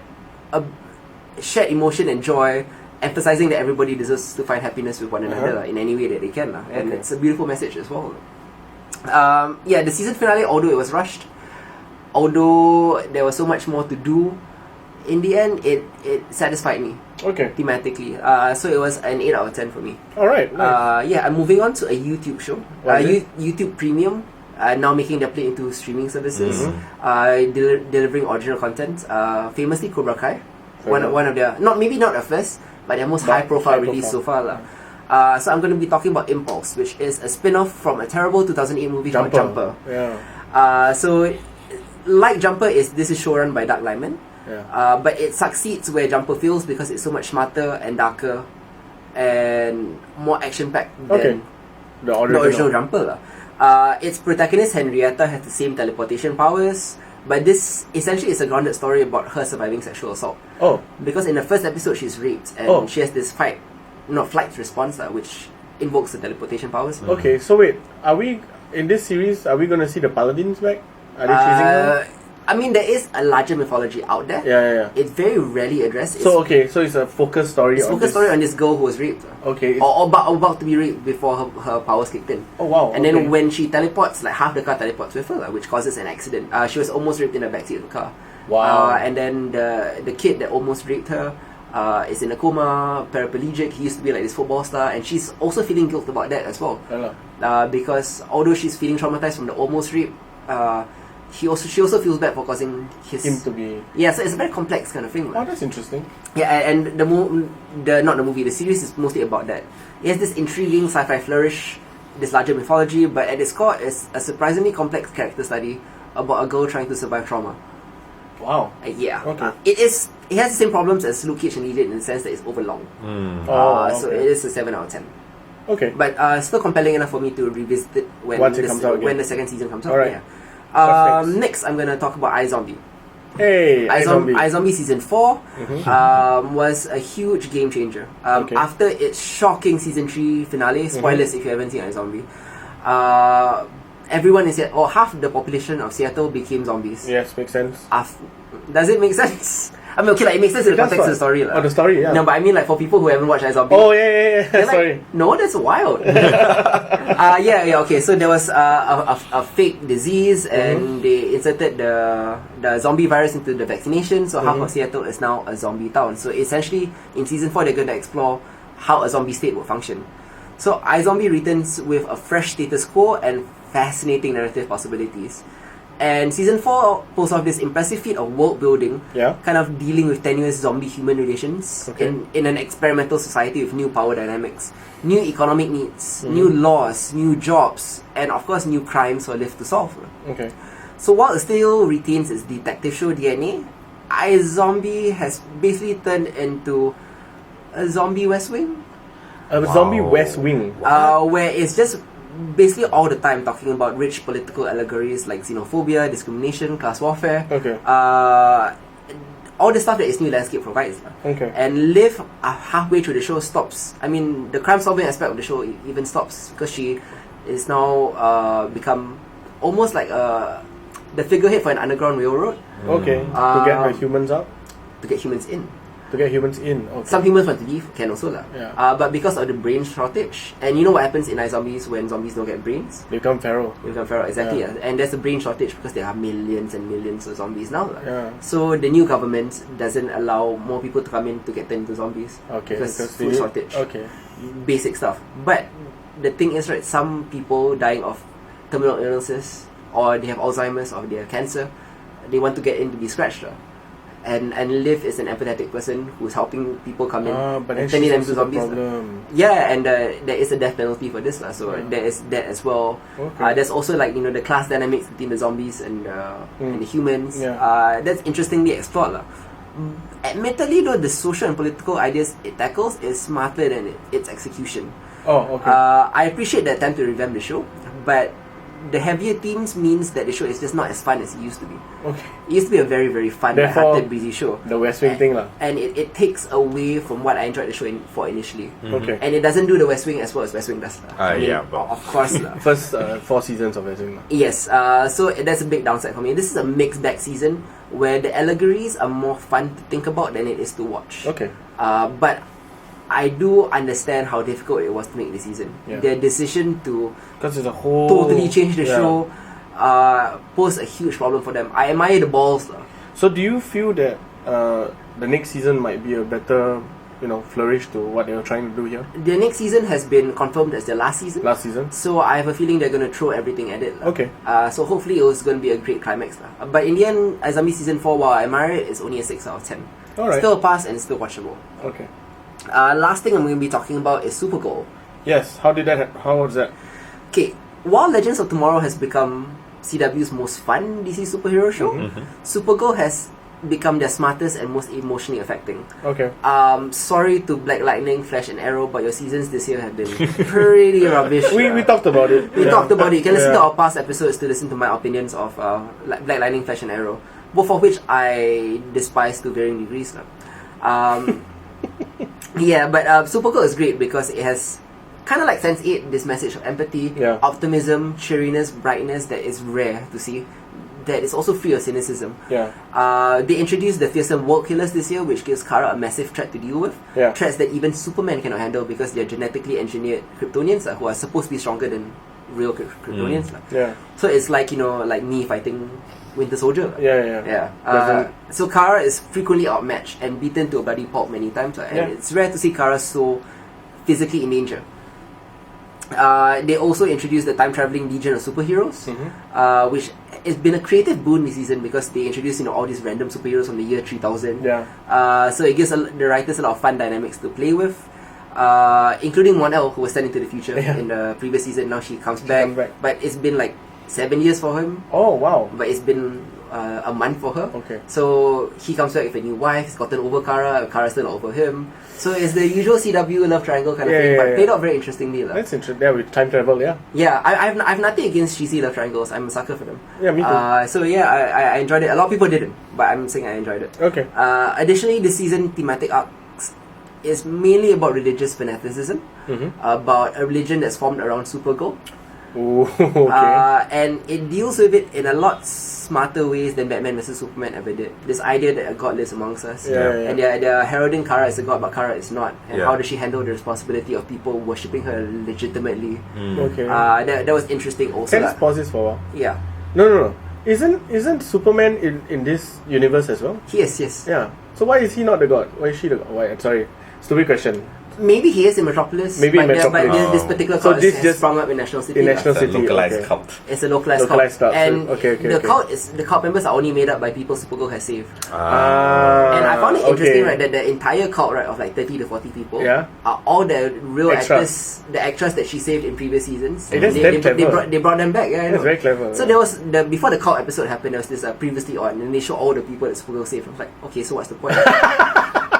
emotion and joy, emphasizing that everybody deserves to find happiness with one another in any way that they can. And it's a beautiful message as well. The season finale, although it was rushed, although there was so much more to do, in the end, it satisfied me. Okay. Thematically. So it was an 8 out of 10 for me. Alright, nice. I'm moving on to a YouTube show. What is it? YouTube Premium. Now making their play into streaming services. Delivering original content. Famously Cobra Kai. One of their, maybe not the first, but their most high profile release so far. So I'm going to be talking about Impulse, which is a spin-off from a terrible 2008 movie called Jumper. Yeah. So like Jumper, this is showrun by Doug Liman. Yeah. But it succeeds where Jumper fails because it's so much smarter and darker and more action-packed than the original Jumper. Its protagonist Henrietta has the same teleportation powers, but this essentially is a grounded story about her surviving sexual assault. Oh. Because in the first episode she's raped and she has this flight response which invokes the teleportation powers. Okay, so wait, are we in this series? Are we going to see the paladins back? Are they chasing them? I mean, there is a larger mythology out there. Yeah. It's very rarely addressed. So it's a focus story. It's a focus story on this girl who was raped. Okay. Or about to be raped before her powers kicked in. Oh wow. And then when she teleports, like half the car teleports with her, which causes an accident. She was almost raped in the backseat of the car. Wow. And then the kid that almost raped her is in a coma, paraplegic. He used to be like this football star, and she's also feeling guilt about that as well. Because although she's feeling traumatized from the almost rape, she also feels bad for causing him to be. Yeah, so it's a very complex kind of thing. Oh, that's interesting. Yeah, and the series is mostly about that. It has this intriguing sci-fi flourish, this larger mythology, but at its core, it's a surprisingly complex character study about a girl trying to survive trauma. Wow. Okay. It has the same problems as Luke Cage and Elite in the sense that it's overlong. So it is a 7 out of 10. Okay. But still compelling enough for me to revisit it when the second season comes out. Alright. Yeah. Next, I'm gonna talk about iZombie. Hey, iZombie Season 4 was a huge game changer. After its shocking Season 3 finale, spoilers if you haven't seen iZombie, everyone in Seattle, or half the population of Seattle became zombies. Yes, makes sense. Does it make sense? I mean, okay, like, it makes sense in the context of the story. Oh, the story, yeah. No, but I mean, like, for people who haven't watched iZombie. Oh, yeah. Sorry. Like, no, that's wild. Okay, so there was a fake disease, and they inserted the zombie virus into the vaccination, so half of Seattle is now a zombie town. So essentially, in Season 4, they're going to explore how a zombie state will function. So iZombie returns with a fresh status quo and fascinating narrative possibilities. And Season 4 pulls off this impressive feat of world building, kind of dealing with tenuous zombie-human relations in an experimental society with new power dynamics, new economic needs, new laws, new jobs, and of course new crimes for Liv to solve. Okay. So while it still retains its detective show DNA, iZombie has basically turned into a zombie West Wing. A zombie West Wing. Where it's just basically all the time talking about rich political allegories like xenophobia, discrimination, class warfare. All the stuff that its new landscape provides. And Liv, halfway through the show, stops. I mean, the crime solving aspect of the show even stops because she is now become almost like the figurehead for an underground railroad. To get the humans out? To get humans in. Some humans want to leave, can also but because of the brain shortage, and you know what happens in iZombies when zombies don't get brains? They become feral. Exactly. And there's a brain shortage because there are millions and millions of zombies now. So the new government doesn't allow more people to come in to get turned into zombies. Because food shortage. Basic stuff. But the thing is, right, some people dying of terminal illnesses, or they have Alzheimer's, or they have cancer, they want to get in to be scratched. And Liv is an empathetic person who's helping people come in and turning them into zombies. And there is a death penalty for this. So there is that as well. There's also like, the class dynamics between the zombies and the humans. That's interestingly explored. Admittedly though, the social and political ideas it tackles is smarter than its execution. I appreciate the attempt to revamp the show, but the heavier themes means that the show is just not as fun as it used to be. Okay. It used to be a very, very fun, Therefore, light-hearted, breezy show. The West Wing thing lah. And it takes away from what I enjoyed the show for initially. Okay. And it doesn't do the West Wing as well as West Wing does. Yeah, but of course. First 4 seasons of West Wing lah. Yes, so that's a big downside for me. This is a mixed bag season where the allegories are more fun to think about than it is to watch. Okay. But I do understand how difficult it was to make this season. Yeah. Their decision to Because it's a whole... totally change the show posed a huge problem for them. I admire the balls. So do you feel that the next season might be a better, flourish to what they were trying to do here? The next season has been confirmed as the last season. Last season? So I have a feeling they're going to throw everything at it. Okay. So hopefully it was going to be a great climax. But in the end, Azami season 4, while I admire it, it's only a 6 out of 10. Alright. Still a pass and still watchable. Okay. Last thing I'm going to be talking about is Supergirl. Yes. How was that? Okay, while Legends of Tomorrow has become CW's most fun DC superhero show, Supergirl has become their smartest and most emotionally affecting. Okay. Sorry to Black Lightning, Flash and Arrow, but your seasons this year have been pretty rubbish. We talked about it. We talked about it. You can listen to our past episodes to listen to my opinions of Black Lightning, Flash and Arrow, both of which I despise to varying degrees. Yeah, but Supergirl is great because it has kind of like Sense8, this message of empathy, optimism, cheeriness, brightness that is rare to see. That is also free of cynicism. Yeah. They introduced the fearsome world killers this year, which gives Kara a massive threat to deal with. Yeah. Threats that even Superman cannot handle because they're genetically engineered Kryptonians who are supposed to be stronger than real Kryptonians. Yeah. So it's like, like me fighting Winter Soldier. Yeah. So Kara is frequently outmatched and beaten to a bloody pulp many times. And it's rare to see Kara so physically in danger. They also introduced the time-traveling Legion of Superheroes, which has been a creative boon this season because they introduced all these random superheroes from the year 3000. So it gives the writers a lot of fun dynamics to play with, including Mon-El, who was sent into the future in the previous season. Now she comes back, but it's been like 7 years for him. Oh, wow. But it's been a month for her. Okay. So he comes back with a new wife, he's gotten over Kara, Kara's still not over him. So it's the usual CW love triangle kind of thing, but played out very interestingly. That's interesting. Yeah, with time travel, Yeah, I've nothing against cheesy love triangles. I'm a sucker for them. Yeah, me too. So yeah, I enjoyed it. A lot of people didn't, but I'm saying I enjoyed it. Okay. Additionally, this season thematic arcs is mainly about religious fanaticism, about a religion that's formed around Supergirl. Ooh, okay. And it deals with it in a lot smarter ways than Batman vs Superman ever did. This idea that a god lives amongst us, and they're heralding Kara as a god, but Kara is not. And how does she handle the responsibility of people worshipping her legitimately? Okay. That was interesting also. Can I pause this for a while? Yeah. No. Isn't Superman in this universe as well? He is, yes. Yeah. So why is he not the god? Why is she the god? Why? Sorry, stupid question. Maybe he is in Metropolis. Maybe in Metropolis. But this particular cult has sprung up in National City. In National City, localized cult. It's a localized cult. And the cult members are only made up by people Supergirl has saved. And I found it interesting, right, that the entire cult, right, of like 30 to 40 people are all the real actors, the actors that she saved in previous seasons. Hey, that's damn clever. They brought them back. Yeah, I know. That's very clever. So there was before the cult episode happened, there was this previously on, and they showed all the people that Supergirl saved. I was like, okay, so what's the point?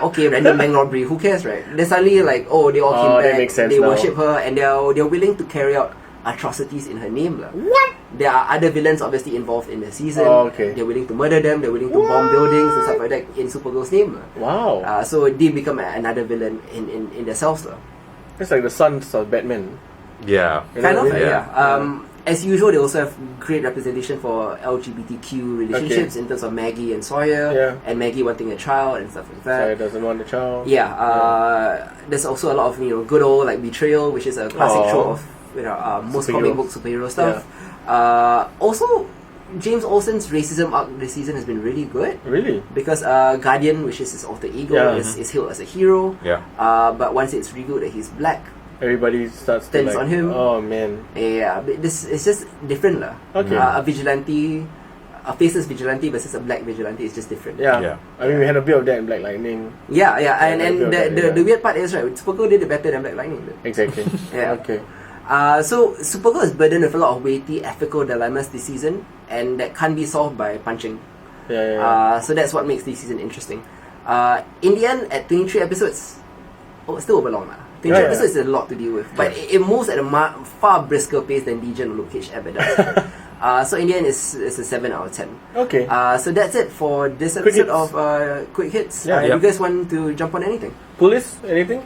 Okay, random bank robbery, who cares, right? They're suddenly like, they all came back, that makes sense they now. worship her, and they're willing to carry out atrocities in her name. What? There are other villains obviously involved in the season. They're willing to murder them, they're willing to bomb buildings and stuff like that in Supergirl's name. Wow. So they become another villain in themselves. It's like the sons of Batman. Yeah. Kind of, as usual, they also have great representation for LGBTQ relationships in terms of Maggie and Sawyer, and Maggie wanting a child and stuff like that. Sawyer doesn't want a child. There's also a lot of good old like betrayal, which is a classic trope of most comic book superhero stuff. Also, James Olsen's racism arc this season has been really good. Really? Because Guardian, which is his alter ego, is hailed as a hero. But once it's revealed that he's black, everybody starts to on him. Oh man. Yeah, but this is just different lah. Okay. A vigilante, a faceless vigilante versus a black vigilante is just different. Yeah. I mean, we had a bit of that in Black Lightning. Yeah, and the weird part is, right, Supergirl did it better than Black Lightning did. Exactly. Okay. So Supergirl is burdened with a lot of weighty ethical dilemmas this season, and that can't be solved by punching. So that's what makes this season interesting. In the end, at 23 episodes, still overlong lah. 20 episodes is a lot to deal with, but it moves at a far brisker pace than Legion or Luke Cage ever does. So in the end, it's a 7 out of 10. Okay. So that's it for this episode of Quick Hits. Yeah, You guys want to jump on anything? Police, anything?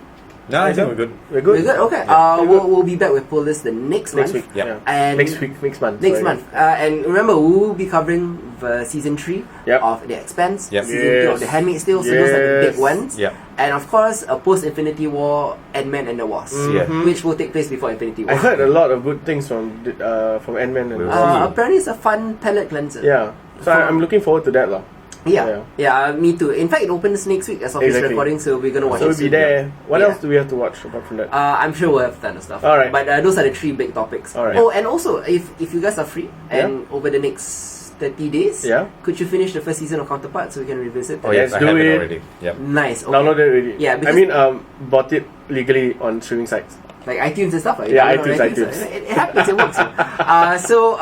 No, I think we're good. We're good. We're good. Okay. We'll be back with Pull List the next month. Week. Yeah. And Next month. Next month. And remember, we will be covering the season 3 of The Expanse, Yep. season 2 of The Handmaid's Tale. So those are the big ones. Yeah. And of course, a post-Infinity War Ant-Man and the Wasp, which will take place before Infinity War. I heard a lot of good things from Ant-Man and apparently, it's a fun palate cleanser. Yeah. So I'm looking forward to that, lah. Yeah, me too. In fact, it opens next week as of this recording, so we're gonna watch it. So we'll be there. What else do we have to watch apart from that? I'm sure we'll have a ton of stuff. Alright. But those are the 3 big topics. Alright. Oh, and also, if you guys are free, and over the next 30 days, could you finish the first season of Counterpart so we can revisit? Oh yes, I have it already. Yep. Nice. Okay. Downloaded it already. Yeah, I mean, bought it legally on streaming sites. Like iTunes and stuff, right? Yeah, iTunes. It happens, it works. So,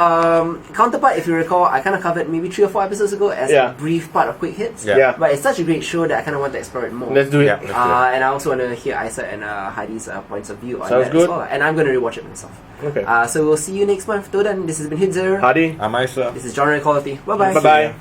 Counterpart, if you recall, I kind of covered maybe 3 or 4 episodes ago as a brief part of Quick Hits. Yeah. But it's such a great show that I kind of want to explore it more. Let's do it. Yeah, And I also want to hear Isa and Hadi's points of view on Sounds that good. as well. And I'm going to rewatch it myself. Okay. So we'll see you next month. Till then, this has been Hitzer. Hadi. I'm Isa. This is Genre Equality. Bye-bye. Bye-bye.